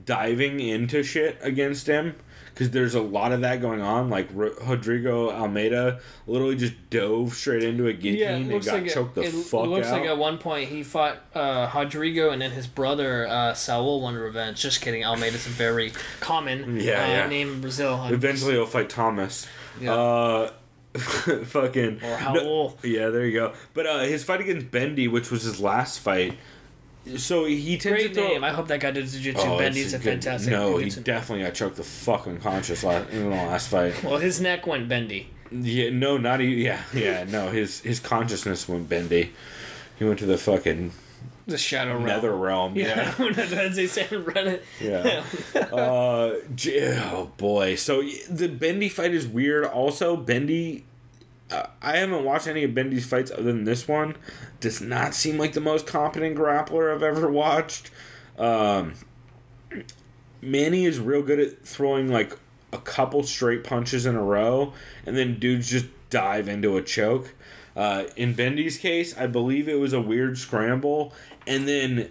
diving into shit against him, because there's a lot of that going on. Like Rodrigo Almeida literally just dove straight into a guillotine and got choked the fuck out. It looks like at one point he fought Rodrigo, and then his brother Saul won revenge. Just kidding. Almeida's a very common name in Brazil. Eventually he'll fight Thomas. Yeah. Fucking or Raul. Yeah, there you go. But his fight against Bendy, which was his last fight. So he tends Great to throw... name. I hope that guy did jiu-jitsu. Bendy's a fantastic No, jiu-jitsu. he definitely got choked the fuck unconscious in the last fight. Well, his neck went bendy. Yeah, no, not even. Yeah, no. His consciousness went bendy. He went to the fucking the shadow realm. nether realm. Yeah, As they say in Reddit. Yeah. Oh boy. So the Bendy fight is weird. Also, Bendy. I haven't watched any of Bendy's fights other than this one. Does not seem like the most competent grappler I've ever watched. Manny is real good at throwing like a couple straight punches in a row, and then dudes just dive into a choke. In Bendy's case, I believe it was a weird scramble, and then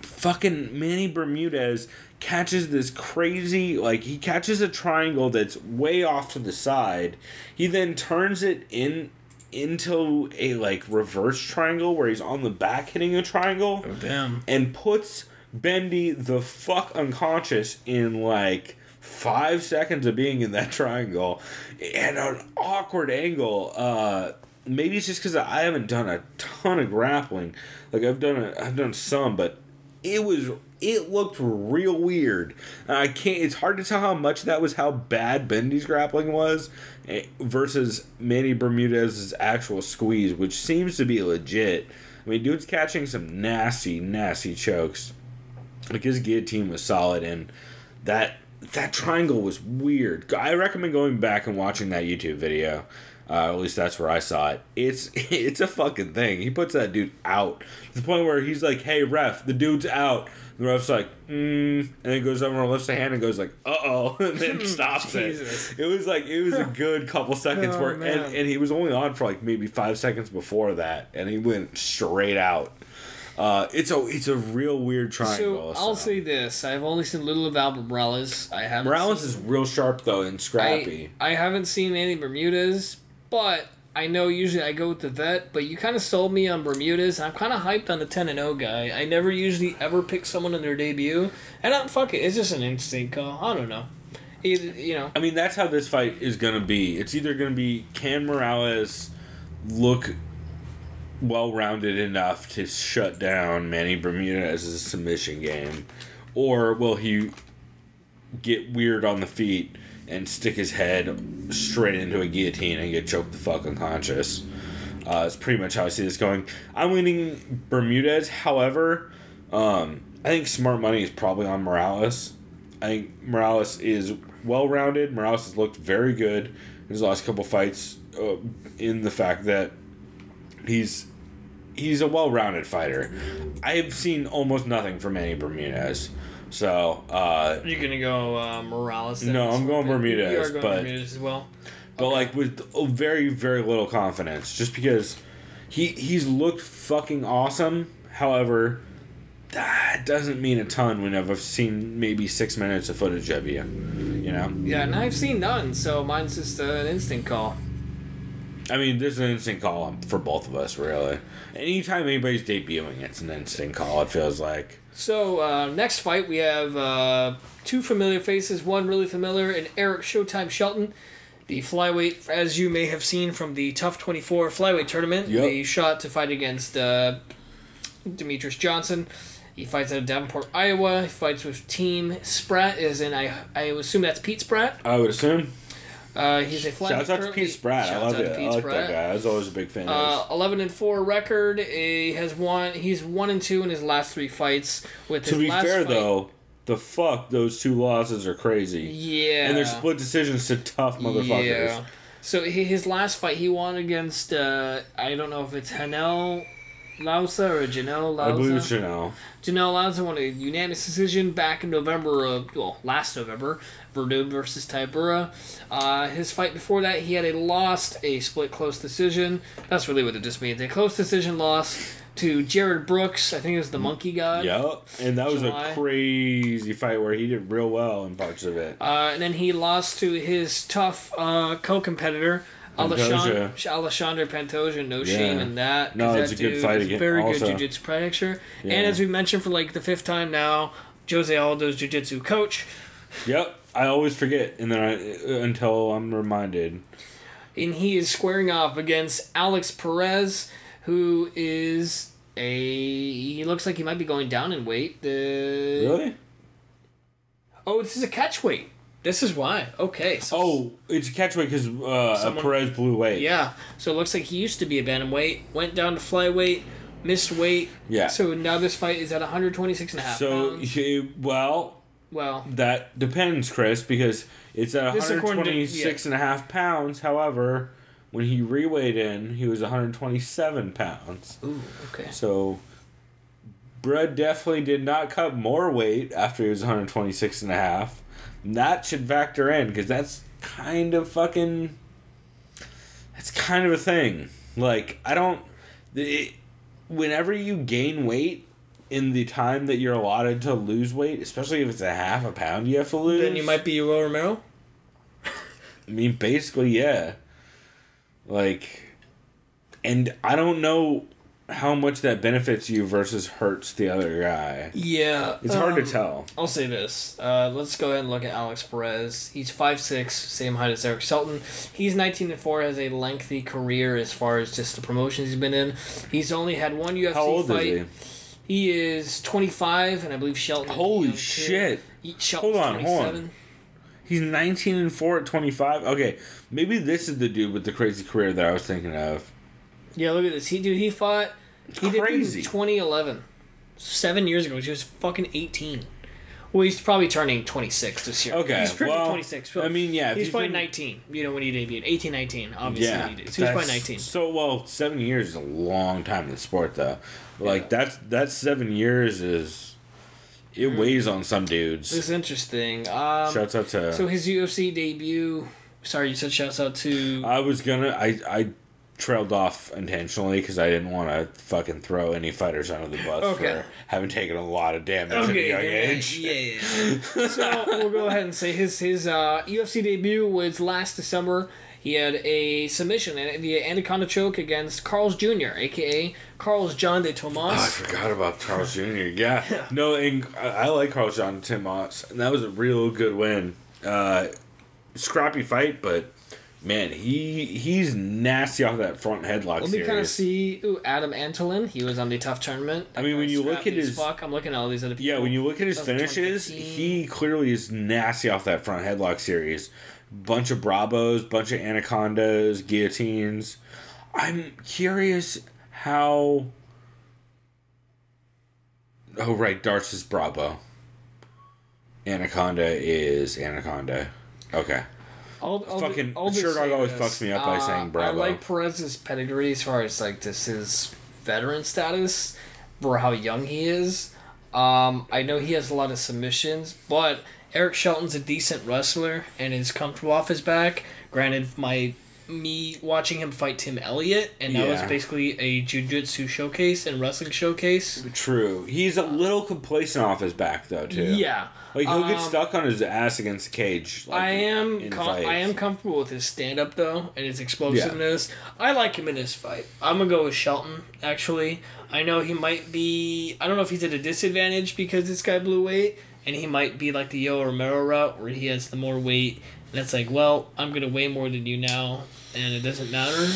fucking Manny Bermudez catches this crazy, like, he catches a triangle that's way off to the side. He then turns it into a, like, reverse triangle where he's on the back hitting a triangle. Oh, damn. And puts Bendy the fuck unconscious in, like, 5 seconds of being in that triangle. And an awkward angle. Maybe it's just because I haven't done a ton of grappling. Like, I've done some, but it looked real weird. It's hard to tell how much that was how bad Bendy's grappling was versus Manny Bermudez's actual squeeze, which seems to be legit. I mean, dude's catching some nasty, nasty chokes. Like, his guillotine was solid, and that triangle was weird. I recommend going back and watching that YouTube video. At least that's where I saw it. It's a fucking thing. He puts that dude out to the point where he's like, "Hey ref, the dude's out." The ref's like, and then goes over and lifts a hand and goes like, "Uh-oh," and then stops it. It was a good couple seconds where, and he was only on for like maybe 5 seconds before that, and he went straight out. It's a real weird triangle. So I'll say this: I've only seen little of Albert Morales. Morales is real sharp though and scrappy. I haven't seen Manny Bermudez, but I know usually I go with the vet. But you kind of sold me on Bermudez, and I'm kind of hyped on the 10-0 guy. I never usually ever pick someone in their debut, and fuck it, it's just an instinct call. I don't know. I mean, that's how this fight is gonna be. It's either gonna be, can Morales look well-rounded enough to shut down Manny Bermudez's submission game, or will he get weird on the feet and stick his head straight into a guillotine and get choked the fuck unconscious? It's pretty much how I see this going. I'm leaning Bermudez. However, I think smart money is probably on Morales. I think Morales is well-rounded. Morales has looked very good in his last couple fights, in the fact that he's a well-rounded fighter. I've seen almost nothing from Manny Bermudez. So, you're gonna go Morales then? No, I'm going Bermudez. You are going Bermudez as well? But okay. Like with very, very little confidence. Just because he's looked fucking awesome. However, that doesn't mean a ton when I've seen maybe 6 minutes of footage of you. You know? Yeah, and I've seen none, so mine's just an instinct call. I mean, there's an instinct call for both of us, really. Anytime anybody's debuting, it's an instinct call, it feels like. So, next fight, we have two familiar faces. One really familiar, and Eric Showtime Shelton. The flyweight, as you may have seen from the Tough 24 flyweight tournament. Yep. The shot to fight against Demetrius Johnson. He fights out of Davenport, Iowa. He fights with Team Spratt, as in, I assume that's Pete Spratt. I would assume. He's a flyweight. Shouts out to Pete Spratt. I love it. I like that guy. I was always a big fan of his. 11-4 record. He's 1-2 in his last 3 fights. With his to be last fair, fight, though, those 2 losses are crazy. Yeah. And they're split decisions to tough motherfuckers. Yeah. So his last fight, he won against, I don't know if it's Hanel Lausa or Janelle Lausa. I believe it's Janelle. Janelle Lausa won a unanimous decision back in last November, Verdun versus Tybura. His fight before that, he had a split close decision. That's really what it just means. A close decision loss to Jared Brooks. I think it was the Monkey God. Yep, and that was a crazy fight where he did real well in parts of it. And then he lost to his tough co-competitor, Alexandre Pantoja. No shame in that. No, it's a good fight again. Very good jiu-jitsu practitioner. Yeah. And as we mentioned for like the 5th time now, Jose Aldo's jiu-jitsu coach. Yep, I always forget, and then until I'm reminded. And he is squaring off against Alex Perez, who is he looks like he might be going down in weight. Really? Oh, this is a catch weight. This is why. Okay. So it's a catchweight because Perez blew weight. Yeah. So it looks like he used to be a bantamweight, went down to flyweight, missed weight. Yeah. So now this fight is at 126 and a half pounds. Well, that depends, Chris, because it's at 126 and a half pounds. However, when he reweighed in, he was 127 pounds. Ooh, okay. So, Brett definitely did not cut more weight after he was 126 and a half. And that should factor in, because that's kind of fucking... That's kind of a thing. Like, whenever you gain weight in the time that you're allotted to lose weight, especially if it's a half a pound you have to lose... Then you might be Yoel Romero? I mean, basically, yeah. Like, and I don't know how much that benefits you versus hurts the other guy. Yeah. It's hard to tell. I'll say this. Let's go ahead and look at Alex Perez. He's 5'6", same height as Eric Shelton. He's 19-4, has a lengthy career as far as just the promotions he's been in. He's only had one UFC How old fight. is he? He is 25, and I believe Shelton. Holy shit! Hold on. He's 19-4 at 25. Okay, maybe this is the dude with the crazy career that I was thinking of. Yeah, look at this. He fought. He did in 2011, 7 years ago. He was fucking 18. Well, he's probably turning 26 this year. Okay, he's turning 26. I mean, yeah, he's probably 19. You know when he debuted, 18, 19. Obviously, yeah, he did. So he's probably 19. So 7 years is a long time in the sport, though. Like that's 7 years is. It weighs on some dudes. This is interesting. Shouts out to... So his UFC debut... Sorry, you said shouts out to... I trailed off intentionally because I didn't want to fucking throw any fighters under the bus for having taken a lot of damage at a young age. Yeah. So we'll go ahead and say his UFC debut was last December. He had a submission via Anaconda choke against Carl's Jr., a.k.a. Carl's John de Tomas. Oh, I forgot about Carl's Jr., yeah. No, and I like Carl's John de Tomas, and that was a real good win. Scrappy fight, but, man, he's nasty off that front headlock series. Let me kind of see... Ooh, Adam Antolin. He was on the Tough Tournament. I mean, when you look at his... I'm looking at all these other people. Yeah, when you look at his finishes, he clearly is nasty off that front headlock series. Bunch of Bravos, bunch of Anacondas, guillotines. I'm curious how... Oh, right, Darts is Bravo. Anaconda is Anaconda. Okay. Fucking Sure Dog always fucks me up by saying Bravo. I like Perez's pedigree as far as like his veteran status for how young he is. I know he has a lot of submissions, but Eric Shelton's a decent wrestler and is comfortable off his back. Granted, me watching him fight Tim Elliott, and that was basically a jiu-jitsu showcase and wrestling showcase. True. He's a little complacent off his back, though, too. Yeah. Like, he'll get stuck on his ass against the cage. Like, I am comfortable with his stand-up, though, and his explosiveness. Yeah. I like him in this fight. I'm going to go with Shelton, actually. I know he might be... I don't know if he's at a disadvantage because this guy blew weight, and he might be like the Yoel Romero route, where he has the more weight, and it's like, well, I'm going to weigh more than you now, and it doesn't matter.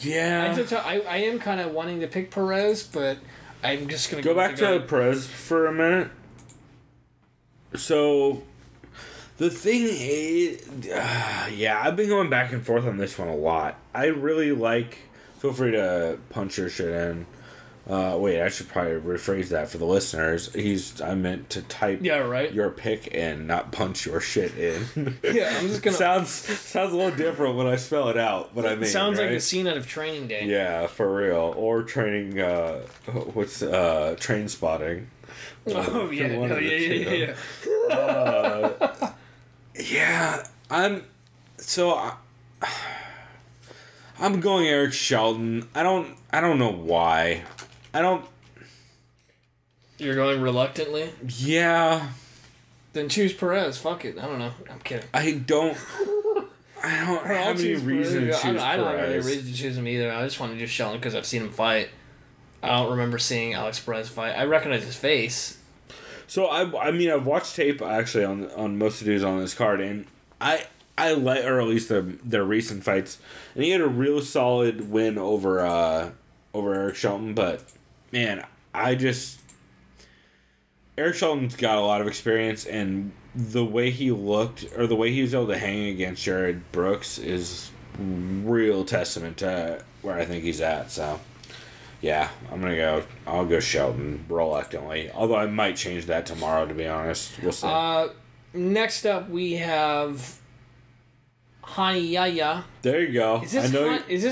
Yeah. I am kind of wanting to pick Perez, but I'm just going to go back to Perez for a minute. So, the thing is... I've been going back and forth on this one a lot. I really like... Feel free to punch your shit in. Wait, I should probably rephrase that for the listeners. I meant to type your pick in, not punch your shit in. Yeah, I'm just gonna... Sounds a little different when I spell it out, but I mean, sounds right? like a scene out of Training Day. Yeah, for real. Or training, train spotting. Oh, yeah. Yeah, I'm going Eric Shelton. I don't know why. You're going reluctantly? Yeah. Then choose Perez. Fuck it. I don't know. I'm kidding. I don't have any reason to choose Perez. I don't have any reason to choose him either. I just want to do Shelton because I've seen him fight. I don't remember seeing Alex Perez fight. I recognize his face. So I mean I've watched tape actually on most of the dudes on this card, and I like, or at least their recent fights, and he had a real solid win over Eric Shelton. But man, Eric Shelton's got a lot of experience, and the way he looked, or the way he was able to hang against Jared Brooks is real testament to where I think he's at. So, yeah, I'll go Shelton reluctantly. Although I might change that tomorrow, to be honest. We'll see. Next up, we have Hani Yaya. There you go. Is this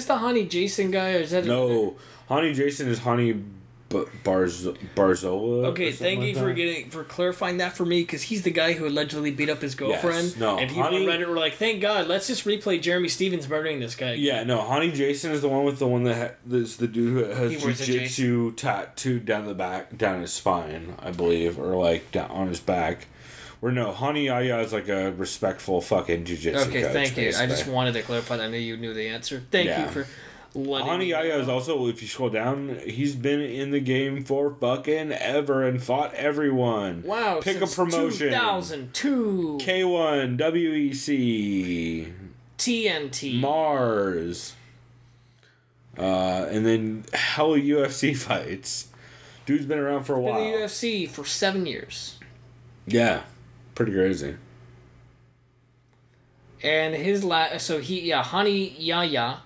the Hani Jason guy, or is that... No, Hani Jason is Hani Barzola. Okay, thank you for clarifying that for me, because he's the guy who allegedly beat up his girlfriend. Yes, no, and people on Reddit were like, "Thank God, let's just replay Jeremy Stevens murdering this guy." Yeah, no, Hani Jason is the one that is the dude who has jiu-jitsu tattooed down his spine, I believe, or like down on his back. Or no, Hani Yaya is like a respectful fucking jiu-jitsu Okay, coach, thank you. basically. I just wanted to clarify that. I knew you knew the answer. Thank you for letting Hani me Yaya know. is also, if you scroll down, he's been in the game for fucking ever and fought everyone. Wow, Pick since a promotion. 2002. K1, WEC, TNT. Mars. And then hell UFC fights. Dude's been around for a while. Been in the UFC for 7 years. Yeah. Pretty crazy. And his Hani Yaya.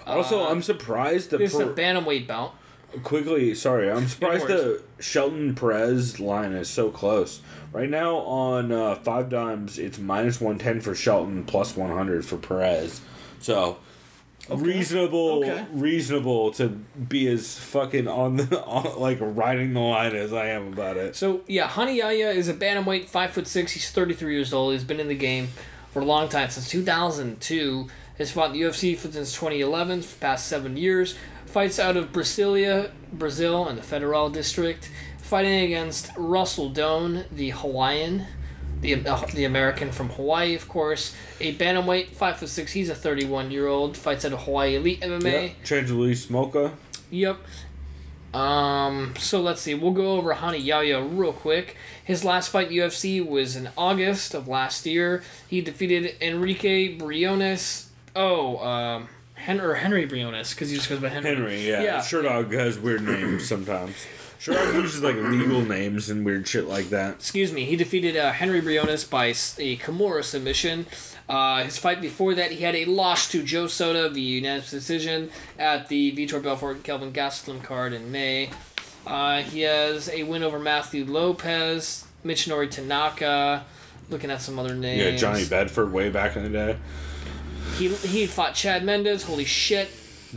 Also, I'm surprised This is a bantamweight bout. I'm surprised the Shelton Perez line is so close. Right now on 5 Dimes, it's minus 110 for Shelton, plus 100 for Perez. So, reasonable to be as fucking like riding the line as I am about it. So, yeah, Hani Yaya is a bantamweight, 5'6". He's 33 years old. He's been in the game for a long time, since 2002. Has fought in the UFC since 2011, for the past 7 years. Fights out of Brasilia, Brazil, in the Federal District. Fighting against Russell Doan, the Hawaiian, the American from Hawaii, of course. A bantamweight, 5'6". He's a 31-year-old. Fights out of Hawaii Elite MMA. Yep. Trains with Lee Smoka. Yep. So let's see. We'll go over Hani Yaya real quick. His last fight in UFC was in August of last year. He defeated Enrique Briones. Henry Briones, because he just goes by Henry. Henry, yeah. Sherdog has weird names sometimes. Sherdog uses like legal names and weird shit like that. Excuse me. He defeated Henry Briones by a Kimura submission. His fight before that, he had a loss to Joe Soda via unanimous decision at the Vitor Belfort Kelvin Gastelum card in May. He has a win over Matthew Lopez, Michinori Tanaka. Looking at some other names. Yeah, Johnny Bedford way back in the day. He fought Chad Mendes. Holy shit.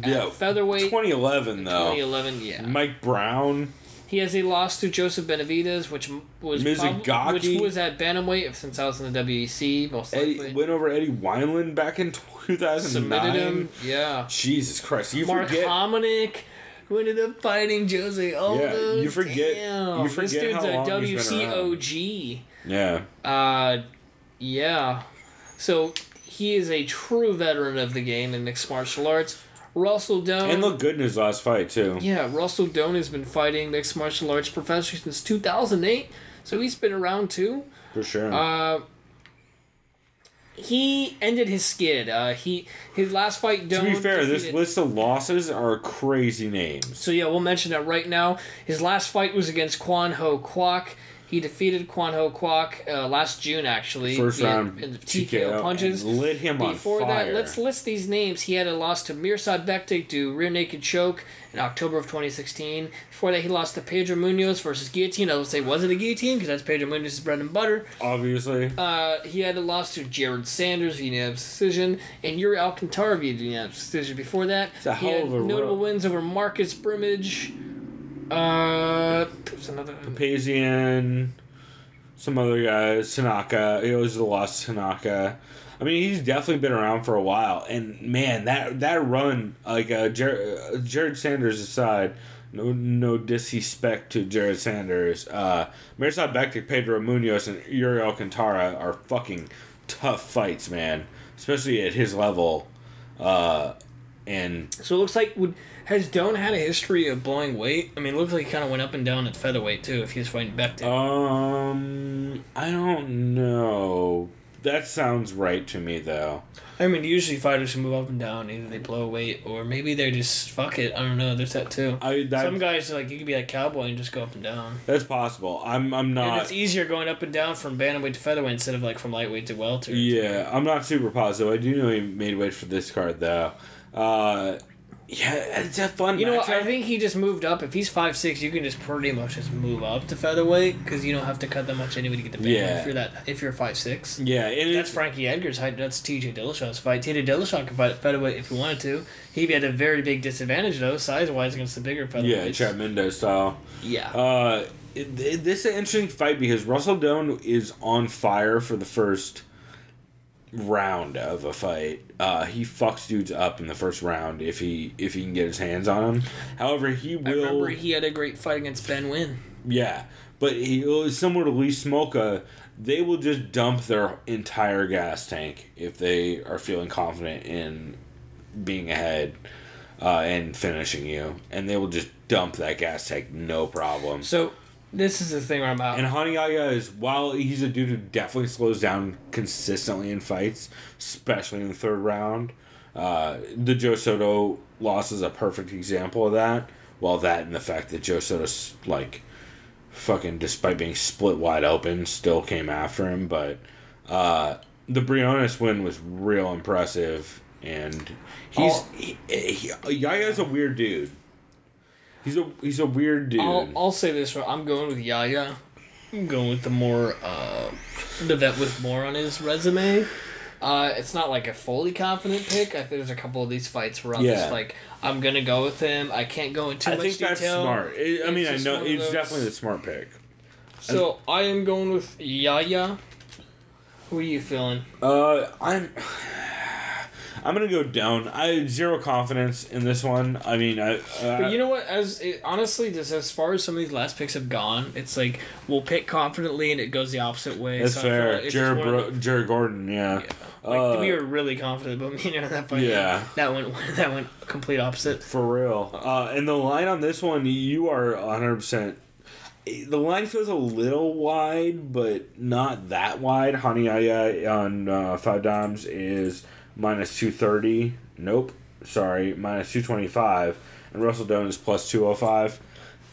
Yeah, featherweight. 2011 though. 2011, yeah. Mike Brown. He has a loss to Joseph Benavidez, which was at bantamweight since I was in the WEC, most likely. Went over Eddie Wineland back in 2009. Submitted him, yeah. Jesus Christ, Mark Hominick, who ended up fighting Jose Aldo. Yeah, you forget. Damn. You forget this dude's how long a he's been around. WCOG. Yeah. Yeah. So he is a true veteran of the game in mixed martial arts. Russell Doan. And looked good in his last fight, too. Yeah, Russell Doan has been fighting mixed martial arts professionally since 2008, so he's been around, too. For sure. He ended his skid. His last fight, Doan... To be fair, this list of losses are crazy names. So, yeah, we'll mention that right now. His last fight was against Kwan Ho Kwok. He defeated Kwan Ho Kwok last June, actually. First round in the TKO punches. And lit him on fire. Before that, let's list these names. He had a loss to Mirsad Bektik to rear naked choke in October of 2016. Before that, he lost to Pedro Munoz versus guillotine. I would say, was it a guillotine? Because that's Pedro Munoz's bread and butter. Obviously. He had a loss to Jared Sanders via unanimous decision, and Yuri Alcantara via unanimous decision. Before that, he had notable wins over Marcus Brimage. There's another Papazian, some other guys, Tanaka. It was the lost Tanaka. I mean, he's definitely been around for a while, and man, that run, like Jared Sanders aside, no disrespect to Jared Sanders. Mirsad Bektik, Pedro Munoz, and Yuri Alcantara are fucking tough fights, man, especially at his level. And so it looks like has Doan had a history of blowing weight? I mean, it looks like he kind of went up and down at featherweight too. If he was fighting Bektik, I don't know. That sounds right to me, though. I mean, usually fighters who move up and down, either they blow weight or maybe they're just fuck it. I don't know. There's that too. Some guys like you could be like Cowboy and just go up and down. That's possible. I'm not. And it's easier going up and down from bantamweight to featherweight instead of like from lightweight to welter. Yeah, I'm not super positive. I do know he made weight for this card though. Yeah, it's a fun. You know what? matchup. I think he just moved up. If he's 5'6", you can just pretty much just move up to featherweight because you don't have to cut that much anyway to get the bantamweight if you're 5'6". Yeah, and that's Frankie Edgar's height. That's T.J. Dillashaw's fight. T.J. Dillashaw can fight at featherweight if he wanted to. He'd be at a very big disadvantage though, size-wise against the bigger featherweights. Yeah, Chad Mendes style. Yeah. This is an interesting fight because Russell Doan is on fire for the first round of a fight. He fucks dudes up in the first round if he can get his hands on him. However, he will. I remember he had a great fight against Ben Wynn. Yeah, but he was similar to Lee Smolka. They will just dump their entire gas tank if they are feeling confident in being ahead and finishing you, and they will just dump that gas tank, no problem. So this is the thing where I'm out. And Hanayaya is, while he's a dude who definitely slows down consistently in fights, especially in the third round, the Joe Soto loss is a perfect example of that. Well, that and the fact that Joe Soto's, like, fucking, despite being split wide open, still came after him. But the Briones win was real impressive. And Yaya's a weird dude. He's a weird dude. I'll say this. I'm going with Yaya. I'm going with the vet with more on his resume. It's not like a fully confident pick. I think there's a couple of these fights where I'm just like, I'm gonna go with him. I can't go into too much detail. I think that's smart. I know it's definitely the smart pick. So I am going with Yaya. Who are you feeling? I'm gonna go down. I have zero confidence in this one. I mean, but you know what? Honestly, just as far as some of these last picks have gone, it's like we'll pick confidently and it goes the opposite way. That's fair. Jared Gordon, yeah. Like, we were really confident, but that fight, that went complete opposite. For real. And the line on this one, you are 100%. The line feels a little wide, but not that wide. Hanayaya on 5 dimes is minus 230. Nope. Sorry. Minus 225. And Russell Doan is plus 205. I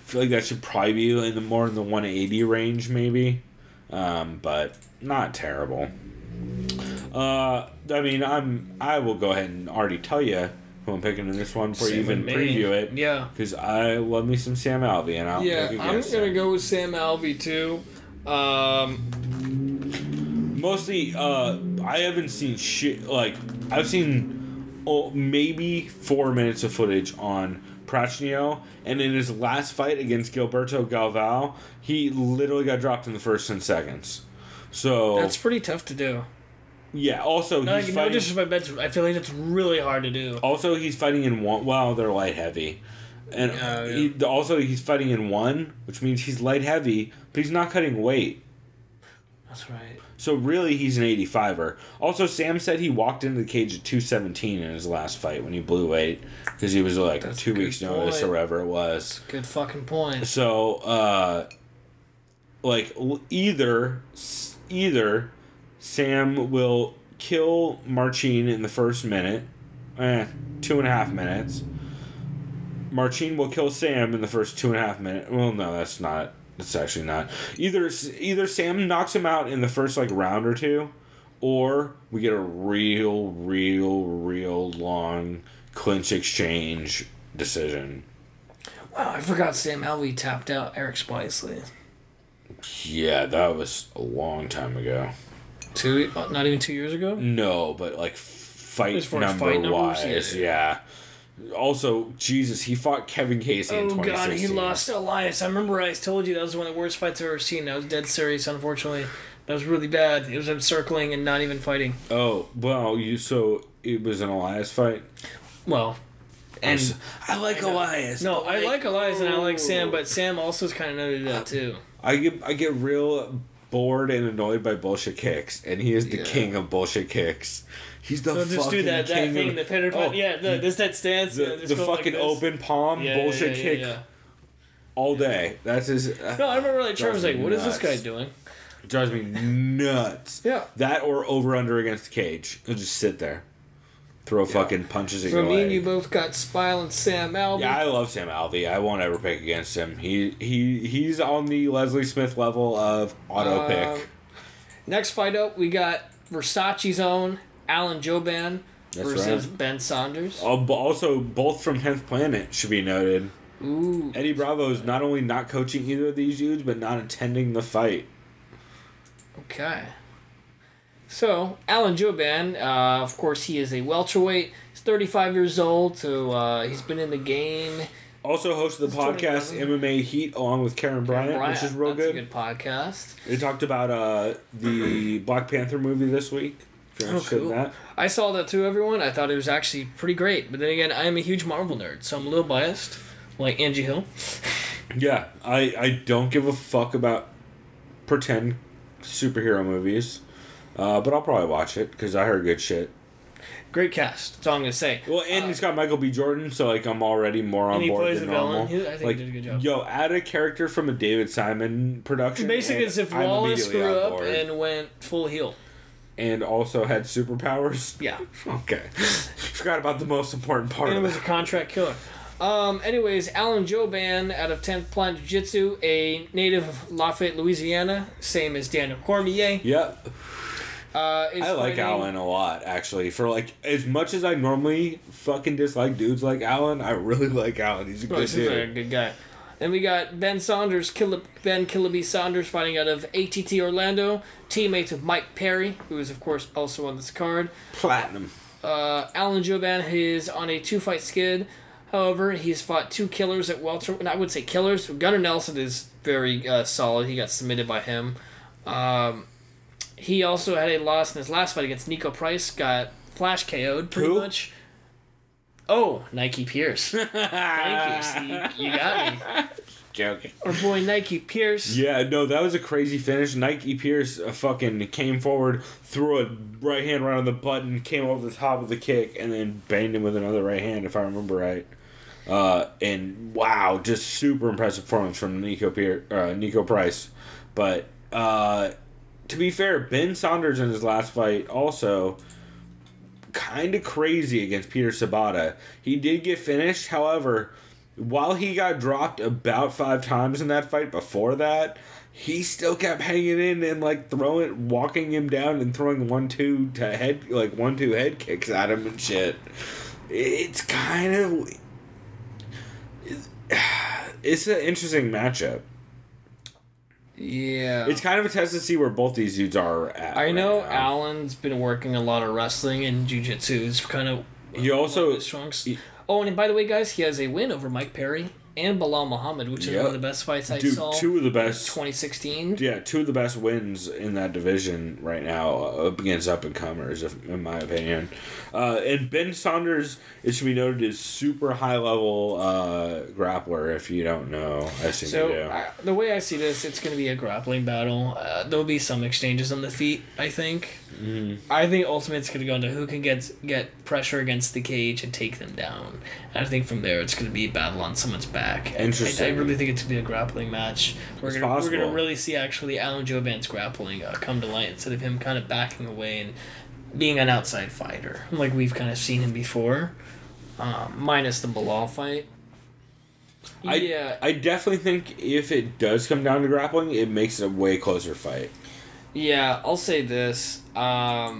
feel like that should probably be in the 180 range, maybe. But not terrible. I will go ahead and already tell you who I'm picking in this one before you even preview it. Yeah. Because I love me some Sam Alvey, and I'll pick against him. I'm going to go with Sam Alvey, too. Mostly, I haven't seen shit. Like, I've seen maybe 4 minutes of footage on Prachnio, and in his last fight against Gilberto Galvao, he literally got dropped in the first 10 seconds. So that's pretty tough to do. Yeah. Also, he's fighting. No disrespect, I feel like that's really hard to do. Also, he's fighting in one. Well, they're light heavy, and he's fighting in one, which means he's light heavy, but he's not cutting weight. That's right. So really, he's an 85er. Also, Sam said he walked into the cage at 217 in his last fight when he blew weight because he was like 2 weeks notice or whatever it was. Good fucking point. So, either Sam will kill Marcin in the first minute, 2.5 minutes. Marcin will kill Sam in the first 2.5 minutes. Well, no, that's not. It's actually not. Either Sam knocks him out in the first round or two, or we get a real long clinch exchange decision. Wow, I forgot Sam Alvey tapped out Eric Spicely. Yeah, that was a long time ago. Not even 2 years ago? No, but fight number wise, yeah. Also, Jesus, he fought Kevin Casey in 2016. Oh, God, he lost to Elias. I remember I told you that was one of the worst fights I've ever seen. That was dead serious, unfortunately. That was really bad. It was him circling and not even fighting. Oh, well, so it was an Elias fight? Well, and I like Elias. No, I like Elias and I like Sam, but Sam also is kind of noted that, too. I get real bored and annoyed by bullshit kicks, and he is the king of bullshit kicks. He's the fucking just do that thing, the pitter putt. That stance. The fucking open palm bullshit kick all day. That's his. No, I remember Charles was like, "What is this guy doing?" It drives me nuts. Yeah. That or over-under against the cage. He'll just sit there. Throw fucking punches at So your me leg. and you both got Chael and Sam Alvey. Yeah, I love Sam Alvey. I won't ever pick against him. He's on the Leslie Smith level of auto pick. Next fight up, we got Versace's own Alan Jouban versus right. Ben Saunders. Also, both from 10th Planet should be noted. Ooh. Eddie Bravo is not only not coaching either of these dudes, but not attending the fight. Okay. So, Alan Jouban, of course, he is a welterweight. He's 35 years old, so he's been in the game. Also hosted the podcast MMA Heat along with Karen Bryant, which is real That's good. a good podcast. They talked about the Black Panther movie this week. If you're interested in that. I saw that too, everyone. I thought it was actually pretty great. But then again, I am a huge Marvel nerd, so I'm a little biased, like Angie Hill. Yeah, I don't give a fuck about pretend superhero movies. But I'll probably watch it because I heard good shit. Great cast. That's all I'm gonna say. Well, and it's got Michael B. Jordan, so like I'm already more on And he board plays than a normal. villain. I think Like, he did a good job. yo, add a character from a David Simon production. Basically, and as if I'm Wallace immediately grew on up board. and went full heel. And also had superpowers. Yeah. Okay. Forgot about the most important part And it of was a it. contract killer. Anyways, Alan Jouban out of 10th Planet Jiu-Jitsu, a native of Lafayette, Louisiana, same as Daniel Cormier. Yep. I I like Alan a lot, actually. For like, as much as I normally fucking dislike dudes like Alan, I really like Alan. He's a He good seems like a dude. good guy. Then we got Ben Saunders, Ben Killaby Saunders fighting out of ATT Orlando, teammates of Mike Perry, who is of course also on this card. Platinum. Alan Jouban is on a 2-fight skid. However, he's fought 2 killers at welter. And I would say killers. Gunnar Nelson is very solid. He got submitted by him. He also had a loss in his last fight against Nico Price. Got flash KO'd pretty Who? much. Oh, Nike Pierce. Thank you. See, you got me. Joking. Our boy Nike Pierce. Yeah, no, that was a crazy finish. Nike Pierce fucking came forward, threw a right hand right on the button, came over the top of the kick, and then banged him with another right hand, if I remember right. And wow, just super impressive performance from Nico Price. But to be fair, Ben Saunders in his last fight also kind of crazy against Peter Sabata. He did get finished, however, while he got dropped about 5 times in that fight before that, he still kept hanging in and like walking him down and throwing 1-2 head kicks at him and shit. It's kind of, it's an interesting matchup. Yeah. It's kind of a test to see where both these dudes are at. I know right now. Alan's been working a lot of wrestling and jiu-jitsu. Is kind of He also his strongest. Oh, and by the way, guys, he has a win over Mike Perry and Bilal Muhammad, which is one of the best fights I saw. 2 of the best. 2016. Yeah, 2 of the best wins in that division right now up against up-and-comers, in my opinion. And Ben Saunders, it should be noted, is super high-level grappler, if you don't know. I assume you do. The way I see this, it's going to be a grappling battle. There'll be some exchanges on the feet, I think. Mm-hmm. I think ultimately it's going to go into who can get pressure against the cage and take them down. And I think from there it's going to be a battle on someone's back. Interesting. I really think it's going to be a grappling match. We're going to really see actually Alan Jouban's grappling come to light instead of him kind of backing away and being an outside fighter like we've kind of seen him before, minus the Bilal fight. I definitely think if it does come down to grappling, it makes it a way closer fight. Yeah, I'll say this. I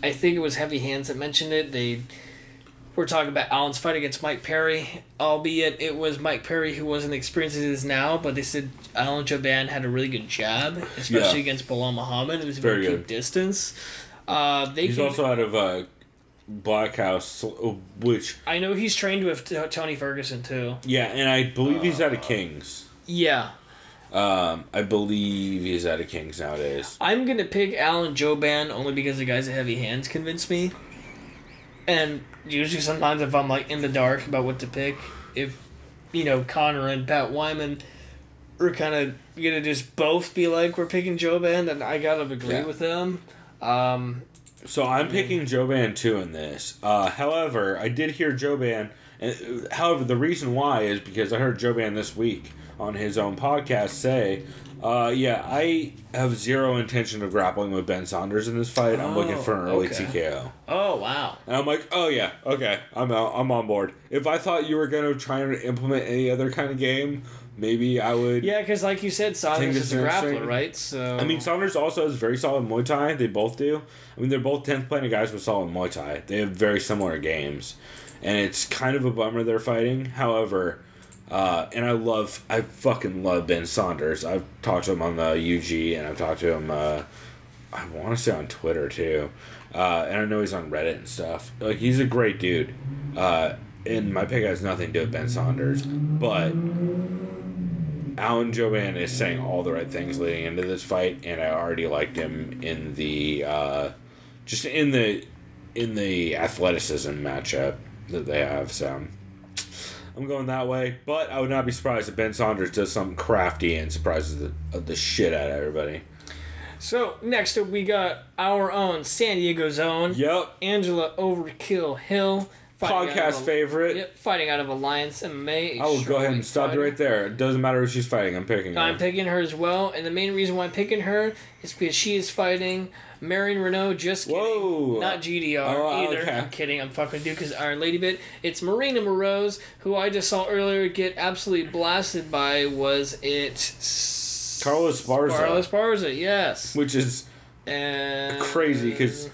think it was Heavy Hands that mentioned it. They were talking about Alan's fight against Mike Perry, albeit it was Mike Perry who wasn't experienced as it is now, but they said Alan Jouban had a really good jab, especially against Bilal Muhammad. It was a very good distance. He's also out of Black House, which... I know he's trained with Tony Ferguson, too. Yeah, and I believe he's out of Kings. Yeah. I believe he's out of Kings nowadays. I'm going to pick Alan Jouban only because the guys at Heavy Hands convinced me. And usually sometimes if I'm like in the dark about what to pick, if, Connor and Pat Wyman are kind of going to just both be like, we're picking Jouban, then I got to agree with them. So I'm picking Jouban too in this. However, I did hear Jouban And, however, the reason why is because I heard Joban this week on his own podcast say, I have zero intention of grappling with Ben Saunders in this fight. I'm looking for an early TKO. Oh, wow. And I'm like, oh yeah, okay, I'm out. I'm on board. If I thought you were going to try and implement any other kind of game, maybe I would. Yeah, because like you said, Saunders is a grappler, right? So I mean, Saunders also has very solid Muay Thai. They both do. I mean, they're both 10th planet guys with solid Muay Thai. They have very similar games. And it's kind of a bummer they're fighting. However, and I fucking love Ben Saunders. I've talked to him on the UG, and I've talked to him, I want to say on Twitter too. And I know he's on Reddit and stuff. Like, he's a great dude. And my pick has nothing to do with Ben Saunders. But Alan Joban is saying all the right things leading into this fight, and I already liked him in the, just in the athleticism matchup that they have, so I'm going that way. But I would not be surprised if Ben Saunders does something crafty and surprises the shit out of everybody. So next up we got our own San Diego Zone. Yep. Angela Overkill Hill. Podcast favorite. Yep, fighting out of Alliance MMA. I will go ahead and stop you right there. It doesn't matter who she's fighting. I'm picking her. I'm picking her as well, and the main reason why I'm picking her is because she is fighting Marion Renault. Just kidding. Whoa. Not GDR either. Okay. I'm kidding. I'm fucking dude because Iron Lady bit. It's Marina Moroz, who I just saw earlier get absolutely blasted by. Was it Carla Esparza? Carla Esparza, yes. Which is crazy because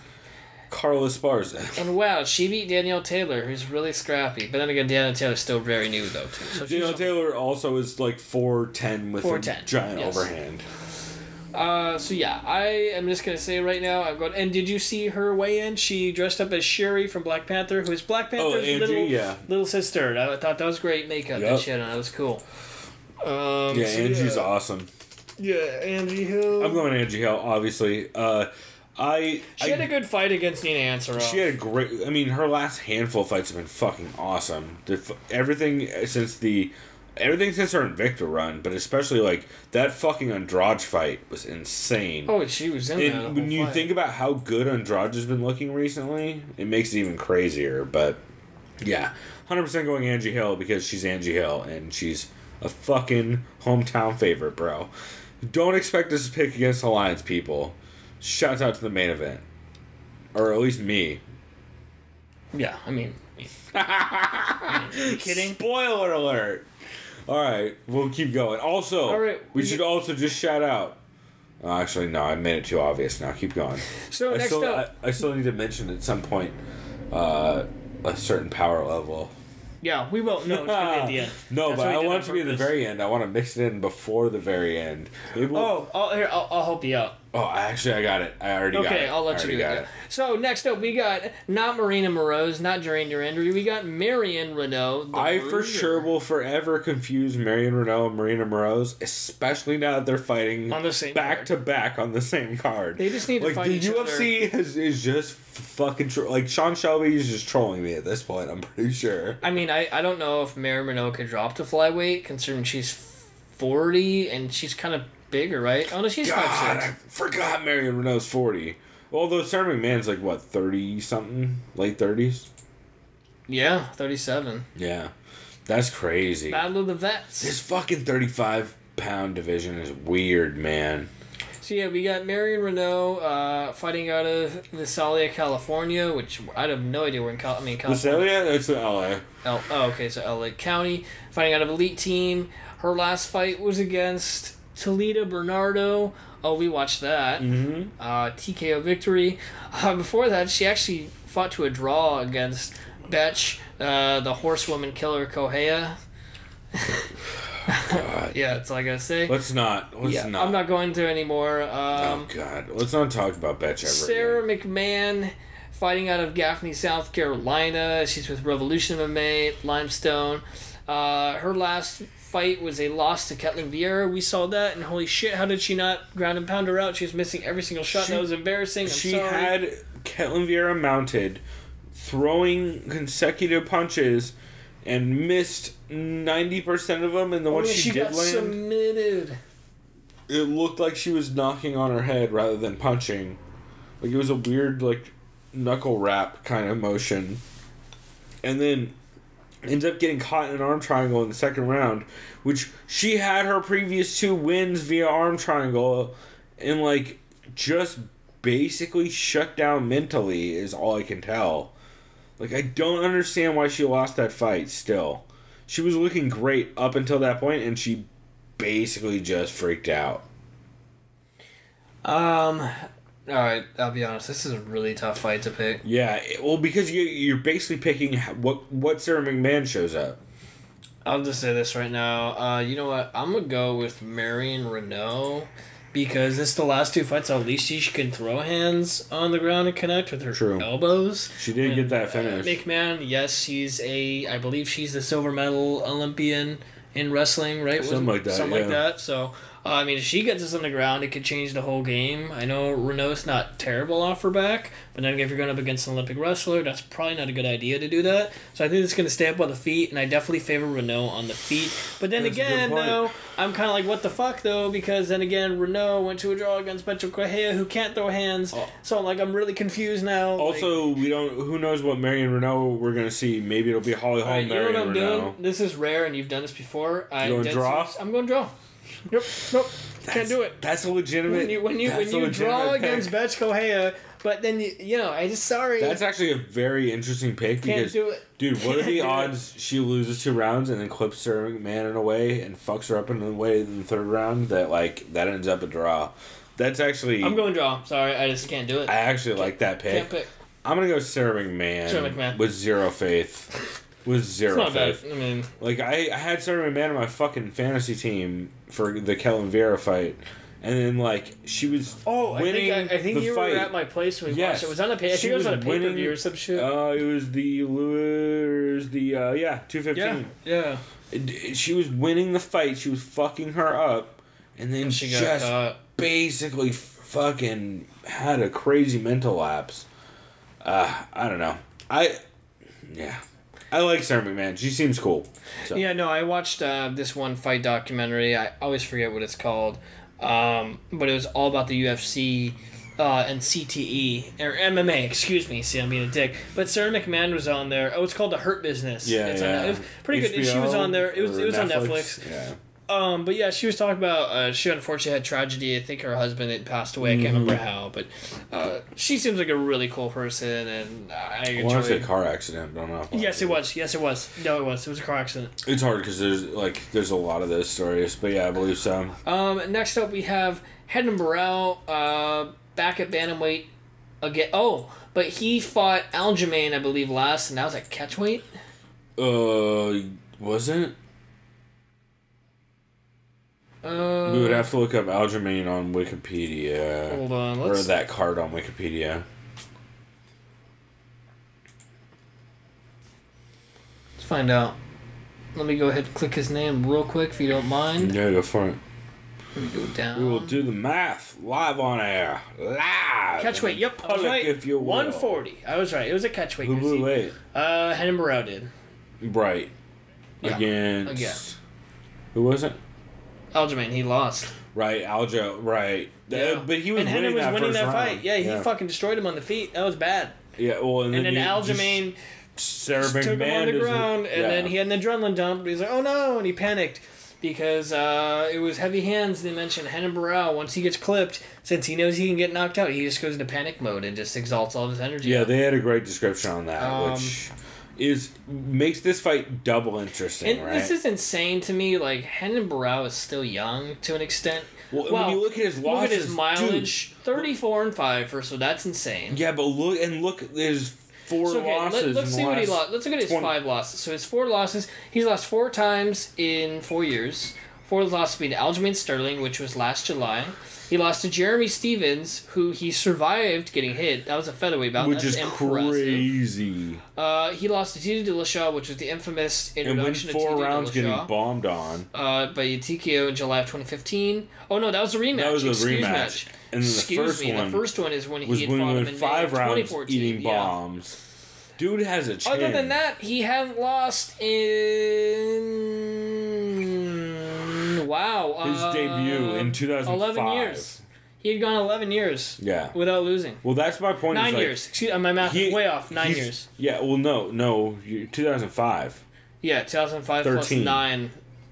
Carla Esparza. And wow, she beat Danielle Taylor, who's really scrappy. But then again, Danielle Taylor's still very new, though, too. So Danielle Taylor also is like 4'10 with a giant overhand. So yeah, I am just going to say right now, I'm going. And did you see her weigh in? She dressed up as Sherry from Black Panther, who's Black Panther's little sister. I thought that was great makeup that she had on. That was cool. Angie's awesome. Yeah, Angie Hill. I'm going Angie Hill, obviously. She had a good fight against Nina Ansaroff. She had a great. I mean, her last handful of fights have been fucking awesome. Everything since her Invicta run, but especially like that fucking Andrade fight was insane. Oh, she was in that. When you think about how good Andrade has been looking recently, it makes it even crazier. But yeah, 100% going Angie Hill because she's Angie Hill and she's a fucking hometown favorite, bro. Don't expect us to pick against Alliance people. Shouts out to the main event. Or at least me. Yeah, I mean are you kidding? Spoiler alert! Alright, we'll keep going. Also, we should also just shout out. Actually, no, I made it too obvious now. Keep going. So next up... I still need to mention at some point a certain power level. Yeah, we won't. No, it's going to be at the end. No, that's but I want it to be at the very end. I want to mix it in before the very end. I'll help you out. Oh, actually, I got it. I already got it. Okay, I'll let you do it. So, next up, we got not Marina Moroz, not Durand Durandry. We got Marion Renault. For sure will forever confuse Marion Renault and Marina Moroz, especially now that they're fighting on the same back-to-back on the same card. They just need to fight each other. The UFC is just fucking... like, Sean Shelby is just trolling me at this point, I'm pretty sure. I mean, I don't know if Marion Renault could drop to flyweight, considering she's 40, and she's kind of bigger, right? Oh no, she's 5'6". I forgot Marion Renault's 40. Although Sarah McMahon's like what, 30 something, late 30s. Yeah, 37. Yeah, that's crazy. Battle of the Vets. This fucking 35-pound division is weird, man. So yeah, we got Marion Renault fighting out of Visalia, California, which I have no idea where in California. Visalia? It's in LA. Okay, so LA County, fighting out of Elite Team. Her last fight was against Toledo Bernardo. Oh, we watched that. Mm-hmm. TKO victory. Before that, she actually fought to a draw against Betch, the horsewoman killer Kohea. Yeah, that's all I gotta say. Let's not. I'm not going to anymore. Oh, God. Let's not talk about Betch ever Sarah again. McMahon fighting out of Gaffney, South Carolina. She's with Revolution MMA, Limestone. Her last fight was a loss to Ketlin Vieira. We saw that, and holy shit, how did she not ground and pound her out? She was missing every single shot. That was embarrassing. She had Ketlin Vieira mounted, throwing consecutive punches, and missed 90% of them, and the one she did land, submitted. It looked like she was knocking on her head rather than punching. Like, it was a weird, like, knuckle wrap kind of motion. And then ends up getting caught in an arm triangle in the second round, which she had her previous 2 wins via arm triangle, and like just basically shut down mentally is all I can tell. Like, I don't understand why she lost that fight still. She was looking great up until that point, and she basically just freaked out. Alright, I'll be honest, this is a really tough fight to pick. Yeah, well, because you're basically picking what Sarah McMahon shows up. I'll just say this right now. You know what? I'm going to go with Marion Renault, because this is the last 2 fights. At least she can throw hands on the ground and connect with her elbows. She did get that finish. McMahon, yes, I believe she's the silver medal Olympian in wrestling, right? Something like that. So, I mean, if she gets us on the ground, it could change the whole game. I know Renault's not terrible off her back, but then if you're going up against an Olympic wrestler, that's probably not a good idea to do that. So I think it's going to stay up on the feet, and I definitely favor Renault on the feet. But then again, though, I'm kind of like, what the fuck, though? Because then again, Renault went to a draw against Beto Correa, who can't throw hands. So like, I'm really confused now. Also, we don't. Who knows what Marion Renault we're going to see? Maybe it'll be Holly Holm. You know what I'm doing? This is rare, and you've done this before. You going draw? I'm going draw. Nope. Can't do it. That's a legitimate. When you draw against Beto Correa, but then I just sorry. That's actually a very interesting pick. Can't do it. Dude, what are the odds she loses 2 rounds and then clips Sarah McMahon in a way and fucks her up in a way in the 3rd round that ends up a draw? That's actually. I'm going draw. Sorry, I just can't do it. I actually like that pick. Can't pick. I'm gonna go Sarah McMahon. With 0 faith. With 0 faith. Bad. I mean, like I had Sarah McMahon on my fucking fantasy team for the Chael and fight, and then like she was winning. I think you fight. were at my place when we watched it. Was on a I think it was on a pay-per-view or some shit. It was the 215. Yeah. She was winning the fight. She was fucking her up, and then she got caught. Basically fucking had a crazy mental lapse. I don't know. I like Sarah McMahon. She seems cool. So. Yeah, no, I watched this one fight documentary. I always forget what it's called. But it was all about the UFC and CTE. Or MMA, excuse me. See, I'm being a dick. But Sarah McMahon was on there. Oh, it's called The Hurt Business. Yeah, it was pretty HBO, good. She was on there. It was on Netflix. Yeah. But yeah, she was talking about she unfortunately had tragedy. I think her husband had passed away. I can't remember how, but she seems like a really cool person, and I enjoy. Well, it's a car accident. Don't know. Yes, it was. No, it was. It was a car accident. It's hard because there's a lot of those stories, but yeah, I believe so. Next up we have Hedman Burrell back at bantamweight again. Oh, but he fought Aljamain, I believe, last, and that was at catchweight. Wasn't. We would have to look up Aljamain on Wikipedia. Hold on, or that card on Wikipedia. Let's find out. Let me go ahead and click his name real quick, if you don't mind. Yeah, go for it. Let me go down. We will do the math live on air. Live. Catchweight, yep. I was right. If you will. 140. I was right. It was a catchweight. Who blew weight? Hedman Burrell did. Right. Yeah. Against. Who was it? Aljamain, he lost. Right, right. Yeah. But he was winning that fight. Yeah, he fucking destroyed him on the feet. That was bad. Yeah, well, and then Aljamain took him on the ground, and then he had an adrenaline dump. He's like, oh no, and he panicked because it was heavy hands. They mentioned Hedman Burrell, once he gets clipped, since he knows he can get knocked out, he just goes into panic mode and just exalts all his energy. Yeah, they had a great description on that, which makes this fight double interesting, right? This is insane to me. Like, Hedman Burrell is still young to an extent. Well, when you look at his losses, look at his mileage, 34-5. First of all, that's insane. Yeah, but look, there's 4 losses. Let's see what he lost. Let's look at his 5 losses. So his 4 losses, he's lost 4 times in 4 years. 4 losses being Aljamain Sterling, which was last July. He lost to Jeremy Stevens, who he survived getting hit. That was a featherweight bout. Which is crazy. He lost to Tito Dillashaw, which was the infamous introduction to Tito Dillashaw. And 4 rounds getting bombed on. By TKO in July of 2015. Oh, no, that was a rematch. That was a rematch. And the first one is when he had fought him in 5 May of rounds 2014. eating bombs. Dude has a chin. Other than that, he hadn't lost in... Wow. His debut in 2005. 11 years. He had gone 11 years. Yeah. Without losing. Well, that's my point. 9 years. Excuse my math is way off. 9 years. Yeah, well, no. 2005. Yeah, 2005 plus 13. 9.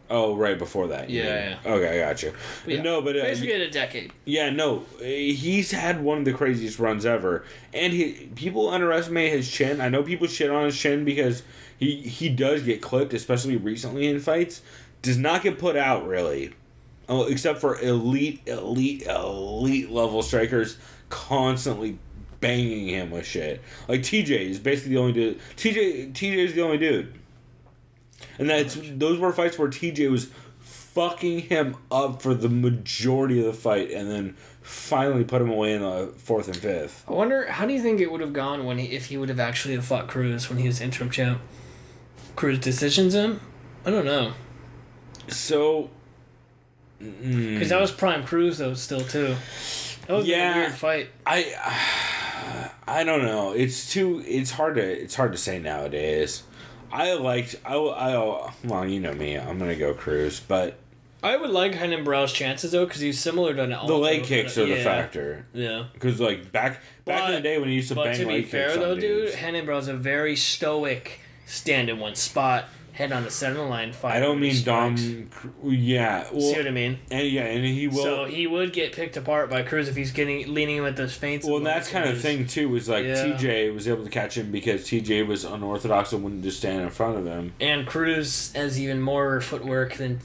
Oh, right before that. Yeah. Okay, I got you. But yeah, No, but basically a decade. yeah, no, he's had one of the craziest runs ever, and people underestimate his chin. I know people shit on his chin because he does get clipped, especially recently in fights. Does not get put out really, except for elite level strikers constantly banging him with shit. Like TJ is basically the only dude. TJ is the only dude. And those were fights where TJ was fucking him up for the majority of the fight, and then finally put him away in the 4th and 5th. I wonder, how do you think it would have gone if he would have actually fought Cruz when he was interim champ? Cruz decisions him? I don't know. So, because that was prime Cruz though, still too. That was a weird fight. I don't know. It's hard to say nowadays. Well, you know me. I'm gonna go Cruz, but I would like Henan Brow's chances though, because he's similar to the leg kicks are the factor. Yeah. Because like back in the day when he used to bang leg kicks. But to be fair though, dude, Henan Brow's a very stoic, stand in one spot, head on the center line fight. I don't mean Dom. Yeah. Well, see what I mean? And he will. So he would get picked apart by Cruz if he's leaning him at those feints. Well, and that's kind of thing too. Was like TJ was able to catch him because TJ was unorthodox and wouldn't just stand in front of him. And Cruz has even more footwork than.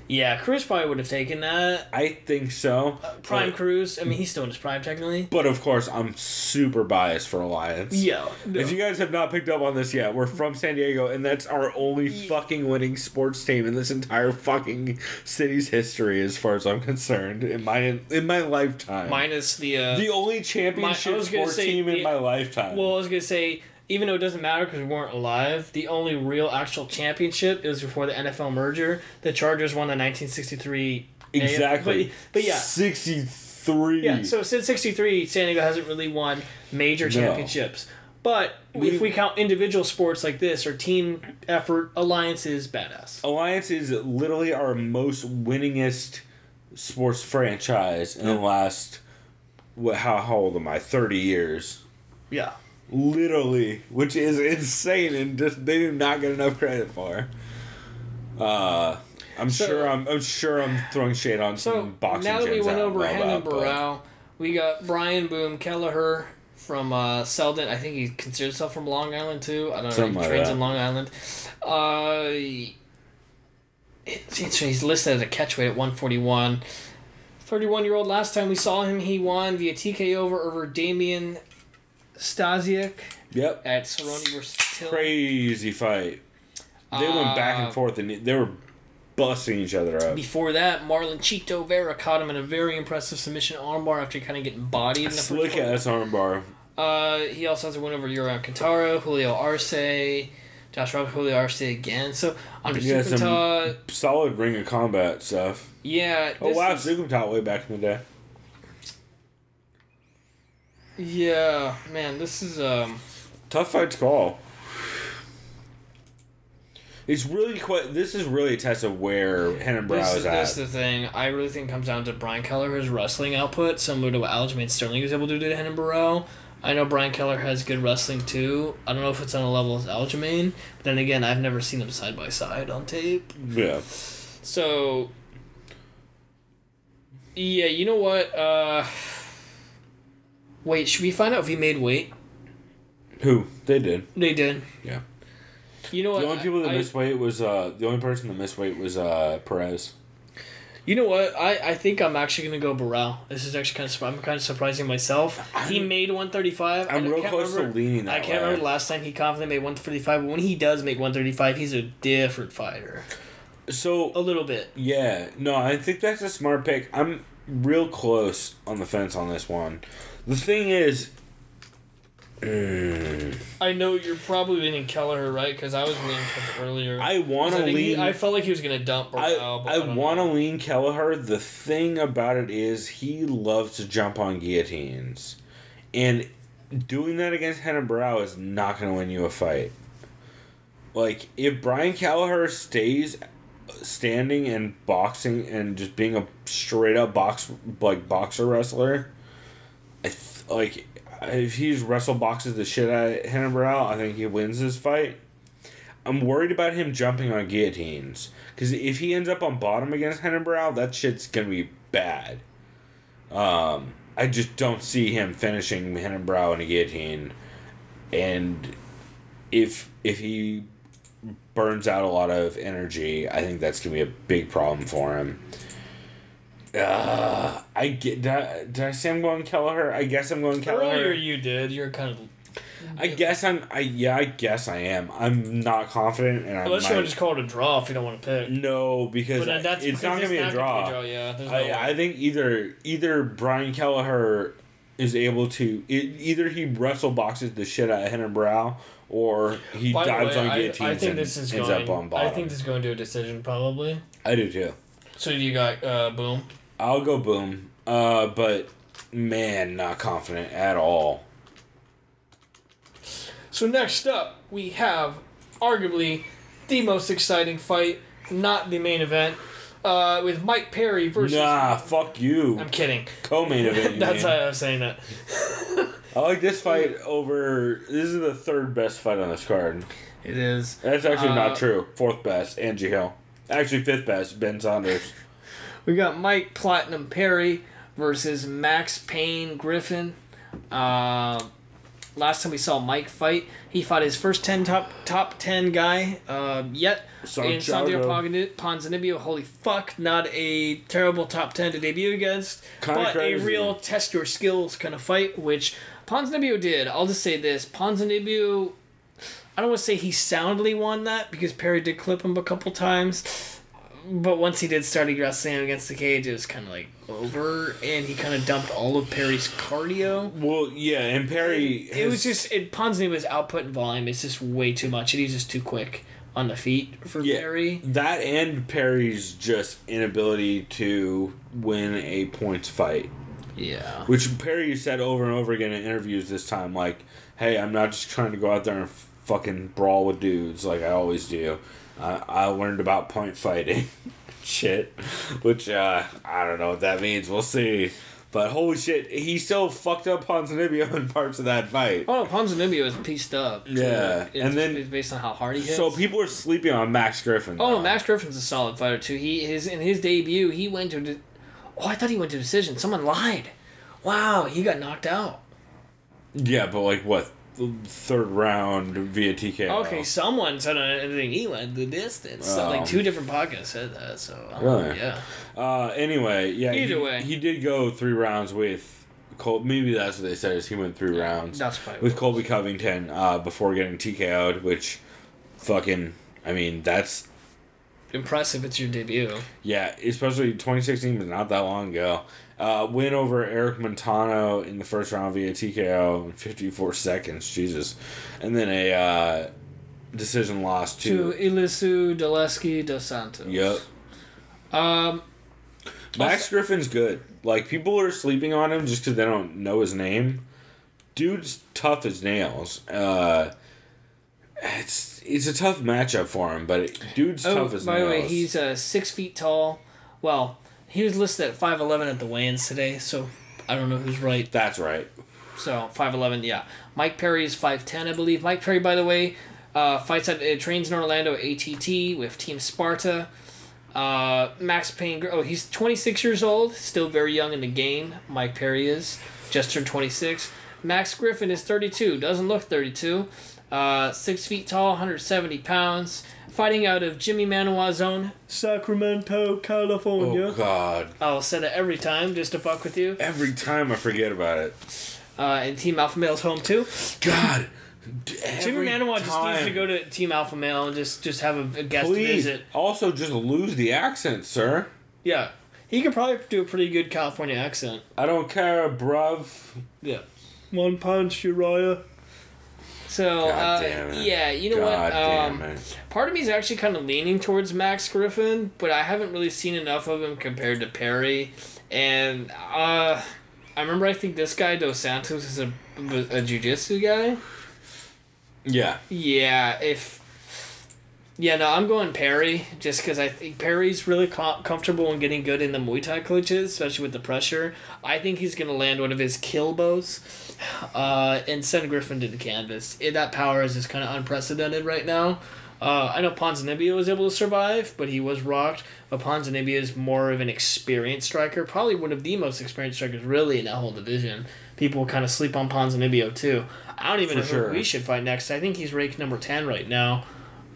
Yeah, Cruz probably would have taken that. I think so. Prime Cruz. I mean, he's still in his prime, technically. But, of course, I'm super biased for Alliance. Yeah. No. If you guys have not picked up on this yet, we're from San Diego, and that's our only fucking winning sports team in this entire fucking city's history, as far as I'm concerned, in my lifetime. Minus the only championship sports team in my lifetime. Well, I was going to say, even though it doesn't matter because we weren't alive, the only real actual championship is before the NFL merger. The Chargers won the 1963 Exactly. But yeah. 63. Yeah, so since 63, San Diego hasn't really won major championships. But if we count individual sports like this or team effort, Alliance is badass. Alliance is literally our most winningest sports franchise in the last, how old am I? 30 years. Yeah. Literally, which is insane, and just they do not get enough credit for. I'm sure I'm throwing shade on some boxing. Now that we went over Henan Barrow, Barrow, we got Brian Boom Kelleher from Selden. I think he considers himself from Long Island too. I don't know. He trains in Long Island. He's listed as a catchweight at 141. 31-year-old. Last time we saw him, he won via TKO over Damian Stasiak. Yep. At Cerrone versus Till. Crazy fight. They went back and forth, and they were busting each other up. Before that, Marlon Chito Vera caught him in a very impressive submission armbar after kind of getting bodied in the slick ass armbar. He also has a win over Yuri Alcantara, Julio Arce, Josh Roberts, Julio Arce again. So under some solid Ring of Combat stuff. Yeah. Oh wow, Zukumtat way back in the day. Yeah, man, this is tough fight to call. It's really This is really a test of where Henan Barrow is at. That's the thing. I really think it comes down to Brian Kelleher's wrestling output, similar to what Aljamain Sterling was able to do to Henan Barrow. I know Brian Kelleher has good wrestling too. I don't know if it's on a level as Aljamain, but then again, I've never seen them side by side on tape. Yeah. So, yeah, you know what? Wait, should we find out if he made weight? Who? They did. They did. Yeah. You know what? The only people that missed weight was the only person that missed weight was Perez. You know what? I think I'm actually gonna go Barrow. This is actually I'm kind of surprising myself. He made 135. I'm real close to leaning that way. I can't remember the last time he confidently made 135, but when he does make 135, he's a different fighter. So a little bit. Yeah. No, I think that's a smart pick. I'm real close on the fence on this one. The thing is, I know you're probably leaning Kelleher, right? Because I was leaning earlier. I want to lean. I felt like he was going to dump Barrow. I want to lean Kelleher. The thing about it is he loves to jump on guillotines. And doing that against Henan Barrow is not going to win you a fight. Like, if Brian Kelleher stays standing and boxing and just being a straight-up boxer wrestler, if he wrestle boxes the shit out of Henan Barrow, I think he wins this fight. I'm worried about him jumping on guillotines. Because if he ends up on bottom against Hennenbrow, that shit's going to be bad. I just don't see him finishing Hennenbrow in a guillotine. And if he burns out a lot of energy, I think that's going to be a big problem for him. Did I say I'm going Kelleher? I guess I'm going Kelleher. Earlier you did. You're kind of... I guess I am. I'm not confident, and Unless you want to just call it a draw if you don't want to pick. No, because it's not going to be a draw. Yeah, I think either Brian Kelleher is able to... either he wrestle boxes the shit out of Hennenbrow, or he dives on guillotines and ends up on bottom. I think this is going to a decision, probably. I do, too. So you got Boom? I'll go Boom. But, man, not confident at all. So next up, we have arguably the most exciting fight, not the main event, with Mike Perry versus... Nah, fuck you. I'm kidding. Co-main event, That's why I was saying that. I like this fight over... This is the third best fight on this card. It is. That's actually not true. Fourth best, Angie Hill. Actually, fifth best, Ben Saunders. We got Mike Platinum Perry versus Max Payne Griffin. Last time we saw Mike fight, he fought his first top 10 guy yet in Santiago Ponzinibbio. Holy fuck, not a terrible top 10 to debut against, but a real test your skills kind of fight, which Ponzinibbio did. I'll just say this, Ponzinibbio, I don't want to say he soundly won that because Perry did clip him a couple times. But once he did start wrestling against the cage, it was kind of like over, and he kind of dumped all of Perry's cardio. Well, yeah, and Perry... It was just... Ponzinibbio's output and volume is just way too much, and he's just too quick on the feet for Perry. That and Perry's just inability to win a points fight. Yeah. Which Perry said over and over again in interviews this time, like, hey, I'm not just trying to go out there and fucking brawl with dudes like I always do. I learned about point fighting shit, which I don't know what that means. We'll see. But holy shit, he still fucked up Ponzinibbio in parts of that fight. Oh, Ponzinibbio is pieced up. Yeah. And then it's based on how hard he hits. So people are sleeping on Max Griffin. Oh, no, Max Griffin's a solid fighter too. In his debut, he went to... I thought he went to decision. Someone lied. Wow, he got knocked out. Yeah, but like what? Third round via TKO. Okay, someone said on anything he went the distance. So, like 2 different podcasts said that. So really? Yeah. Anyway, yeah. Either way, he did go 3 rounds with Cole. Maybe that's what they said. Is he went 3 rounds? That's probably with Colby Covington before getting TKO'd, which fucking. I mean, that's impressive. It's your debut. Yeah, especially 2016 was not that long ago. Win over Eric Montano in the first round via TKO in 54 seconds. Jesus. And then a decision loss to Ilisu Daleski dos Santos. Yep. Max Griffin's good. Like, people are sleeping on him just because they don't know his name. Dude's tough as nails. It's a tough matchup for him, but dude's tough as nails. By the way, he's 6 feet tall. Well, he was listed at 5'11" at the weigh-ins today, so I don't know who's right. That's right. So 5'11", yeah. Mike Perry is 5'10", I believe. Mike Perry, by the way, trains in Orlando ATT with Team Sparta. Max Payne, he's 26 years old, still very young in the game. Mike Perry is just turned 26. Max Griffin is 32, doesn't look 32. 6 feet tall, 170 pounds. Fighting out of Jimmy Manoa's zone, Sacramento, California. Oh, God. I'll say that every time just to fuck with you. Every time I forget about it. And Team Alpha Male's home, too. God. Jimmy Manoa just needs to go to Team Alpha Male and just have a guest visit. Also, just lose the accent, sir. Yeah. He could probably do a pretty good California accent. I don't care, bruv. Yeah. 1 punch, Uriah. So, yeah, you know what? Part of me is actually kind of leaning towards Max Griffin, but I haven't really seen enough of him compared to Perry. And I remember I think this guy, Dos Santos, is a jiu-jitsu guy. Yeah. Yeah, I'm going Perry, just because I think Perry's really comfortable in getting good in the Muay Thai clinches, especially with the pressure. I think he's going to land one of his kill bows and send Griffin to the canvas. That power is just kind of unprecedented right now. I know Ponzinibbio was able to survive, but he was rocked. But Ponzinibbio is more of an experienced striker, probably one of the most experienced strikers really in that whole division. People kind of sleep on Ponzinibbio too. I don't even know who we should fight next. I think he's ranked number 10 right now.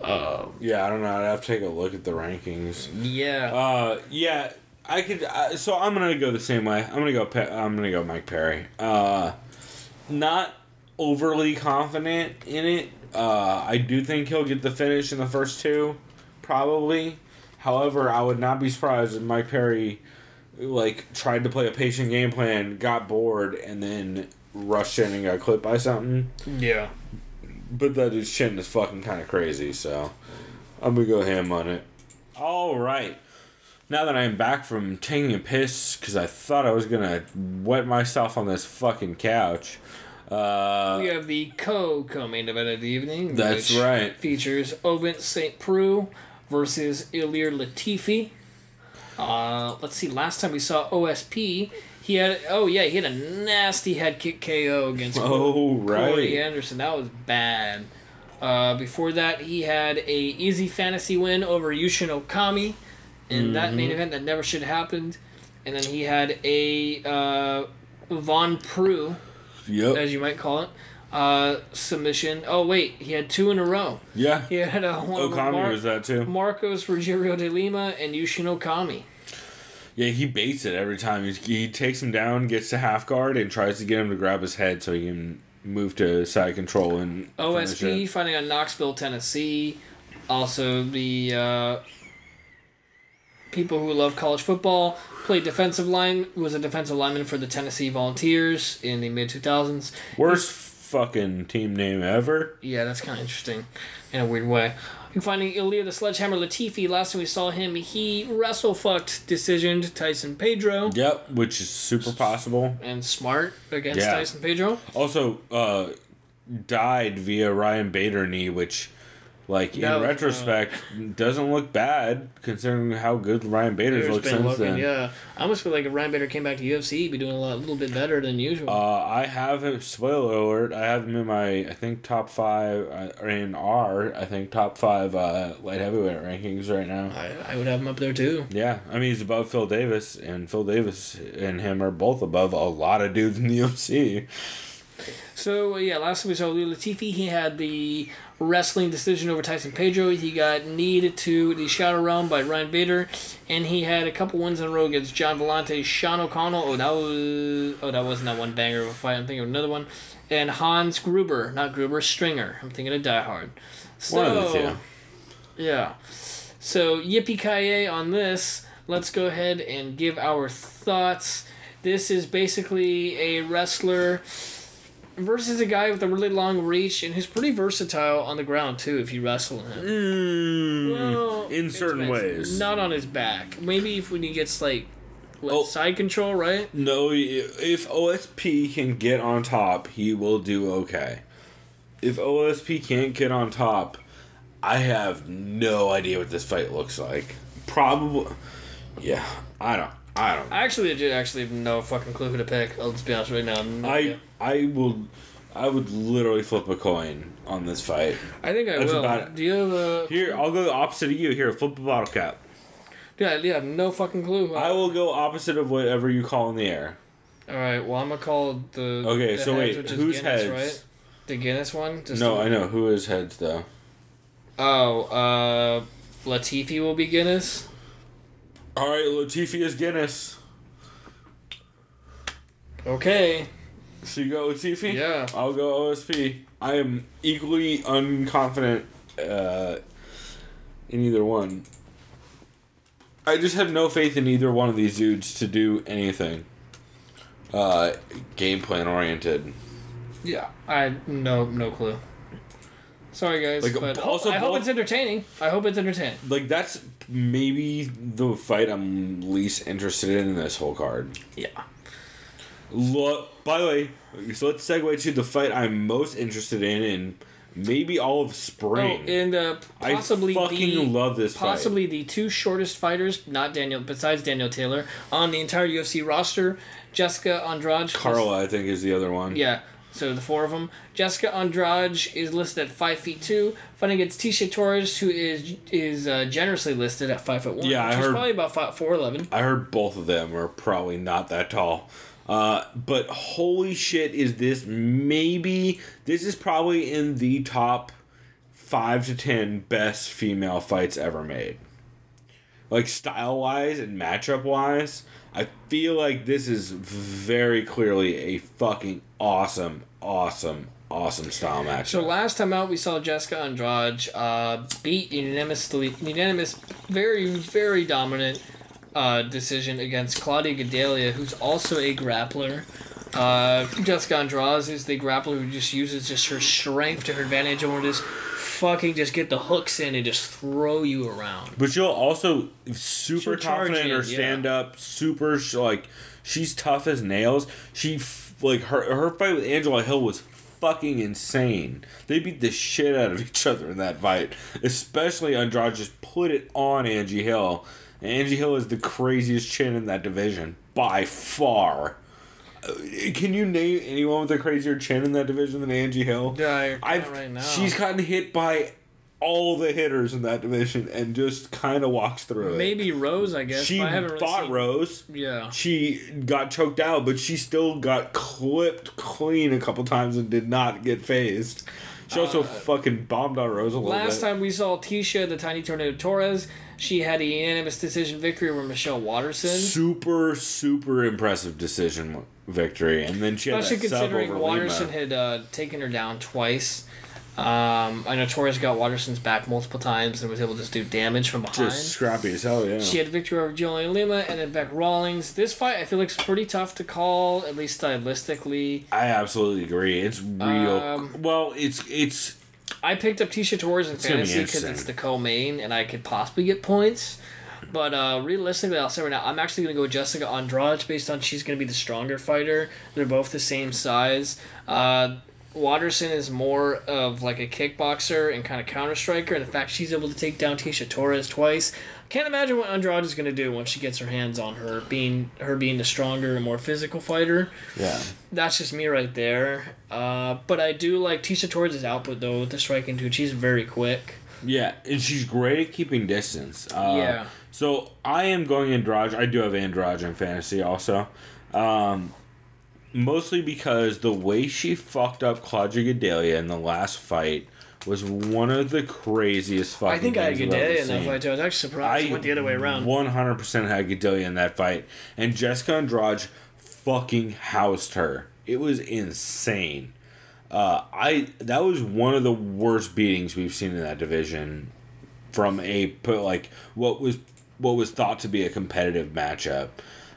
Yeah, I don't know. I'd have to take a look at the rankings. Yeah. Yeah. I could. So I'm gonna go the same way. I'm gonna go Mike Perry. Not overly confident in it. I do think he'll get the finish in the first two, probably. However, I would not be surprised if Mike Perry, tried to play a patient game plan, got bored, and then rushed in and got clipped by something. Yeah. But that dude's chin is fucking kind of crazy, so I'm gonna go ham on it. All right. Now that I'm back from taking a piss because I thought I was gonna wet myself on this fucking couch. We have the co-main event of the evening. That's which right. Features Ovin St. Preux versus Ilir Latifi. Let's see. Last time we saw OSP, he had a nasty head kick KO against Corey Anderson. That was bad. Before that, he had a easy fantasy win over Yushin Okami in that main event that never should have happened. And then he had a Von Preux, as you might call it, submission. Oh wait, he had 2 in a row. Yeah. He had Okami was that too. Marcos Ruggiero de Lima and Yushin Okami. Yeah, he baits it every time. He takes him down, gets to half guard, and tries to get him to grab his head so he can move to side control and OSP fighting out Knoxville, Tennessee. Also, the people who love college football played defensive line. Was a defensive lineman for the Tennessee Volunteers in the mid 2000s. Worst fucking team name ever. Yeah, that's kind of interesting in a weird way. You're finding Ilir the Sledgehammer Latifi. Last time we saw him, he wrestle-fucked decisioned Tyson Pedro. Yep, which is super possible. And smart against Tyson Pedro. Also, died via Ryan Bader knee, which, in retrospect, doesn't look bad, considering how good Ryan Bader's looked since then. Yeah, I almost feel like if Ryan Bader came back to UFC, he'd be doing a little bit better than usual. I have him, spoiler alert, I have him in my, top 5, or in our, top 5 light heavyweight rankings right now. I would have him up there too. Yeah, I mean, he's above Phil Davis, and Phil Davis and him are both above a lot of dudes in the UFC. So, last time we saw Ilir Latifi, he had the wrestling decision over Tyson Pedro. He got kneed to the shadow realm by Ryan Bader, and he had a couple wins in a row against John Vellante, Sean O'Connell. That wasn't that one banger of a fight. I'm thinking of another one. And Hans Gruber, not Gruber, Stringer. I'm thinking of Die Hard. So, one of the two. Yeah. So, yippee-ki-yay on this. Let's go ahead and give our thoughts. This is basically a wrestler versus a guy with a really long reach and who's pretty versatile on the ground too if you wrestle him. Well, in certain ways. Not on his back. Maybe when he gets side control, right? No, if OSP can get on top, he will do okay. If OSP can't get on top, I have no idea what this fight looks like. Probably, yeah, I don't. I actually have no fucking clue who to pick. Let's be honest right now. I would literally flip a coin on this fight. I think I will. Do you have a... Here, I'll go opposite of you. Here, flip a bottle cap. Yeah, no fucking clue. I will go opposite of whatever you call in the air. Alright, well, I'm going to call the... Okay, the so heads, wait, whose Guinness, heads? Right? The Guinness one? I know. Who is heads, though? Latifi will be Guinness. Alright, Latifi is Guinness. Okay. So you go Latifi? Yeah. I'll go OSP. I am equally unconfident in either one. I just have no faith in either one of these dudes to do anything game plan oriented. Yeah. I no clue. Sorry guys, but I hope it's entertaining. That's maybe the fight I'm least interested in this whole card. Yeah. By the way, so let's segue to the fight I'm most interested in maybe all of spring. Oh, and possibly I fucking love this fight. Possibly the two shortest fighters, besides Daniel Taylor, on the entire UFC roster. Jessica Andrade. Carla, I think, is the other one. Yeah. So the 4 of them. Jessica Andrade is listed at 5'2", fighting against Tisha Torres, who is generously listed at 5'1". Yeah, She's probably about 4'11". I heard both of them are probably not that tall. But holy shit, is this this is probably in the top 5 to 10 best female fights ever made. Like, style-wise and matchup-wise, I feel like this is very clearly a fucking awesome style match. So last time out, we saw Jessica Andrade beat unanimous, very, very dominant decision against Claudia Gadelha, who's also a grappler. Jessica Andrade is the grappler who just uses just her strength to her advantage and will just fucking just get the hooks in and just throw you around. But she'll also super She'll confident in her stand up, super like she's tough as nails. She like her fight with Angela Hill was fucking insane. They beat the shit out of each other in that fight. Especially Andrade just put it on Angie Hill. And Angie Hill is the craziest chin in that division by far. Can you name anyone with a crazier chin in that division than Angie Hill? Yeah, right now. She's gotten hit by all the hitters in that division and just kind of walks through it. Maybe Rose, I guess. She but I haven't really fought seen... Rose. Yeah. She got choked out, but she still got clipped clean a couple times and did not get phased. She also fucking bombed on Rose a little bit. Last time we saw Tisha, the Tiny Tornado Torres, she had a unanimous decision victory over Michelle Watterson. Super impressive decision victory. And then she had Especially that sub over considering Watterson Lima. had taken her down twice. I know Torres got Watterson's back multiple times and was able to just do damage from behind. Just scrappy as hell, yeah. She had victory over Julian Lima and then Beck Rawlings. This fight, I feel like, is pretty tough to call, at least stylistically. I absolutely agree. It's real. Well, it's. I picked up Tisha Torres in fantasy because it's the co-main and I could possibly get points. But realistically, I'll say right now, I'm actually going to go with Jessica Andrade based on she's going to be the stronger fighter. They're both the same size. Watterson is more of like a kickboxer and kind of counter striker, and the fact she's able to take down Tisha Torres twice, can't imagine what Andrade is going to do once she gets her hands on her, being the stronger and more physical fighter. Yeah, that's just me right there. But I do like Tisha Torres' output though with the striking too. She's very quick. Yeah, and she's great at keeping distance. Yeah. So I am going Andrade. I do have Andrade in fantasy also. Mostly because the way she fucked up Claudia Gadelha in the last fight was one of the craziest fucking I think I had things I've ever Gadelha in that seen. fight too. I was actually surprised it went the other way around. 100% had Gadelha in that fight. And Jessica Andrade fucking housed her. It was insane. That was one of the worst beatings we've seen in that division from what was thought to be a competitive matchup.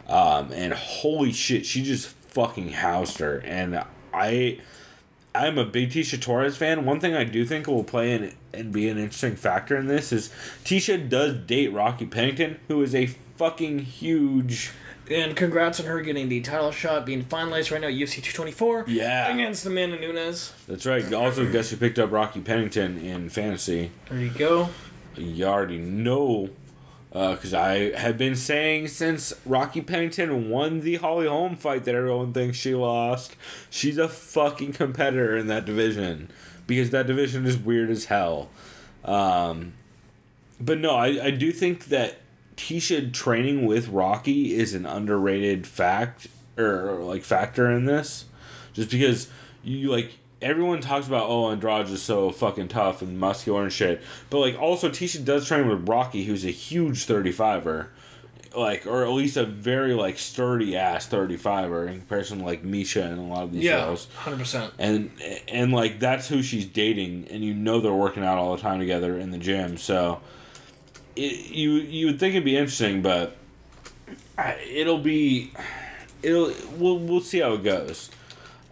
And holy shit, she just fucking housed her. And I'm a big Tisha Torres fan. One thing I do think will play in and be an interesting factor in this is Tisha does date Rocky Pennington, who is a fucking huge... And congrats on her getting the title shot, being finalized right now at UFC 224. Yeah. Against Amanda Nunes. That's right. Also, guess who picked up Rocky Pennington in fantasy? There you go. You already know. Because I have been saying since Rocky Pennington won the Holly Holm fight that everyone thinks she lost, she's a fucking competitor in that division. Because that division is weird as hell. But no, I do think that Tisha training with Rocky is an underrated factor in this. Just because everyone talks about, Andrade is so fucking tough and muscular and shit. But, also, Tisha does train with Rocky, who's a huge 35er. Or at least a very, sturdy-ass 35er in comparison to, Misha and a lot of these shows. Yeah, 100%. And, that's who she's dating. And they're working out all the time together in the gym. So, you would think it'd be interesting, but we'll see how it goes.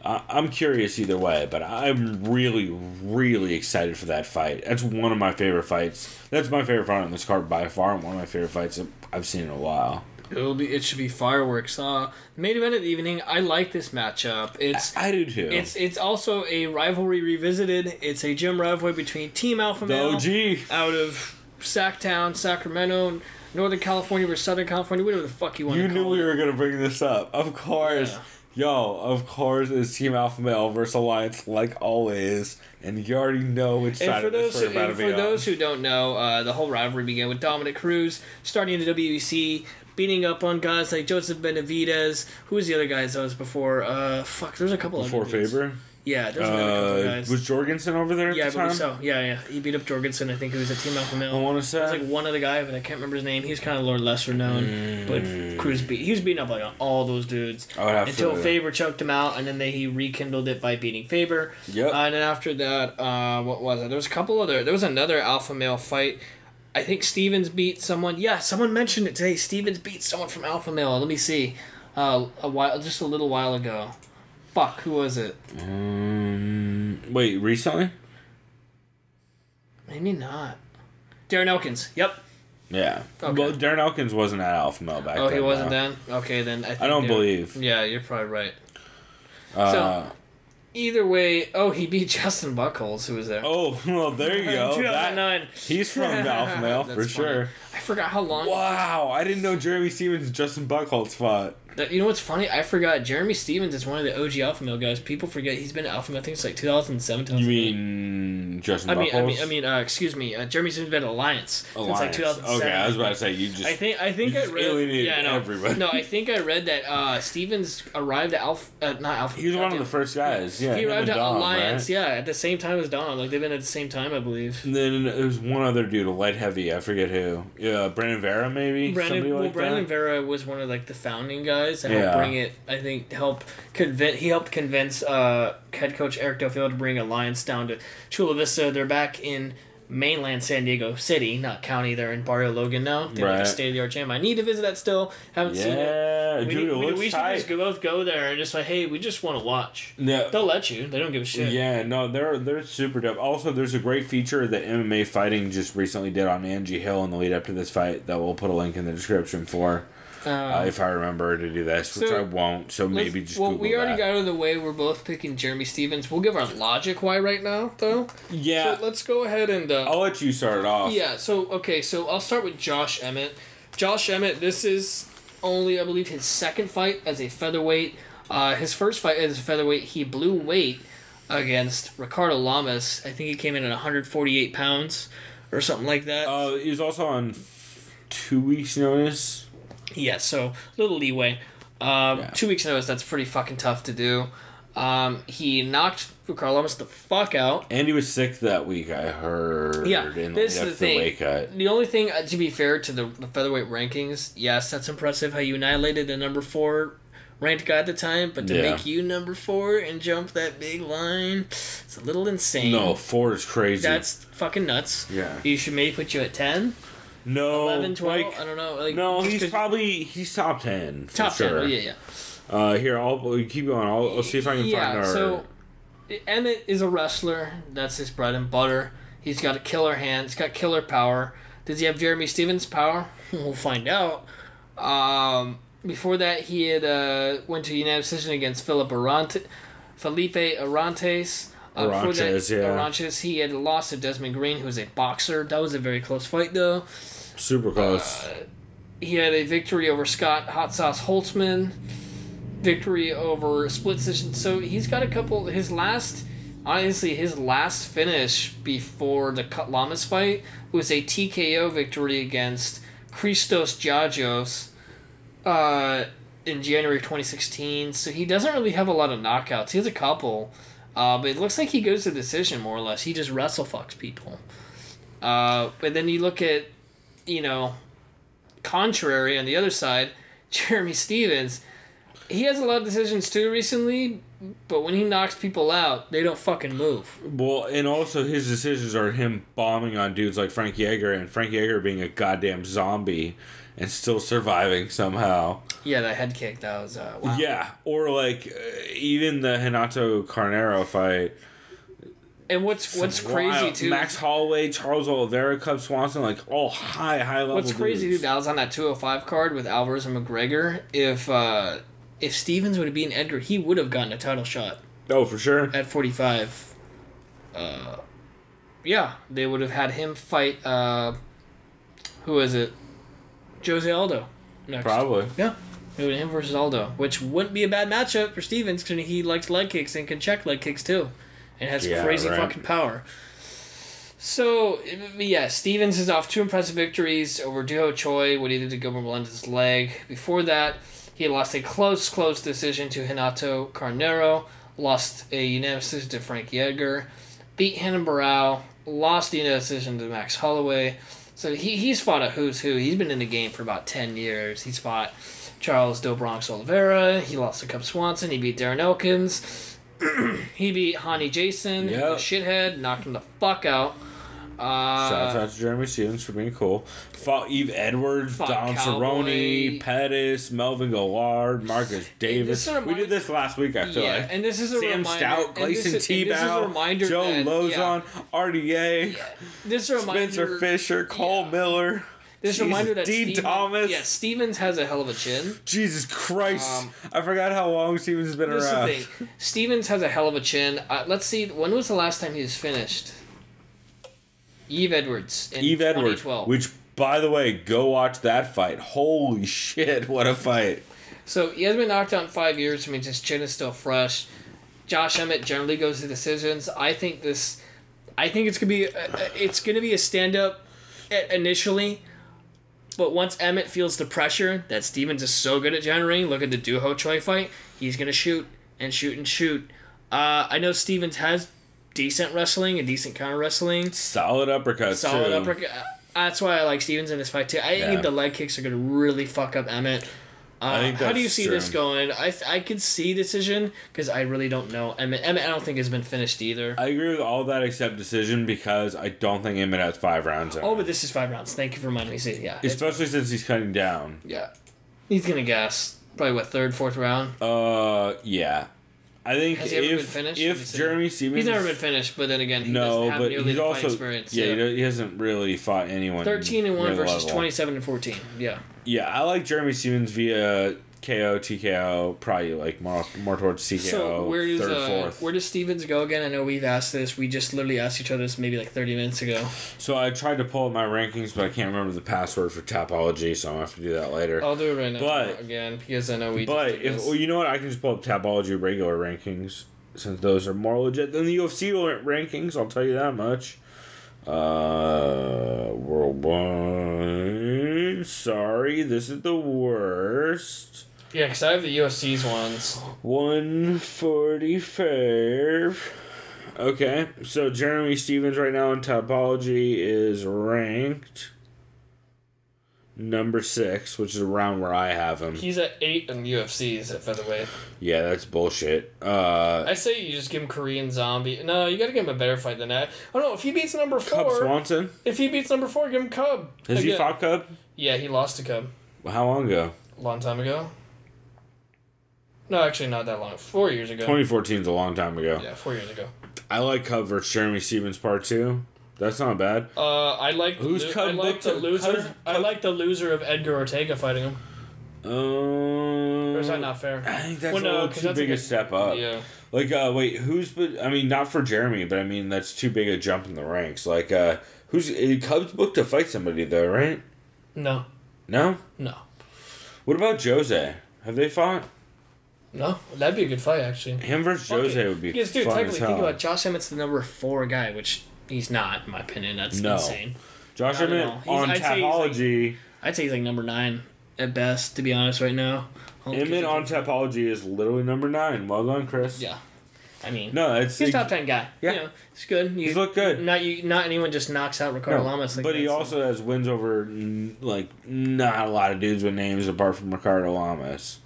I'm curious either way, but I'm really, really excited for that fight. That's one of my favorite fights. That's my favorite fight on this card by far, and one of my favorite fights that I've seen in a while. It should be fireworks. Main event of the evening. I like this matchup. I do too. It's also a rivalry revisited. It's a gym rivalry between Team Alpha Male out of Sacktown, Sacramento, Northern California versus Southern California, whatever the fuck you want to call it. You knew we were going to bring this up. Of course. Yo, of course, it's Team Alpha Male versus Alliance, like always. And you already know which side of this we're about to be on. For those who don't know, the whole rivalry began with Dominic Cruz starting in the WEC, beating up on guys like Joseph Benavidez. Who was the other guys that was before? There's a couple before other dudes. Faber? Yeah, there's another couple of guys. Was Jorgensen over there at the time? I believe so. Yeah. He beat up Jorgensen. I think he was a Team Alpha Male. I want to say. There's like one other guy, but I can't remember his name. He's kind of a little lesser known. But Cruz he was beating up like all those dudes until Faber choked him out, and then he rekindled it by beating Faber. Yep. And then after that, what was it? There was another Alpha Male fight. I think Stevens beat someone. Yeah, someone mentioned it today. Stevens beat someone from Alpha Male. Let me see. Just a little while ago. Fuck, who was it? Wait, recently? Maybe not. Darren Elkins. Yep. Yeah. Okay. Well, Darren Elkins wasn't at Alpha Male back then. Oh, he wasn't then? Okay, then I think I don't believe. Yeah, you're probably right. So, either way, he beat Justin Buchholz, who was there. Oh, well, there you go. 2009. He's from Alpha Male, for funny. Sure. I forgot how long. Wow, I didn't know Jeremy Stevens and Justin Buchholz fought. You know what's funny? I forgot Jeremy Stevens is one of the OG Alpha Male guys. People forget he's been at Alpha Male. I think it's like 2007. 2008. You mean Justin Buchholz? Excuse me. Jeremy Stevens been at Alliance since like 2007. Okay, I was about to say you just. I think I read. Alienated everybody. No, I think I read that Stevens arrived at not Alpha. He was one of the first guys. Yeah, he arrived at Alliance. Right? Yeah, at the same time as Dom. Like they've been at the same time, I believe. And then there was one other dude, a light heavy. I forget who. Yeah, Brandon Vera maybe. Brandon Vera was one of like the founding guys that helped bring it. I think he helped convince head coach Eric Doffield to bring Alliance down to Chula Vista. They're back in mainland San Diego City, not county. They're in Barrio Logan now. They're like a state-of-the-art gym. I need to visit that still. Haven't seen it. Yeah, dude, we should just both go there and just like, hey, we just want to watch. Yeah. They'll let you. They don't give a shit. Yeah, no, they're super dope. Also, there's a great feature that MMA Fighting just recently did on Angie Hill in the lead up to this fight that we'll put a link in the description for. If I remember to do this, which I won't, so maybe just Google we already that. got out of the way. We're both picking Jeremy Stevens. We'll give our logic why right now, though. Yeah. So let's go ahead and... I'll let you start it off. Yeah, so I'll start with Josh Emmett. Josh Emmett, this is only, I believe, his second fight as a featherweight. His first fight as a featherweight, he blew weight against Ricardo Lamas. I think he came in at 148 pounds or something like that. He was also on 2 weeks' notice. Yeah, so little leeway. 2 weeks notice, that's pretty fucking tough to do. He knocked Ricardo Lamas the fuck out. And he was sick that week, I heard. Yeah, this is the thing. Weight cut. The only thing, to be fair to the featherweight rankings, yes, that's impressive how you annihilated the number 4 ranked guy at the time, but to make you number 4 and jump that big line, it's a little insane. No, 4 is crazy. That's fucking nuts. Yeah. You should maybe put you at 10. No, 11, 12, like, I don't know. Like, no, he's top 10. Top sure. 10, yeah. Here, I'll keep going. I'll see if I can find our... So, Emmett is a wrestler. That's his bread and butter. He's got a killer hand. He's got killer power. Does he have Jeremy Stevens' power? We'll find out. Before that, he had went to a unanimous decision against Felipe Arantes. Arantes, he had lost to Desmond Green, who was a boxer. That was a very close fight, though. Super close. He had a victory over Scott Hot Sauce Holtzman. Victory over split decision. So he's got a couple. His last finish before the Lamas fight was a TKO victory against Christos Giagos in January 2016. So he doesn't really have a lot of knockouts. He has a couple. But it looks like he goes to decision, more or less. He just wrestle fucks people. But then you look at, contrary on the other side, Jeremy Stevens. He has a lot of decisions too recently, but when he knocks people out, they don't fucking move. Well, and also his decisions are him bombing on dudes like Frank Yeager, and Frank Yeager being a goddamn zombie and still surviving somehow. Yeah, that head kick, that was wow. Yeah, or like even the Renato Carnero fight. And what's crazy too? Max Holloway, Charles Oliveira, Cub Swanson, like all high level. What's crazy dude? That was on that 205 card with Alvarez and McGregor. If Stevens would have beaten Edgar, he would have gotten a title shot. Oh, for sure. At 45. Yeah, they would have had him fight. Who is it? Jose Aldo. Next. Probably. Yeah. Him versus Aldo, which wouldn't be a bad matchup for Stevens because he likes leg kicks and can check leg kicks too, and has crazy fucking power. So yeah, Stevens is off 2 impressive victories over Duho Choi when he did to Gilbert Melendez's leg. Before that, he lost a close decision to Renato Carneiro, lost a unanimous decision to Frankie Edgar, beat Hannon Barao, lost the unanimous decision to Max Holloway. So he's fought a who's who. He's been in the game for about 10 years. He's fought Charles Do Bronx Oliveira. He lost to Cub Swanson. He beat Darren Elkins. He beat Hani Jason, the shithead, knocked him the fuck out. Shout out to Jeremy Stevens for being cool. Fought Eve Edwards, Don Cerrone, Pettis, Melvin Gillard, Marcus Davis. We did this last week, I feel like. And this is a Sam reminder. Stout, Gleason T-Bow, Joe Lozon, RDA, this is a reminder, Spencer Fisher, Cole Miller. This is a reminder that Dean Thomas. Yeah, Stevens has a hell of a chin. Jesus Christ. I forgot how long Stevens has been around. This is the thing. Stevens has a hell of a chin. Let's see, when was the last time he was finished? Eve Edwards in 2012. Which, by the way, go watch that fight. Holy shit, what a fight. So he hasn't been knocked out in 5 years. I mean, his chin is still fresh. Josh Emmett generally goes to decisions. I think it's gonna be a stand-up initially, but once Emmett feels the pressure that Stevens is so good at generating, look at the Duho Choi fight, he's gonna shoot and shoot and shoot. I know Stevens has decent wrestling and decent counter wrestling. Solid uppercuts, too. That's why I like Stevens in this fight, too. I think the leg kicks are going to really fuck up Emmett. How do you see this going? I could see decision, because I really don't know. Emmett, I don't think has been finished either. I agree with all that except decision, because I don't think Emmett has 5 rounds in but this is 5 rounds. Thank you for reminding me. See, yeah. Especially since he's cutting down. Yeah. He's going to gas. Probably, 3rd, 4th round? Yeah. I think has he ever been finished? If Jeremy Stevens... He's never been finished, but then again, he doesn't have nearly the fight experience. Yeah, he hasn't really fought anyone. 13-1 versus 27-14. Yeah. Yeah, I like Jeremy Stevens via KO, TKO, probably like more towards TKO, so 3rd, 4th. Where does Stevens go again? I know we've asked this. We just literally asked each other this maybe 30 minutes ago. So I tried to pull up my rankings, but I can't remember the password for Tapology, so I'm going to have to do that later. I'll do it right now again, because I know we you know what? I can just pull up Tapology regular rankings, since those are more legit than the UFC rankings, I'll tell you that much. Worldwide. Sorry, this is the worst. Yeah, because I have the UFC's ones. 145. Okay, so Jeremy Stevens right now in Topology is ranked number 6, which is around where I have him. He's at 8 in UFC's at featherweight. Yeah, that's bullshit. I say you just give him Korean Zombie. No, you got to give him a better fight than that. Oh no, if he beats number 4, Cub Swanson. If he beats number 4, give him Cub. Has he fought Cub? Yeah, he lost to Cub. How long ago? A long time ago. No, actually not that long. 4 years ago. 2014 is a long time ago. Yeah, 4 years ago. I like Cub versus Jeremy Stevens Part 2. That's not bad. I like the loser. I like the loser of Edgar Ortega fighting him. Or is that not fair? I think that's a little too big a step up. Yeah. Like, wait, I mean, not for Jeremy, but I mean, that's too big a jump in the ranks. Like, Cubs booked to fight somebody, though, right? No. No? No. What about Jose? Have they fought? No, that'd be a good fight, actually. Him versus Jose would be fun as hell. Technically, think about Josh Emmett's the number 4 guy, which he's not, in my opinion. That's insane. Josh Emmett on Tapology. I'd say he's like number 9 at best, to be honest, right now. Emmett on Tapology is literally number 9. Well done, Chris. Yeah. I mean, he's a top 10 guy. Yeah. You know, it's good. He's looked good. Not anyone just knocks out Ricardo Lamas. But he also has wins over, not a lot of dudes with names apart from Ricardo Lamas.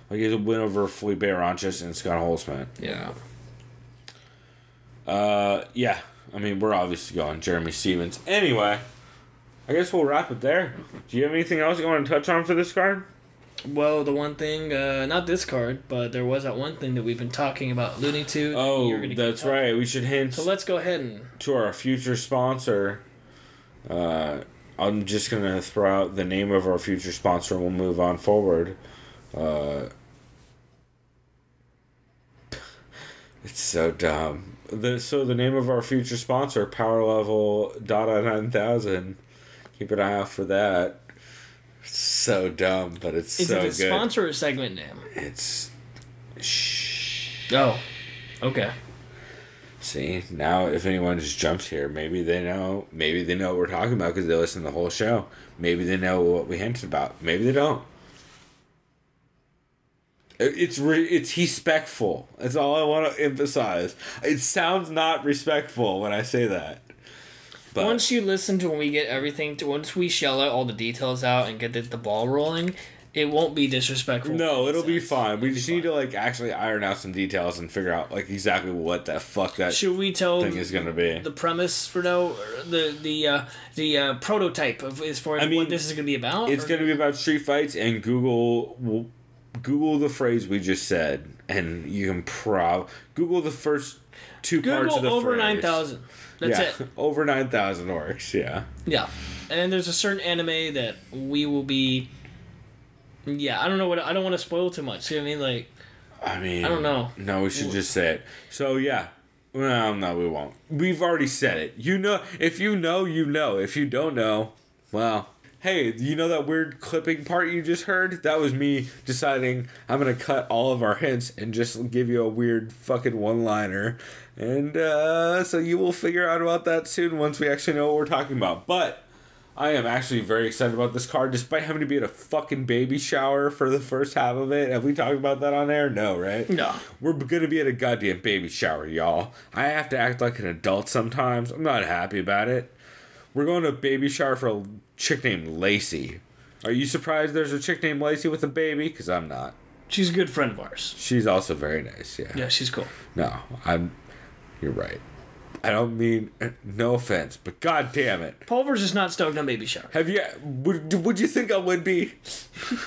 Like, he has a win over Felipe Aranches and Scott Holtzman. Yeah. Yeah. I mean, we're obviously going Jeremy Stevens. Anyway, I guess we'll wrap it there. Do you have anything else you want to touch on for this card? Well, the one thing, not this card, but there was that one thing that we've been talking about, alluding to. Oh, that's right. We should hint. So let's go ahead to our future sponsor. I'm just going to throw out the name of our future sponsor and we'll move on forward. It's so dumb. The name of our future sponsor, Power Level Dada 9000. Keep an eye out for that. So dumb, but it's so good. Is it a sponsor or segment name? It's... Oh, okay. See, now if anyone just jumps here, maybe they know what we're talking about because they listen to the whole show. Maybe they know what we hinted about. Maybe they don't. It's respectful. That's all I want to emphasize. It sounds not respectful when I say that. But once you listen to when we get everything, once we shell out all the details out and get the ball rolling, it won't be disrespectful. No, it'll be fine. We just need to like actually iron out some details and figure out like exactly what the fuck that should we tell thing is gonna be. The premise for the prototype of as far as what this is gonna be about. It's gonna be about street fights, and Google the phrase we just said, and you can Google the first two parts of the over phrase. 9,000. That's it. Over 9,000 works. Yeah. Yeah, and there's a certain anime that we will be. Yeah, I don't know I don't want to spoil too much. See what I mean? I don't know. No, we should just say it. So yeah. Well, no, we won't. We've already said it. You know, if you know, you know. If you don't know, well. Hey, you know that weird clipping part you just heard? That was me deciding I'm going to cut all of our hints and just give you a weird fucking one-liner. And so you will figure out about that soon once we actually know what we're talking about. But I am actually very excited about this card, despite having to be at a fucking baby shower for the first half of it. Have we talked about that on air? No, right? No. We're going to be at a goddamn baby shower, y'all. I have to act like an adult sometimes. I'm not happy about it. We're going to a baby shower for a chick named Lacey. Are you surprised there's a chick named Lacey with a baby? Because I'm not. She's a good friend of ours. She's also very nice, yeah. Yeah, she's cool. No, you're right. I don't mean, no offense, but god damn it. Pulver's is not stoked on baby shower. Have you, would you think I would be?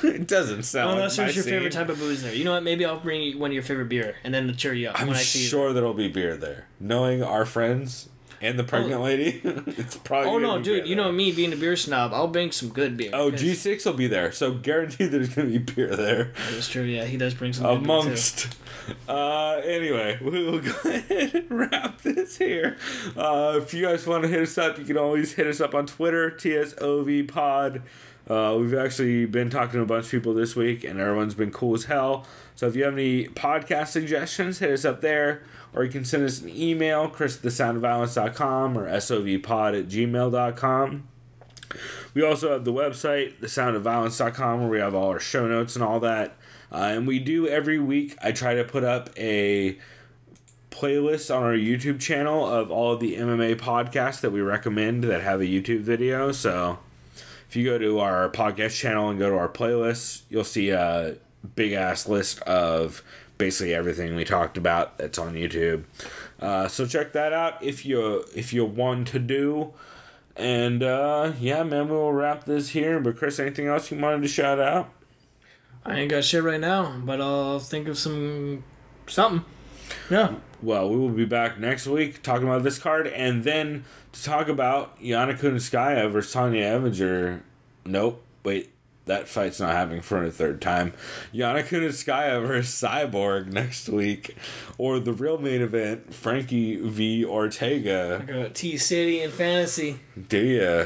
It doesn't sound like unless my there's your scene. favorite type of booze there. You know what, maybe I'll bring you one of your favorite beer, and then to cheer you up I'm when I see you. sure there'll be beer there. Knowing our friends and the pregnant lady, it's probably no, be dude, beer you know there. me being a beer snob, I'll bring some good beer. Oh, G6 will be there, so guaranteed there's going to be beer there. That's true, yeah, he does bring some good beer Amongst. Anyway, we will go ahead and wrap this here. If you guys want to hit us up, you can always hit us up on Twitter, TSOV Pod. We've actually been talking to a bunch of people this week, and everyone's been cool as hell. So if you have any podcast suggestions, hit us up there. Or you can send us an email, chris@thesoundofviolence.com or sovpod@gmail.com. We also have the website, thesoundofviolence.com, where we have all our show notes and all that. And we do every week, I try to put up a playlist on our YouTube channel of all of the MMA podcasts that we recommend that have a YouTube video. So if you go to our podcast channel and go to our playlist, you'll see a big-ass list of basically everything we talked about that's on YouTube. So check that out if you want to do. And yeah, man, we'll wrap this here. But Chris, anything else you wanted to shout out? I ain't got shit right now, but I'll think of something. Yeah. Well, we will be back next week talking about this card, and then to talk about Yana Kunitskaya versus Tonya Evinger. Nope, wait. That fight's not happening for a third time. Yana Kunitskaya versus Cyborg next week. Or the real main event, Frankie v. Ortega. I got T-City and Fantasy. Do ya?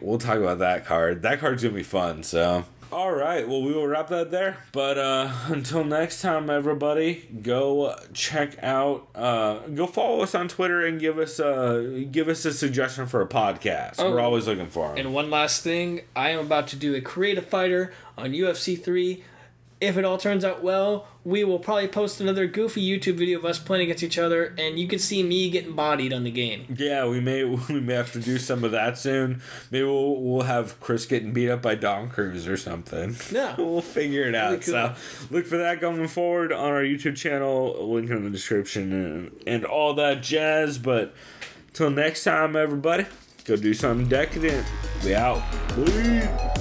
We'll talk about that card. That card's gonna be fun, so. Alright, well, we will wrap that there. But until next time, everybody, go check out, go follow us on Twitter and give us a suggestion for a podcast. We're always looking for them. And one last thing, I am about to do a Create a Fighter on UFC 3. If it all turns out well, we will probably post another goofy YouTube video of us playing against each other, and you can see me getting bodied on the game. Yeah, we may have to do some of that soon. Maybe we'll have Chris getting beat up by Don Cruz or something. Yeah. We'll figure it out. Cool. So look for that going forward on our YouTube channel. Link in the description and all that jazz. But till next time, everybody, go do something decadent. We out. Bye.